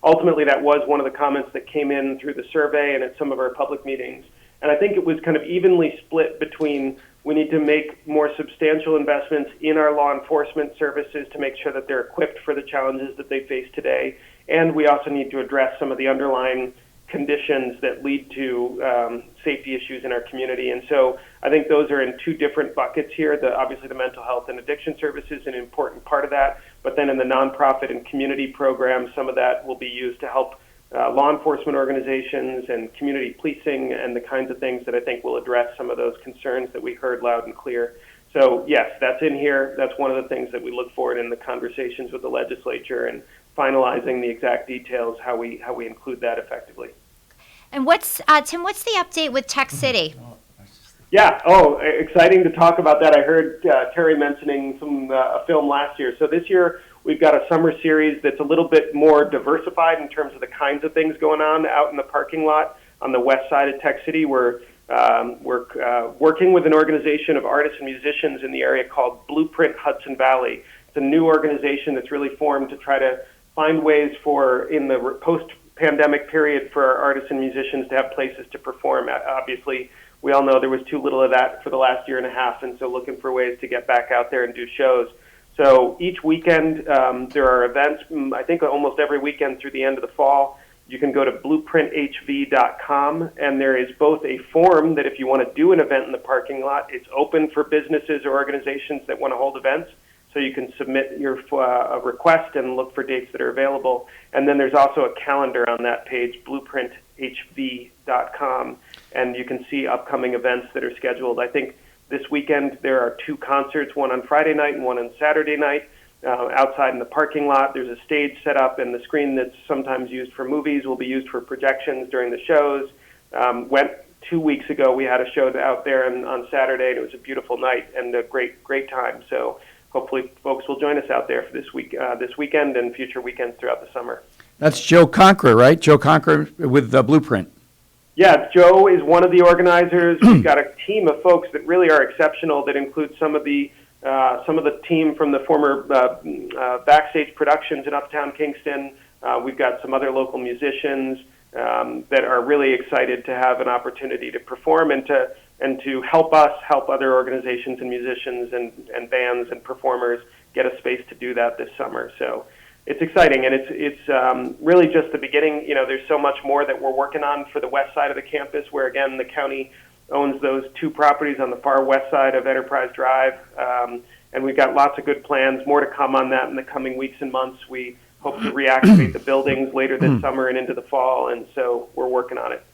ultimately that was one of the comments that came in through the survey and at some of our public meetings. And I think it was kind of evenly split between We need to make more substantial investments in our law enforcement services to make sure that they're equipped for the challenges that they face today. And we also need to address some of the underlying conditions that lead to safety issues in our community. And so I think those are in two different buckets here. Obviously, the mental health and addiction services is an important part of that. But then in the nonprofit and community programs, some of that will be used to help law enforcement organizations and community policing and the kinds of things that I think will address some of those concerns that we heard loud and clear. So yes, that's in here. That's one of the things that we look forward in the conversations with the legislature and finalizing the exact details, how we include that effectively. And Tim, what's the update with Tech City? Yeah, exciting to talk about that. I heard Terry mentioning a film last year. So this year we've got a summer series that's a little bit more diversified in terms of the kinds of things going on out in the parking lot on the west side of Tech City. We're working with an organization of artists and musicians in the area called Blueprint Hudson Valley. It's a new organization that's really formed to try to find ways in the post-pandemic period for our artists and musicians to have places to perform. Obviously, we all know there was too little of that for the last year and a half, and so looking for ways to get back out there and do shows. So each weekend there are events, I think almost every weekend through the end of the fall. You can go to blueprinthv.com, and there is both a form that if you want to do an event in the parking lot, it's open for businesses or organizations that want to hold events. So you can submit your a request and look for dates that are available. And then there's also a calendar on that page, blueprinthv.com, and you can see upcoming events that are scheduled. I think this weekend there are 2 concerts, one on Friday night and one on Saturday night. Outside in the parking lot, there's a stage set up, and the screen that's sometimes used for movies will be used for projections during the shows. 2 weeks ago, we had a show out there on Saturday, and it was a beautiful night and a great time. So hopefully folks will join us out there for this weekend and future weekends throughout the summer. That's Joe Conqueror, right? Joe Conqueror with Blueprint. Yeah, Joe is one of the organizers. We've got a team of folks that really are exceptional that includes some of the team from the former Backstage Productions in Uptown Kingston. We've got some other local musicians that are really excited to have an opportunity to perform and to help us help other organizations and musicians and bands and performers get a space to do that this summer. So it's exciting, and it's really just the beginning. You know, there's so much more that we're working on for the west side of the campus, where again the county owns those 2 properties on the far west side of Enterprise Drive, and we've got lots of good plans. More to come on that in the coming weeks and months. We hope to reactivate the buildings later this summer and into the fall, and so we're working on it.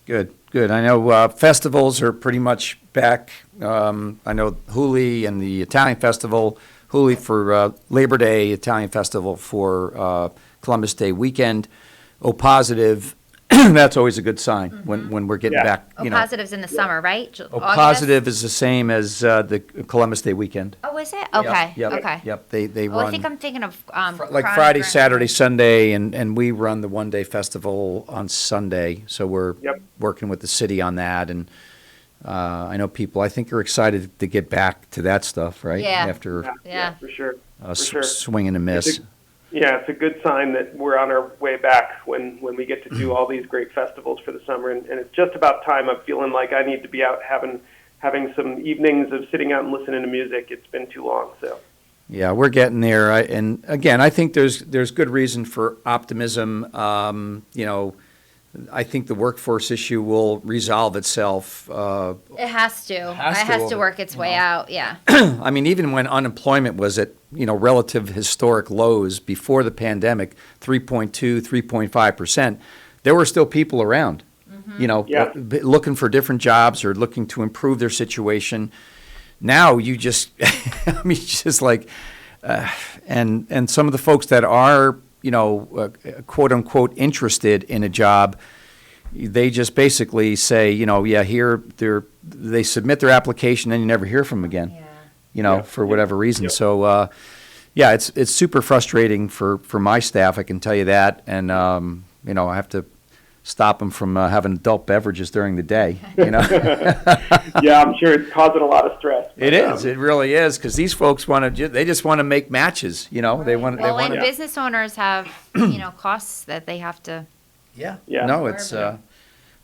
Good. I know festivals are pretty much back. I know Huli and the Italian Festival, Huli for Labor Day, Italian Festival for Columbus Day weekend. O Positive, that's always a good sign when we're getting back. O Positive's in the summer, right? O Positive is the same as the Columbus Day weekend. Oh, is it? Okay. Yep. Okay. Yep. They run. I think I'm thinking of like Friday, Saturday, Sunday, and we run the one-day festival on Sunday. So we're working with the city on that, and I know people, I think, are excited to get back to that stuff, right? Yeah. After for sure. Swing and a miss. It's a good sign that we're on our way back when we get to do all these great festivals for the summer, and it's just about time. I'm feeling like I need to be out having some evenings of sitting out and listening to music. It's been too long, so. Yeah, we're getting there, and again, I think there's good reason for optimism. I think the workforce issue will resolve itself. It has to. It has to work its way out, yeah. I mean, even when unemployment was at, relative historic lows before the pandemic, 3.2, 3.5%, there were still people around, looking for different jobs or looking to improve their situation. Now you just, and some of the folks that are, quote unquote interested in a job, they just basically say, they submit their application and you never hear from them again, for whatever reason. Yep. So, it's super frustrating for my staff, I can tell you that. And, I have to stop them from having adult beverages during the day, Yeah, I'm sure it's causing a lot of stress. It is. It really is, because these folks they just want to make matches, Right. Business owners have, costs that they have to. Yeah. No,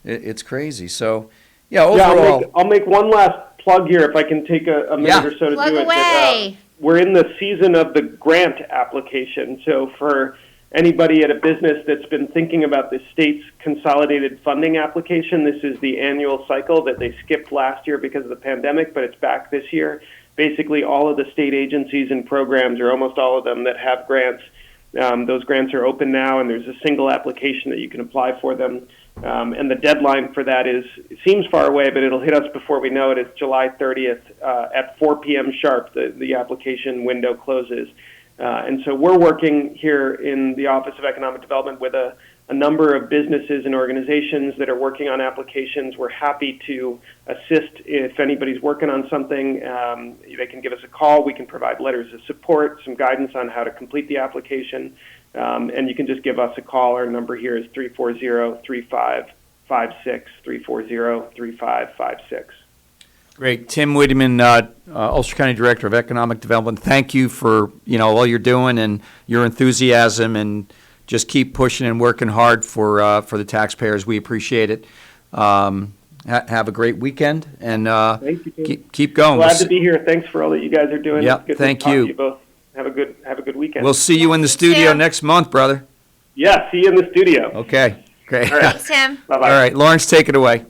it's crazy. So, overall. I'll make one last plug here, if I can take a minute or so to Plug do it. away. We're in the season of the grant application. So for anybody at a business that's been thinking about the state's consolidated funding application, this is the annual cycle that they skipped last year because of the pandemic, but it's back this year. Basically, all of the state agencies and programs, or almost all of them that have grants, those grants are open now, and there's a single application that you can apply for them. And the deadline for that it seems far away, but it'll hit us before we know it. It's July 30th at 4 p.m. sharp. The application window closes. And so we're working here in the Office of Economic Development with a number of businesses and organizations that are working on applications. We're happy to assist if anybody's working on something. They can give us a call. We can provide letters of support, some guidance on how to complete the application. And you can just give us a call. Our number here is 340-3556, 340-3556. Great. Tim Weideman, Ulster County Director of Economic Development, thank you for all you're doing and your enthusiasm, and just keep pushing and working hard for the taxpayers. We appreciate it. Have a great weekend, and thank you, keep going. Glad to be here. Thanks for all that you guys are doing. Yep, thank you. To you both. Have a good weekend. We'll see you in the studio next month, brother. Yeah, see you in the studio. Okay, great. All right. Thanks, Tim. Bye-bye. All right, Lawrence, take it away.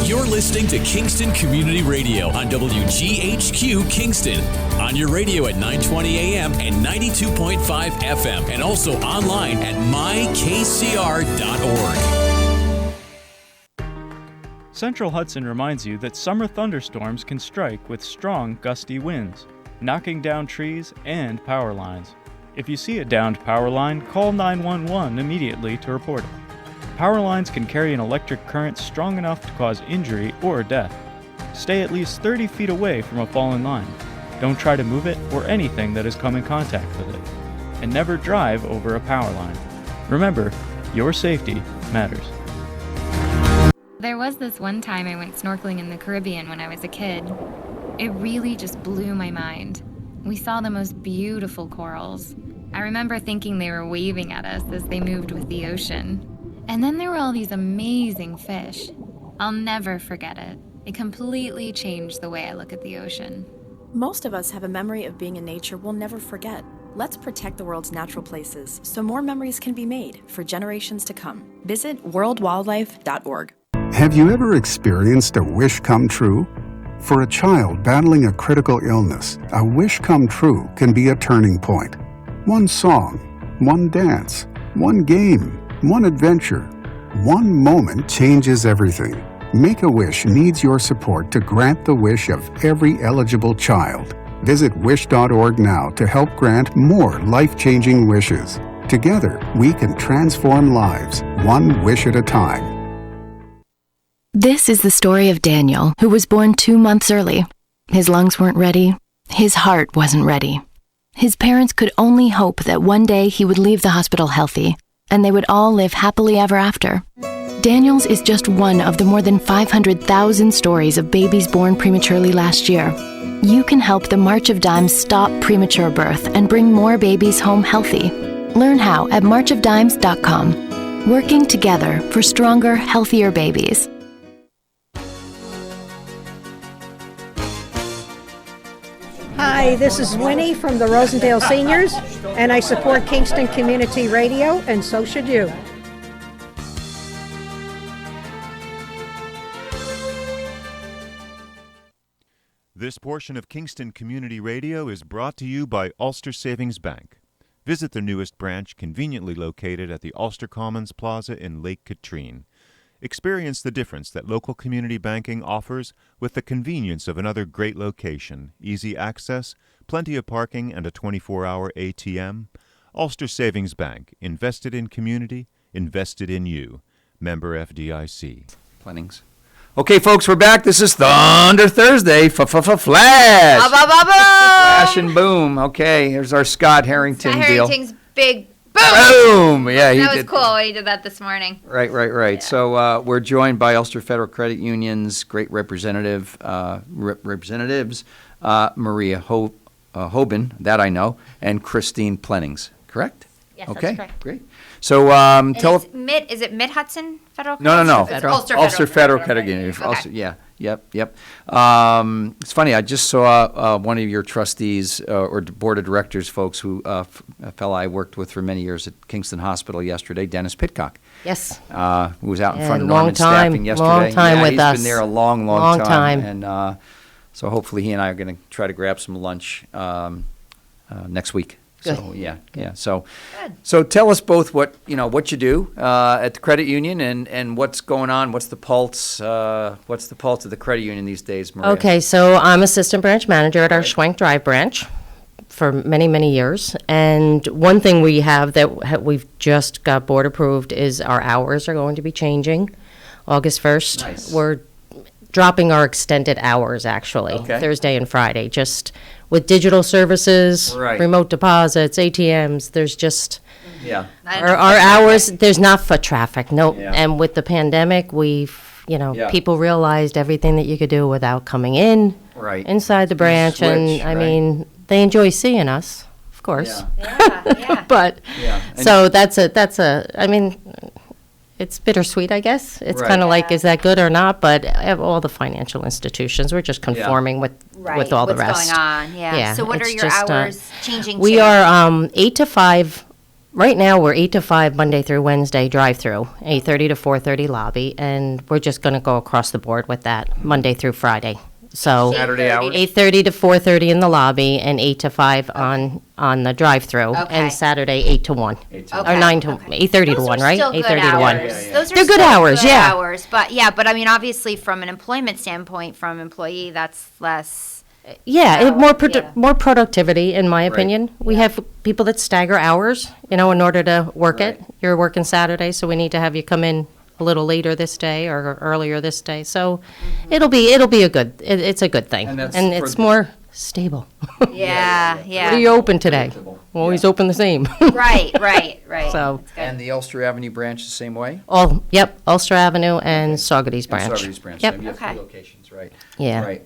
You're listening to Kingston Community Radio on WGHQ Kingston. On your radio at 920 AM and 92.5 FM, and also online at mykcr.org. Central Hudson reminds you that summer thunderstorms can strike with strong, gusty winds, knocking down trees and power lines. If you see a downed power line, call 911 immediately to report it. Power lines can carry an electric current strong enough to cause injury or death. Stay at least 30 feet away from a fallen line. Don't try to move it or anything that has come in contact with it. And never drive over a power line. Remember, your safety matters. There was this one time I went snorkeling in the Caribbean when I was a kid. It really just blew my mind. We saw the most beautiful corals. I remember thinking they were waving at us as they moved with the ocean. And then there were all these amazing fish. I'll never forget it. It completely changed the way I look at the ocean. Most of us have a memory of being in nature we'll never forget. Let's protect the world's natural places so more memories can be made for generations to come. Visit worldwildlife.org. Have you ever experienced a wish come true? For a child battling a critical illness, a wish come true can be a turning point. One song, one dance, one game, one adventure, one moment changes everything. Make-A-Wish needs your support to grant the wish of every eligible child. Visit wish.org now to help grant more life-changing wishes. Together, we can transform lives, one wish at a time. This is the story of Daniel, who was born 2 months early. His lungs weren't ready. His heart wasn't ready. His parents could only hope that one day he would leave the hospital healthy, and they would all live happily ever after. Daniel's is just one of the more than 500,000 stories of babies born prematurely last year. You can help the March of Dimes stop premature birth and bring more babies home healthy. Learn how at marchofdimes.com. Working together for stronger, healthier babies. Hi, this is Winnie from the Rosendale Seniors, and I support Kingston Community Radio, and so should you. This portion of Kingston Community Radio is brought to you by Ulster Savings Bank. Visit their newest branch, conveniently located at the Ulster Commons Plaza in Lake Katrine. Experience the difference that local community banking offers with the convenience of another great location, easy access, plenty of parking, and a 24-hour ATM. Ulster Savings Bank, invested in community, invested in you. Member FDIC. Plennings. Okay, folks, we're back. This is Thunder Thursday. Flash. Flash and boom. Okay, here's our Scott Herrington deal. Herrington's big boom. Yeah, that was cool when he did that this morning. Right. Yeah. So we're joined by Ulster Federal Credit Union's great representatives, Maria Hoben, that I know, and Christine Plennings. Correct? Yes, Okay, that's correct. great. So tell. Is it Mid Hudson Federal? No. It's Ulster Federal Credit Union. Okay. Ulster, yeah. Yep. It's funny. I just saw one of your trustees or board of directors folks who a fellow I worked with for many years at Kingston Hospital yesterday, Dennis Pitcock. Yes. Who was out in front of long Norman time, Staffing yesterday. long time with he's us. been there a long Long time. And so hopefully he and I are going to try to grab some lunch next week. Good. So yeah. So tell us both what you do at the credit union and what's going on. What's the pulse? What's the pulse of the credit union these days, Maria? Okay, so I'm assistant branch manager at our Schwenk Drive branch for many, many years. And one thing we have that we've just got board approved is our hours are going to be changing August 1st. Nice. We're dropping our extended hours, actually, Okay. Thursday and Friday, just with digital services, Right. remote deposits, ATMs. There's just Yeah. our hours. There's not foot traffic. No, Yeah. and with the pandemic, Yeah. people realized everything that you could do without coming in, Right. inside the branch, and switch, I right. mean, they enjoy seeing us, of course. Yeah. But Yeah. so that's a. I mean, it's bittersweet, I guess. It's Right. kind of like, is that good or not? But all the financial institutions, we're just conforming with all the What's rest. going on? Yeah. So what are it's your just, hours changing? We to? are 8 to 5. Right now, we're 8 to 5 Monday through Wednesday drive-through, 8:30 to 4:30 lobby, and we're just going to go across the board with that Monday through Friday. So Saturday hours? 8:30 to 4:30 in the lobby, and 8 to 5 on the drive-through, Okay. and Saturday 8 to 1, Okay. or 9 to 8:30 to Those 1, are right? still good 8:30 to 1. hours. Those are They're good still hours, good yeah. hours, but I mean, obviously, from an employment standpoint, from employee, that's less. Yeah, Yeah. more productivity, in my Right. opinion. We have people that stagger hours, in order to work it. You're working Saturday, so we need to have you come in a little later this day or earlier this day. So it'll be a good. It's a good thing, And that's and for it's the- more stable. Yeah. What are you open today? We're always open the same. Right. So And the Ulster Avenue branch the same way? Yep, Ulster Avenue and Saugerties branch. And Saugerties branch. Yep. So you have Okay. 3 locations, right? Yeah. Right.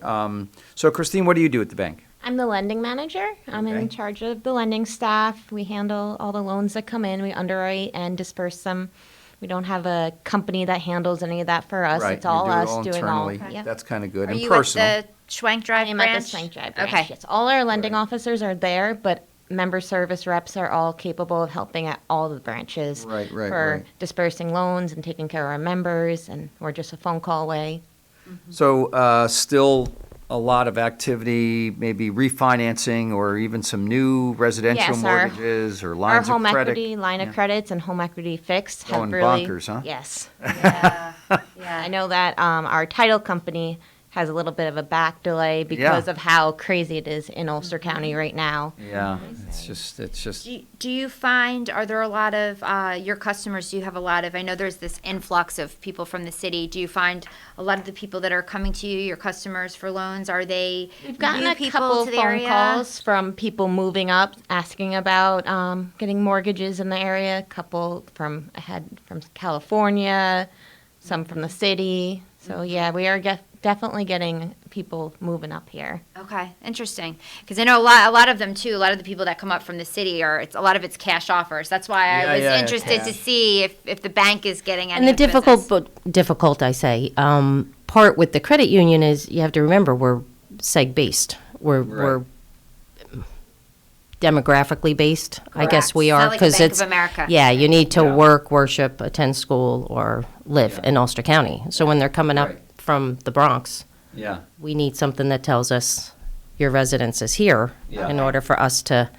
So Christine, what do you do at the bank? I'm the lending manager. I'm Okay. in charge of the lending staff. We handle all the loans that come in. We underwrite and disperse them. We don't have a company that handles any of that for us. Right, It's all you do it us all doing internally. all. Yep. That's kind of good Are and you personal. at the Schwenk Drive I'm branch? at the Swank Drive branch. Okay. Yes, all our lending officers are there, but member service reps are all capable of helping at all the branches Right, for right. dispersing loans and taking care of our members, and we're just a phone call away. So still a lot of activity, maybe refinancing or even some new residential Yes, mortgages or Our lines of home credit. equity, line of credits, and home equity fixed have Going really bonkers, huh? Yes. Yeah. I know that our title company has a little bit of a back delay because of how crazy it is in Ulster County right now. Yeah, it's just. Do you find, are there a lot of your customers, do you have a lot of, I know there's this influx of people from the city. Do you find a lot of the people that are coming to you, your customers for loans, are they We've gotten new a people couple to the phone area? calls from people moving up, asking about getting mortgages in the area. A couple from California, some from the city. So yeah, we are definitely getting people moving up here. Okay, interesting. Because I know a lot of them too. A lot of the people that come up from the city are a lot of it's cash offers. That's why I was interested to see if the bank is getting any. And the difficult, I say, part with the credit union is you have to remember we're seg-based. We're demographically based. I guess we It's are not like a Bank it's of America. Yeah, you need to work, worship, attend school, or live in Ulster County. So when they're coming up from the Bronx, we need something that tells us your residence is here in order for us to.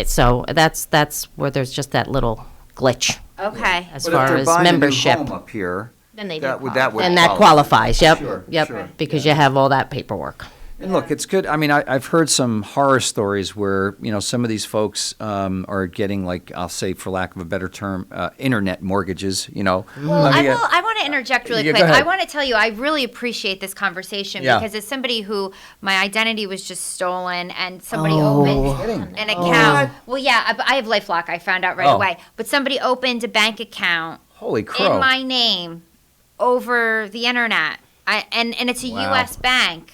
So that's where there's just that little glitch. Okay. As But far if they're as buying a new membership. home up here, Then they that do would And that qualifies, yep, Sure, yep, sure. because you have all that paperwork. And look, it's good. I mean, I've heard some horror stories where, some of these folks are getting, like, I'll say, for lack of a better term, internet mortgages, Well, I want to interject really Yeah, quick. go ahead. I want to tell you, I really appreciate this conversation Yeah. because as somebody who my identity was just stolen and somebody Oh. opened an account. Well, yeah, I have LifeLock. I found out right Oh. away. But somebody opened a bank account Holy crow. in my name over the internet. And it's a Wow. U.S. bank.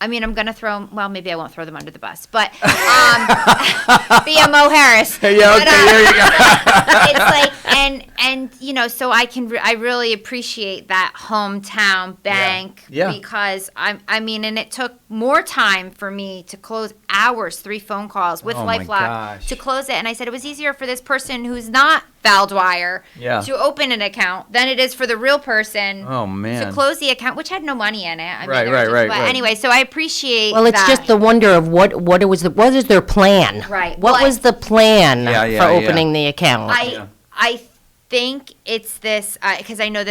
I mean, I'm going to throw, well, maybe I won't throw them under the bus, but BMO Harris. Yeah, okay, there you go. It's like, and so I really appreciate that hometown bank because I mean, and it took more time for me to close hours, 3 phone calls with LifeLock to close it. And I said it was easier for this person who's not Val Dwyer to open an account than it is for the real person to close the account, which had no money in it. I mean, right. But anyway, so I appreciate Well, it's just the wonder of what is their plan? Right. What was the plan for opening the account? I think it's this because I know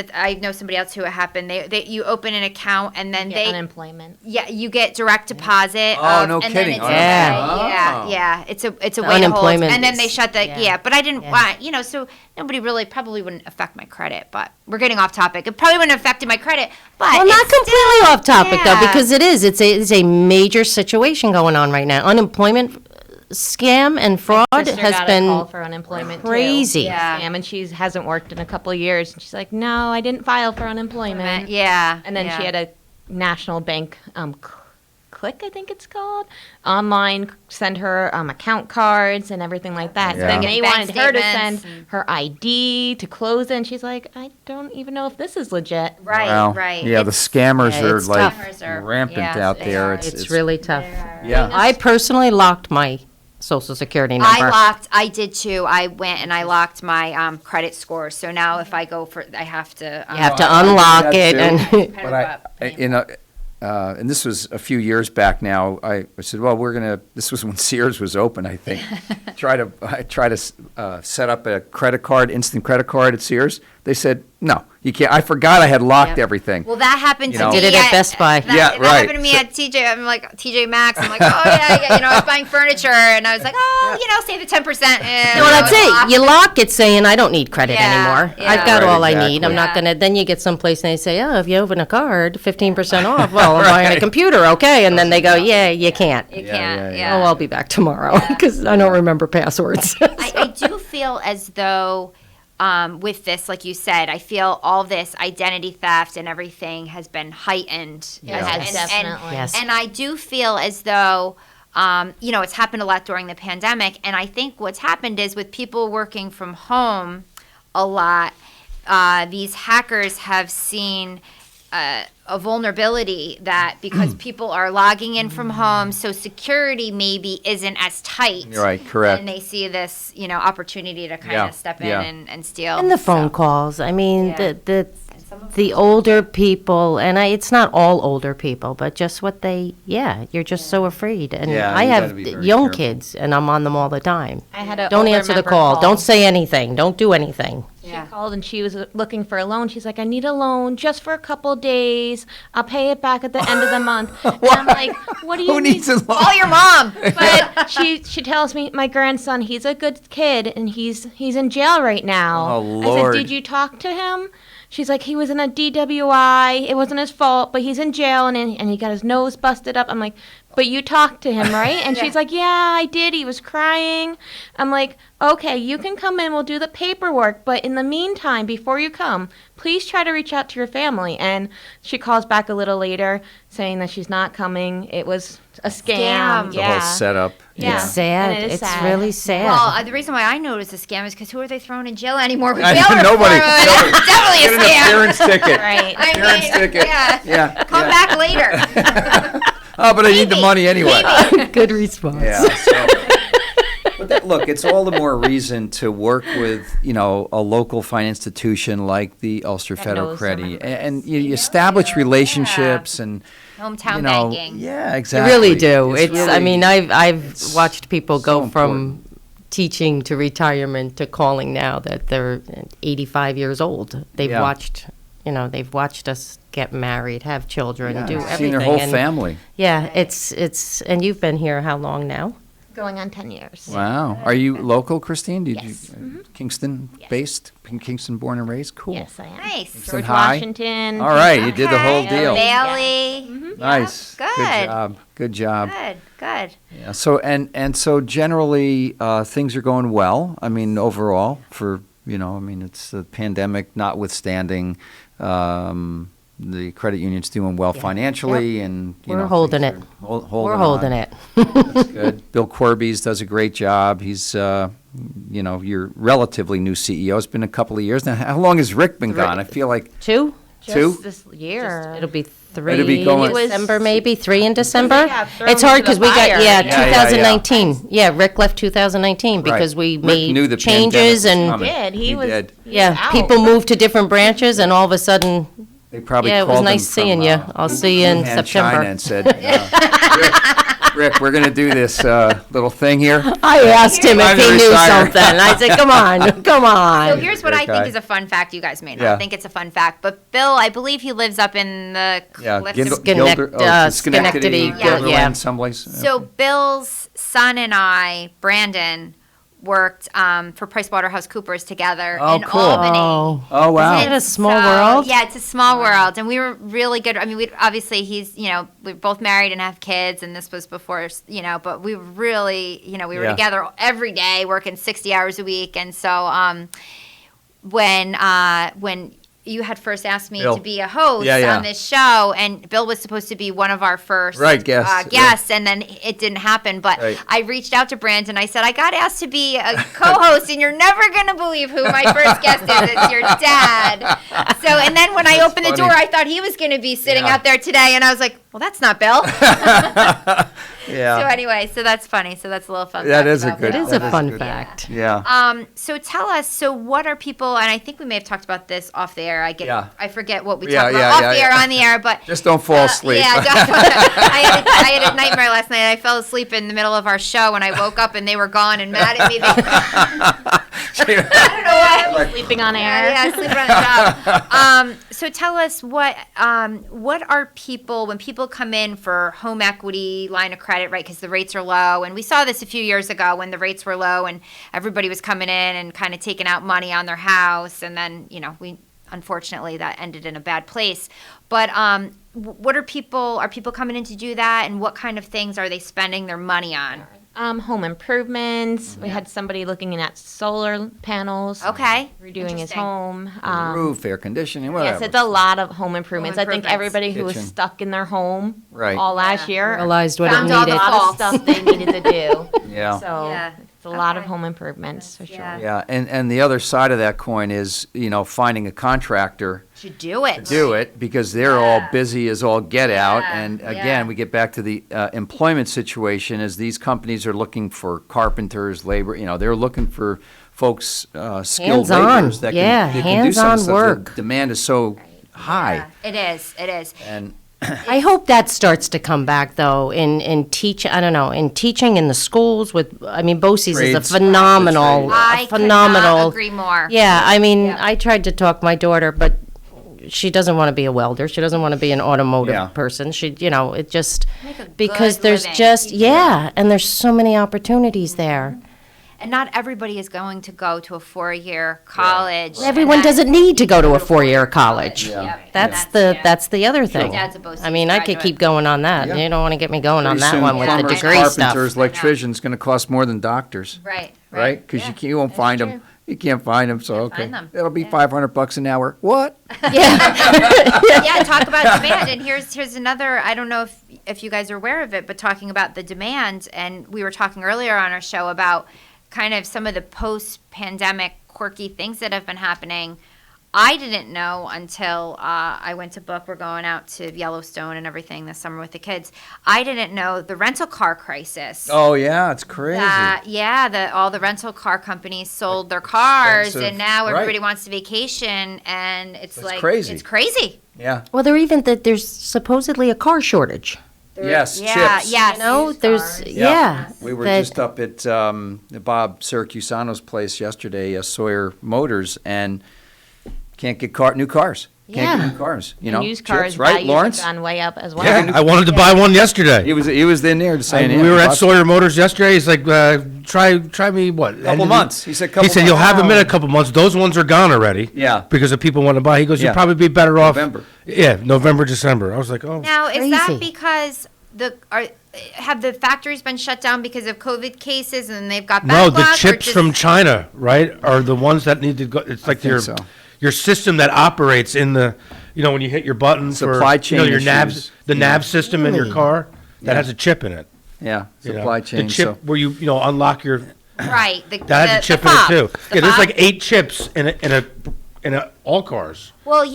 somebody else who it happened. They you open an account and then they unemployment. Yeah, you get direct deposit. Oh, no and kidding. Then it's it's a way to hold. And then they shut the but I didn't want so nobody really probably wouldn't affect my credit. But we're getting off topic. It probably wouldn't have affected my credit. But well, not completely off topic though, because it's a major situation going on right now. Unemployment scam and fraud has been call for unemployment crazy. Too. Yeah, and she hasn't worked in a couple of years, and she's like, "No, I didn't file for unemployment." Yeah, and then she had a national bank Click, I think it's called, online, send her account cards and everything like that. Yeah. So they wanted her to send her ID to close it, and she's like, "I don't even know if this is legit." Right, Well, right. Yeah, the scammers are like tough. rampant out there. It's really tough. Yeah. I personally locked my Social Security number. I did too. I went and I locked my credit score. So now if I go for, I have to. You have to unlock it. And this was a few years back now. I said, well, this was when Sears was open, I think. I try to set up a credit card, instant credit card at Sears. They said, no, you can't. I forgot I had locked everything. Well, that happened to me. Did it at Best Buy. That happened to me at TJ. I'm like, TJ Maxx. I'm like, oh, yeah. I was buying furniture. And I was like, save the 10%. Well, that's it. You lock it saying, I don't need credit anymore. Yeah. I've got all exactly. I need. I'm not going to. Then you get someplace and they say, oh, if you open a card, 15% off. Well, I'm buying a computer, okay. And then they go, yeah, you can't. You can't, yeah. Oh, I'll be back tomorrow because I don't remember passwords. I do feel as though with this, like you said, I feel all this identity theft and everything has been heightened. Definitely. Yes. And I do feel as though, it's happened a lot during the pandemic. And I think what's happened is with people working from home a lot, these hackers have seen a vulnerability that because people are logging in from home, so security maybe isn't as tight. Right, correct. And they see this, opportunity to kind of step in and steal. And the phone calls. I mean, the older people, and it's not all older people, but just what you're just so afraid. And I have young kids, and I'm on them all the time. I had a Don't older answer the member call. Don't say anything. Don't do anything. She called and she was looking for a loan. She's like, I need a loan just for a couple days. I'll pay it back at the end of the month. And I'm like, what do you Who need? needs a loan? Call your mom. But she tells me, my grandson, he's a good kid, and he's in jail right now. Oh, Lord. I said, did you talk to him? She's like, he was in a DWI. It wasn't his fault, but he's in jail, and he got his nose busted up. I'm like, but you talked to him, right? And she's like, yeah, I did. He was crying. I'm like, okay, you can come in. We'll do the paperwork. But in the meantime, before you come, please try to reach out to your family. And she calls back a little later saying that she's not coming. It was a scam. The whole setup. Yeah. It's sad. And it is It's sad. really sad. Well, the reason why I know it's a scam is because who are they throwing in jail anymore? With I bail know, nobody. reform? It's definitely Get a an scam. appearance ticket. Right. Appearance ticket. Yeah. Come back later. Oh, but I need the money anyway. Good response. Yeah. But look, it's all the more reason to work with, a local finance institution like the Ulster Federal Credit, and you establish relationships and hometown banking. Yeah, exactly. You really do. It's really, I mean, I've watched people go from teaching to retirement to calling now that they're 85 years old. They've watched. They've watched us get married, have children, do everything. Seen their whole family. Yeah, it's and you've been here how long now? Going on 10 years. Wow. Are you local, Christine? Yes. Kingston based? Kingston born and raised? Cool. Yes, I am. Nice. George High? Washington. All right, you did the whole deal. Bailey. Nice. Good. Good job. Good. Yeah. So generally things are going well. I mean, overall for it's the pandemic notwithstanding. the credit union's doing well financially, and we're holding it. We're holding it. That's good. Bill Corby's does a great job. He's, your relatively new CEO. It's been a couple of years now. How long has Rick been gone? I feel like 2. Just this year. It'll be 3 It'll be going- in December, maybe 3 in December. Yeah, It's hard because we got fire. 2019. Yeah, Rick left 2019 because we Rick made knew the changes pandemic was and coming. He was did. yeah, people moved to different branches, and all of a sudden, They probably yeah, it was called him nice seeing from, you. I'll see you in Wuhan, September. China, and said, Rick, we're going to do this little thing here. I asked him if Time he to knew retire. something. I said, come on, come on. So here's what I Okay. think is a fun fact. You guys may not Yeah. think it's a fun fact, but Bill, I believe he lives up in the cliffs of Schenectady, Yeah. Gilderland, someplace. So Bill's son and I, Brandon, worked for PricewaterhouseCoopers together Oh, in cool. Albany. Oh, wow. Isn't it a small world? Yeah, it's a small world, and we were really good. I mean, we obviously we're both married and have kids, and this was before, but we were really, we were Yeah. together every day, working 60 hours a week, and so when you had first asked me Bill. to be a host on this show, and Bill was supposed to be one of our first guests, and then it didn't happen. But I reached out to Brandon. I said, I got asked to be a co-host, and you're never going to believe who my first guest is. It's your dad. So, and then when I opened the door, I thought he was going to be sitting out there today, and I was like, well, that's not Bill. Yeah. So anyway, so that's funny. So that's a little fun. That fact is a about good. Bill. It is a fun fact. Yeah. So tell us. So what are people? And I think we may have talked about this off the air. I forget what we Yeah, talked about yeah, off yeah, the air, yeah. on the air. But Just don't fall asleep. Yeah, I had a nightmare last night. I fell asleep in the middle of our show, and I woke up and they were gone and mad at me. I don't know why. Sleeping on air. Yeah, sleeping on the job. So tell us what are people, when people come in for home equity line of credit, right? Because the rates are low, and we saw this a few years ago when the rates were low and everybody was coming in and kind of taking out money on their house, and then unfortunately that ended in a bad place. But what are people coming in to do that, and what kind of things are they spending their money on? Home improvements. We had somebody looking at solar panels. Okay. Redoing his home. Roof, air conditioning, whatever. Yes, it's a lot of home improvements. I think improvements. everybody who was Kitchen. stuck in their home Right. all last year Realized what Found it all the needed. a lot of faults. stuff they needed to do. Yeah. So Yeah. it's a lot of home improvements for sure. Yeah, and the other side of that coin is, finding a contractor To do it. to do it, because they're all busy as all get out. Yeah, And yeah. again, we get back to the employment situation, as these companies are looking for carpenters, labor, they're looking for folks, skilled Hands-on. laborers that Yeah, can do some hands-on stuff. work. The demand is so high. It is. And I hope that starts to come back, though, in teach. I don't know, in teaching in the schools. BOCES is a Trades. phenomenal, I could not agree more. Yeah, I tried to talk my daughter, but she doesn't want to be a welder. She doesn't want to be an automotive Yeah. person. It just Make a because good there's living. just and there's so many opportunities there. And not everybody is going to go to a 4-year college. Everyone doesn't need to go to a 4-year college. Yeah. That's the other thing. Dad's a BOCES I could keep going on that. Yeah. You don't want to get me going on pretty that soon, one with the plumbers, degree stuff. carpenters, electricians, going to cost more than doctors. Right. Because you won't find them. You can't find them, so okay. find them. It'll be $500 an hour. What? Yeah, talk about demand. And here's another, I don't know if you guys are aware of it, but talking about the demand, and we were talking earlier on our show about kind of some of the post-pandemic quirky things that have been happening. I didn't know until I went to book. We're going out to Yellowstone and everything this summer with the kids. I didn't know the rental car crisis. Oh, yeah, it's crazy. All the rental car companies sold their cars, expensive. and now Right. everybody wants to vacation, and it's crazy. It's crazy. Yeah. Well, there's supposedly a car shortage. Yes, Yeah, chips. yes. There's We were that- just up at Bob Syracusano's place yesterday, Sawyer Motors, and can't get new cars. Can't get new cars. Used cars chips, right, values Lawrence? have gone way up as well. Yeah, I wanted to buy one yesterday. He was in there saying we were at Sawyer Motors yesterday. He's like, try me what? Couple months. He said couple He said you'll have them in a couple months. Those ones are gone already. Yeah. Because the people want to buy. He goes, Yeah. you'll probably be better off. November. Yeah, November, December. I was like, oh. Now, is that Crazy. because have the factories been shut down because of COVID cases and they've got No, backlog? the or chips just- from China, right, are the ones that need to go. It's like think your so. your system that operates in the, when you hit your button Supply for, chain your nav, issues. the nav system in your car that Yeah. has a chip in it. Yeah, You know, supply chain. The chip so- where you unlock your. Right. That has a chip in it too. Yeah, there's like 8 chips in all cars. Well,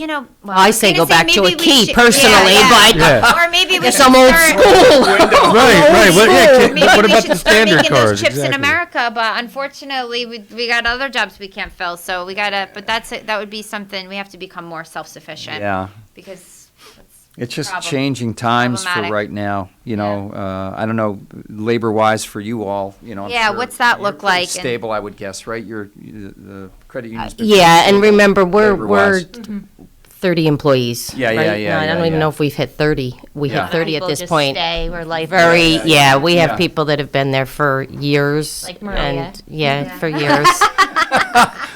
I say go back to a maybe we key should- personally, yeah, yeah. but Or maybe we guess should I'm old start- school. Right. Maybe What we about should the start standard making cars? those chips in Exactly. America, but unfortunately, we got other jobs we can't fill. So we gotta. But that would be something we have to become more self-sufficient. Yeah. Because It's just problem- changing times for problematic. right now. I don't know, labor-wise for you all. I'm Yeah, sure what's that you're look pretty like? Stable, I would guess, right? The credit unions. Yeah, and remember, we're labor-wise. 30 employees. Yeah, right? yeah, No, I yeah, don't even yeah. know if we've hit 30. We Yeah. hit 30 at People this just point. stay, we're life- Very, Yeah. we have Yeah. people that have been there for years. Like Maria. And, for years.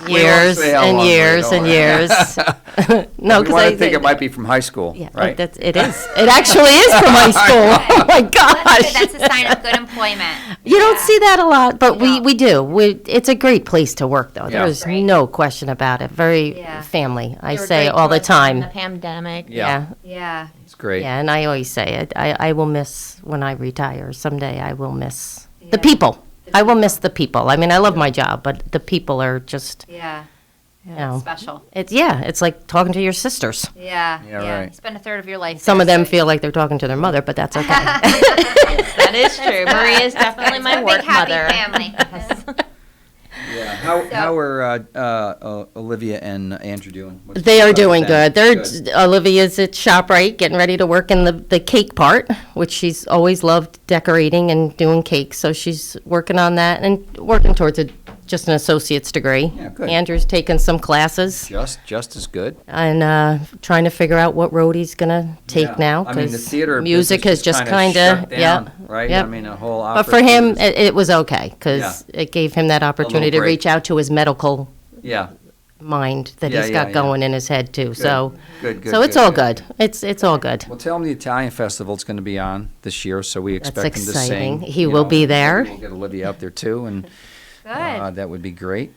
We won't years say how and long, years don't and worry. years. No, We because want to think it might be from high school, Yeah, right? it is. It actually is from high school. Oh my gosh. that's a sign of good employment. You don't see that a lot, but we do. It's a great place to work, though. Yeah. There's no question about it. Very Yeah. family. I They were say great all to the us during time. The pandemic. Yeah. Yeah. It's great. Yeah, and I always say it. I will miss when I retire. Someday I will miss the people. I will miss the people. I mean, I love my job, but the people are just, Yeah. you know, Special. It's like talking to your sisters. Yeah. Yeah, right. You spend a third of your life. Some there, of them so- feel like they're talking to their mother, but that's okay. That is true. Maria is definitely my Big work happy mother. family. Yeah. How are Olivia and Andrew doing? What's They are up with doing them? good. Olivia's at ShopRite getting ready to work in the cake part, which she's always loved decorating and doing cakes. So she's working on that and working towards just an associate's degree. Yeah, good. Andrew's taken some classes Just as good. and trying to figure out what road he's going to take Yeah. now. I mean, the 'cause theater music business has just kinda kind shut of, down, yeah. right? Yep. I mean, a whole But for him, opera it was okay because Yeah. it gave him that opportunity to break. reach out to his medical Yeah. mind that Yeah, he's yeah, got yeah. going in his head too. So, Good, so it's all good. It's all good. Well, tell him the Italian festival's going to be on this year, so we expect him to exciting. sing. He you will know, be there. We'll get Olivia up there too, and Good. that would be great.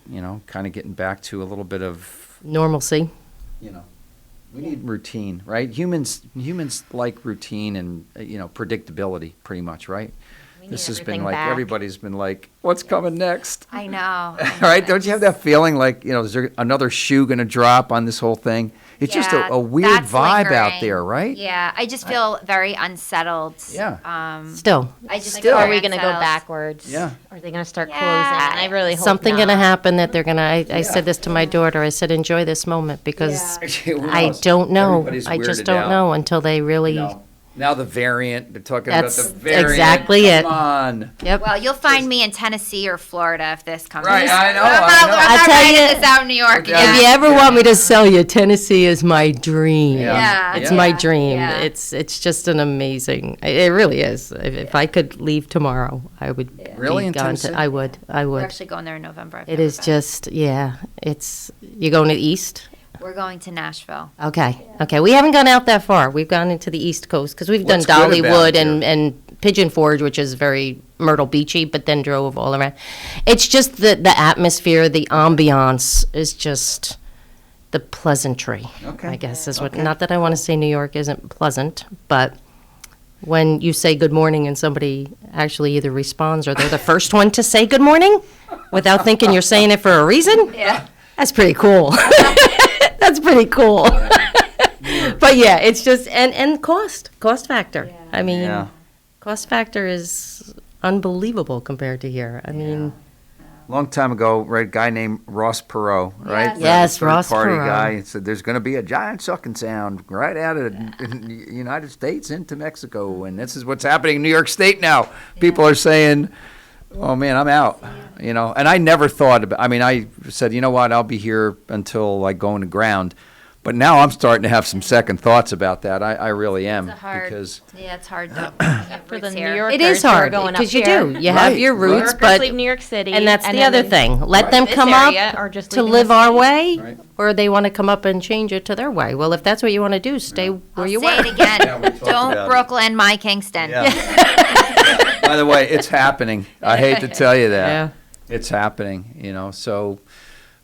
Kind of getting back to a little bit of, Normalcy. we need routine, right? Humans like routine and predictability, pretty much, right? We This need has been everything like back. everybody's been like, what's coming next? I know. Right? Don't you have that feeling like, is there another shoe going to drop on this whole thing? It's just Yeah, a weird that's vibe out lingering. there, right? Yeah, I just feel very unsettled. Yeah. Still. I just Like, feel are very we going to go unsettled. backwards? Yeah. Or are they going to start Yeah. closing? I really hope Something not. going to happen that they're going to. I said this to my daughter. I said, enjoy this moment because Who I knows? don't know. Everybody's I just weirded don't out. know until they really. Now the variant, they're talking That's about the variant. exactly Come it. on. Yep. Well, you'll find me in Tennessee or Florida if this comes. Right, I know, I'm I not, know. I'm not I'll tell writing you- this out in New York Yeah. If you again. ever want me to sell you, Tennessee is my dream. Yeah. It's Yeah. my dream. Yeah. It's just an amazing. It really is. If I could leave tomorrow, I would. Really, be in gone Tennessee? I would. We're actually going there in November. I've It never is been. just It's you going to the east. We're going to Nashville. Okay. We haven't gone out that far. We've gone into the East Coast because we've What's done good about Dollywood it and Pigeon Forge, which is very Myrtle Beachy, but then drove all around. It's just the atmosphere, the ambiance is just the pleasantry. Okay. I guess is what. Okay. Not that I want to say New York isn't pleasant, but when you say good morning and somebody actually either responds or they're the first one to say good morning without thinking you're saying it for a reason, Yeah. that's pretty cool. That's pretty cool. But yeah, it's just and cost factor. I mean, Yeah. cost factor is unbelievable compared to here. I mean, Long time ago, right, guy named Ross Perot, right? Yes. Yes, The Ross third-party Perot. guy said there's going to be a giant sucking sound right out of the United States into Mexico, and this is what's happening in New York State now. People are saying, "Oh man, I'm out," And I never thought about. I mean, I said, you know what, I'll be here until I go in the ground. But now I'm starting to have some second thoughts about that. I really am It's hard. because Yeah, it's hard though. For the Roots New here. Yorkers it is who are hard going up because you here. do. You have Right, your right. roots, New Yorkers but leave New York City. and that's the then other thing. Let them this come area up or just to leaving live the our city. way, Right. or they want to come up and change it to their way. Well, if that's what you want to do, stay where I'll you say were. it again. Yeah, we talked about Don't it. Brooklyn my Kingston. By the way, it's happening. I hate to tell you that. Yeah. It's happening, So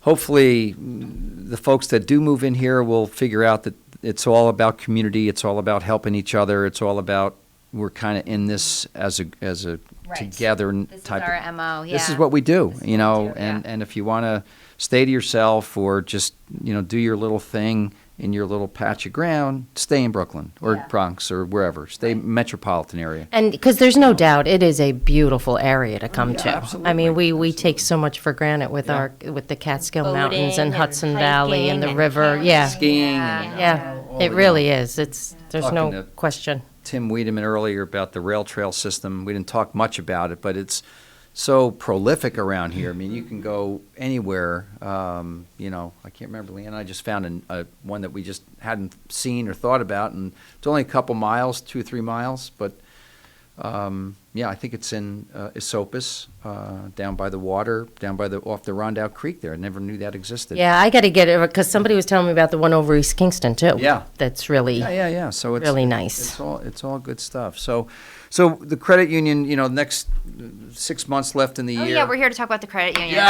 hopefully the folks that do move in here will figure out that it's all about community. It's all about helping each other. It's all about, we're kind of in this as a together This type is our of. MO, This yeah. is what we do, This is what we do, and if you want to stay to yourself or just, do your little thing in your little patch of ground, stay in Brooklyn or Bronx or wherever. Stay metropolitan area. And because there's no doubt, it is a beautiful area to come to. absolutely. I mean, we take so much for granted with with the Catskill Boating Mountains and and Hudson Valley and the hiking river. and Yeah, Skiing. yeah, it really is. There's Talking no to question. Tim Weideman earlier about the rail trail system. We didn't talk much about it, but it's so prolific around here. I mean, you can go anywhere. I can't remember, Leanne, I just found one that we just hadn't seen or thought about, and it's only a couple miles, 2 or 3 miles, but I think it's in Esopus, down by the water, off the Rondout Creek there. I never knew that existed. Yeah, I got to get it because somebody was telling me about the one over East Kingston too. Yeah. That's really Yeah. So it's really nice. It's all good stuff. So the credit union, next 6 months left in the Oh year. yeah, we're here to talk about the credit union.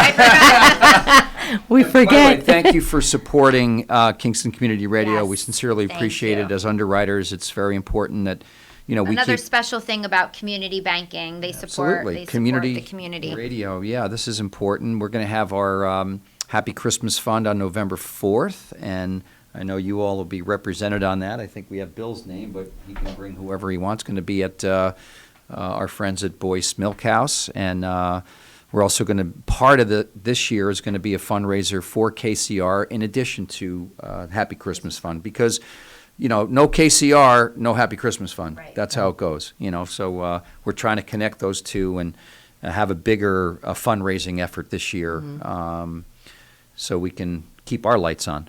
We By the way, forget. thank you for supporting Kingston Community Radio. Yes, We sincerely thank appreciate you. it as underwriters. It's very important that we Another keep special thing about community banking, they support absolutely the community. radio. Yeah, this is important. We're going to have our Happy Christmas Fund on November 4th, and I know you all will be represented on that. I think we have Bill's name, but he can bring whoever he wants. Going to be at our friends at Boyce Milk House, and we're also going to, part of this year is going to be a fundraiser for KCR in addition to Happy Christmas Fund, because no KCR, no Happy Christmas Fund. Right. That's how it goes, so we're trying to connect those two and have a bigger fundraising effort this year, so we can keep our lights on,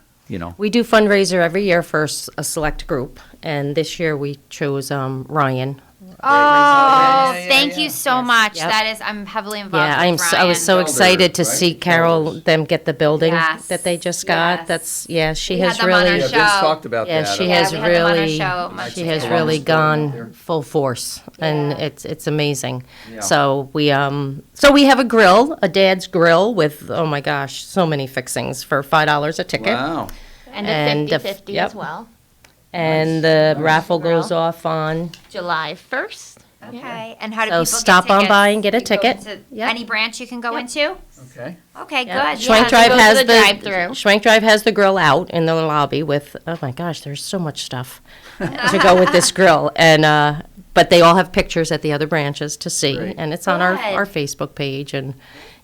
We do fundraiser every year for a select group, and this year we chose Ryan. Oh, thank you so much. Yep. That is, I'm heavily involved Yeah, with I was so Ryan. excited to right? see Carol them get the building Yes, that they just got. yes. She We has had them on our really. show. Vince talked about Yeah, that. she Yeah, has we had them on our really. show months She has ago. really There. gone full force, and Yeah. it's amazing. Yeah. So we have a grill, a dad's grill with, oh my gosh, so many fixings for $5 a ticket. Wow. And And a the 50/50 yep. as well. And the raffle goes off on. July 1st. Okay, and how do So people stop get on tickets? by and get a You go ticket. into Yep. Any branch you can go into? Okay. Okay, Yeah. good. Schwank Yeah. Drive go to has the drive-through. Schwank Drive has the grill out in the lobby with, oh my gosh, there's so much stuff to go with this grill. And but they all have pictures at the other branches to see, Great. and it's on our Good. Facebook page. And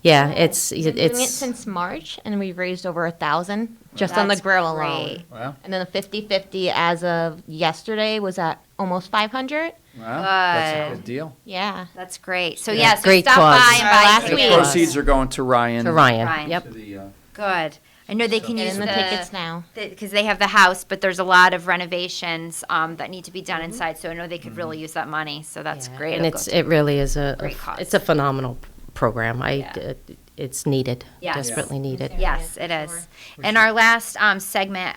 yeah, it's We've been doing it it's since March, and we've raised over 1,000 just on the That's grill great. alone. Wow. And then the 50/50 as of yesterday was at almost 500. Wow. That's a Good. good deal. Yeah. That's great. So Yeah. yeah, so Great stop cause. by and Our buy last The week. tickets. proceeds are going to Ryan. to Ryan. Ryan. Yep. To the, Good. I know they can Get use in the tickets now. because they have the house, but there's a lot of renovations that need to be done inside. So I know they could really use that money. So that's great. And It'll go it really is Great cause. it's a phenomenal program. Yeah. It's needed, Yes. desperately needed. Yes, it is. In our last segment,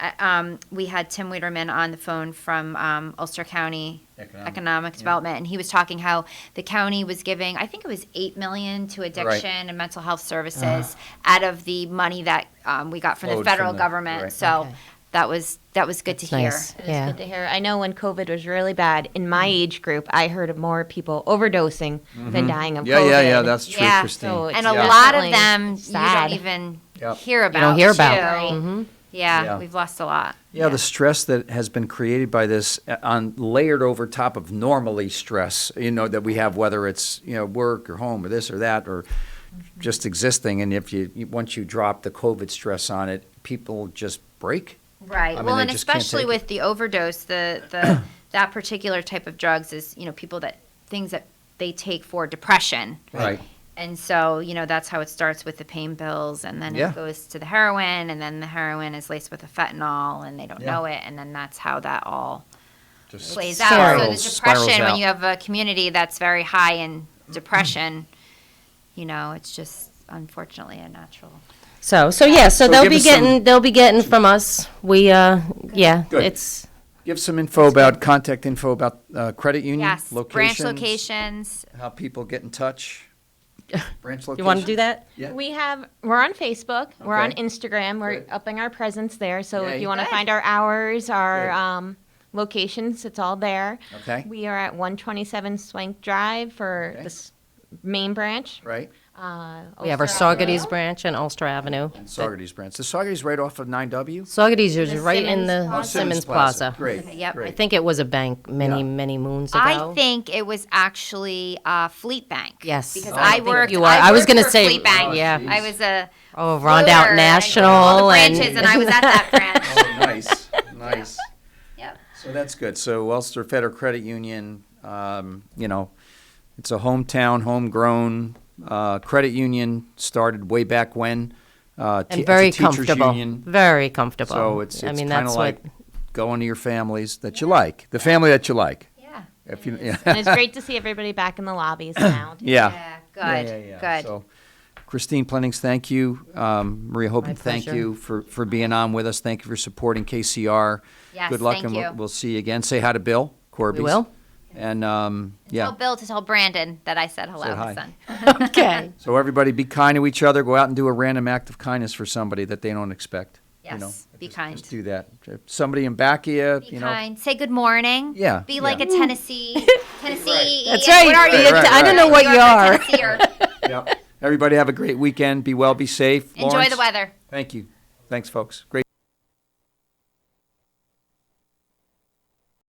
we had Tim Weideman on the phone from Ulster County Economic Development, and he was talking how the county was giving, I think it was $8 million to addiction and mental health services out of the money that we got from the Flowed federal from the- government. right. So Okay. that was good to hear. Nice. It's Yeah. good to hear. I know when COVID was really bad, in my age group, I heard of more people overdosing than dying of COVID. Yeah, that's true, Yeah. Christine. So it's And a Yeah. lot of definitely them sad. you don't even Yep. hear about. You don't hear about. too. Right. Mhm. Yeah, Yeah. we've lost a lot. Yeah, the stress that has been created by this, on layered over top of normally stress, that we have, whether it's work or home or this or that or just existing, and if once you drop the COVID stress on it, people just break. Right. I mean, Well, they and just can't especially take with the overdose, the that particular type of drugs is people things that they take for depression. Right. And so, that's how it starts with the pain pills, and then Yeah. it goes to the heroin, and then the heroin is laced with a fentanyl, and they don't know it, and then that's how that all Just plays out. So the spirals depression, when out. you have a community that's very high in depression, it's just unfortunately a natural. So So they'll give be us some- they'll be getting from us. We Good. it's Give some contact info about credit union, Yes, locations, branch locations. how people get in touch. Branch location. You want to do that? Yeah. We're on Facebook. We're on Okay. Instagram. We're upping our presence there. So Yay. if you want to Good. find our hours, our locations, it's all there. Okay. We are at 127 Swank Drive for this main branch. Right. We have our Saugerties branch and Ulster Avenue. And Saugerties branch. The Saugerties right off of 9W? Saugerties is The right in Simmons the Plaza. Simmons Plaza. Great. Yep. Great. I think it was a bank many moons ago. I think it was actually Fleet Bank. Yes. Because I I think worked. you are. I was worked gonna for say, Fleet Bank. yeah. I was a. Rondout floater, National all the and- branches, and I was at that branch. Oh, nice. Nice. Yep. So that's good. So Ulster Federal Credit Union, it's a hometown, homegrown credit union, started way back when. And very it's a teachers comfortable. union. Very comfortable. So it's I mean, kind that's of what- like going to your families that you like, the family that you like. Yeah. If you, And it's great to see everybody back in the lobbies now. Yeah. Good. Good. So, Christine Plennings, thank you. Maria Hoben, thank pleasure. you for being on with us. Thank you for supporting KCR. Yes, Good luck, thank and you. we'll see you again. Say hi to Bill Corby. We will. And Tell Bill to tell Brandon that I said hello, Said hi. his son. Okay. So everybody, be kind to each other. Go out and do a random act of kindness for somebody that they don't expect. Yes. Be kind. Just do that. If somebody in back of you, Be kind. Say good morning. Yeah, Be like yeah. a Tennessee. Tennessee. That's right. What are you? Right, I don't know what you are. Yep. Everybody have a great weekend. Be well, be safe. Enjoy Lawrence, the weather. Thank you. Thanks, folks. Great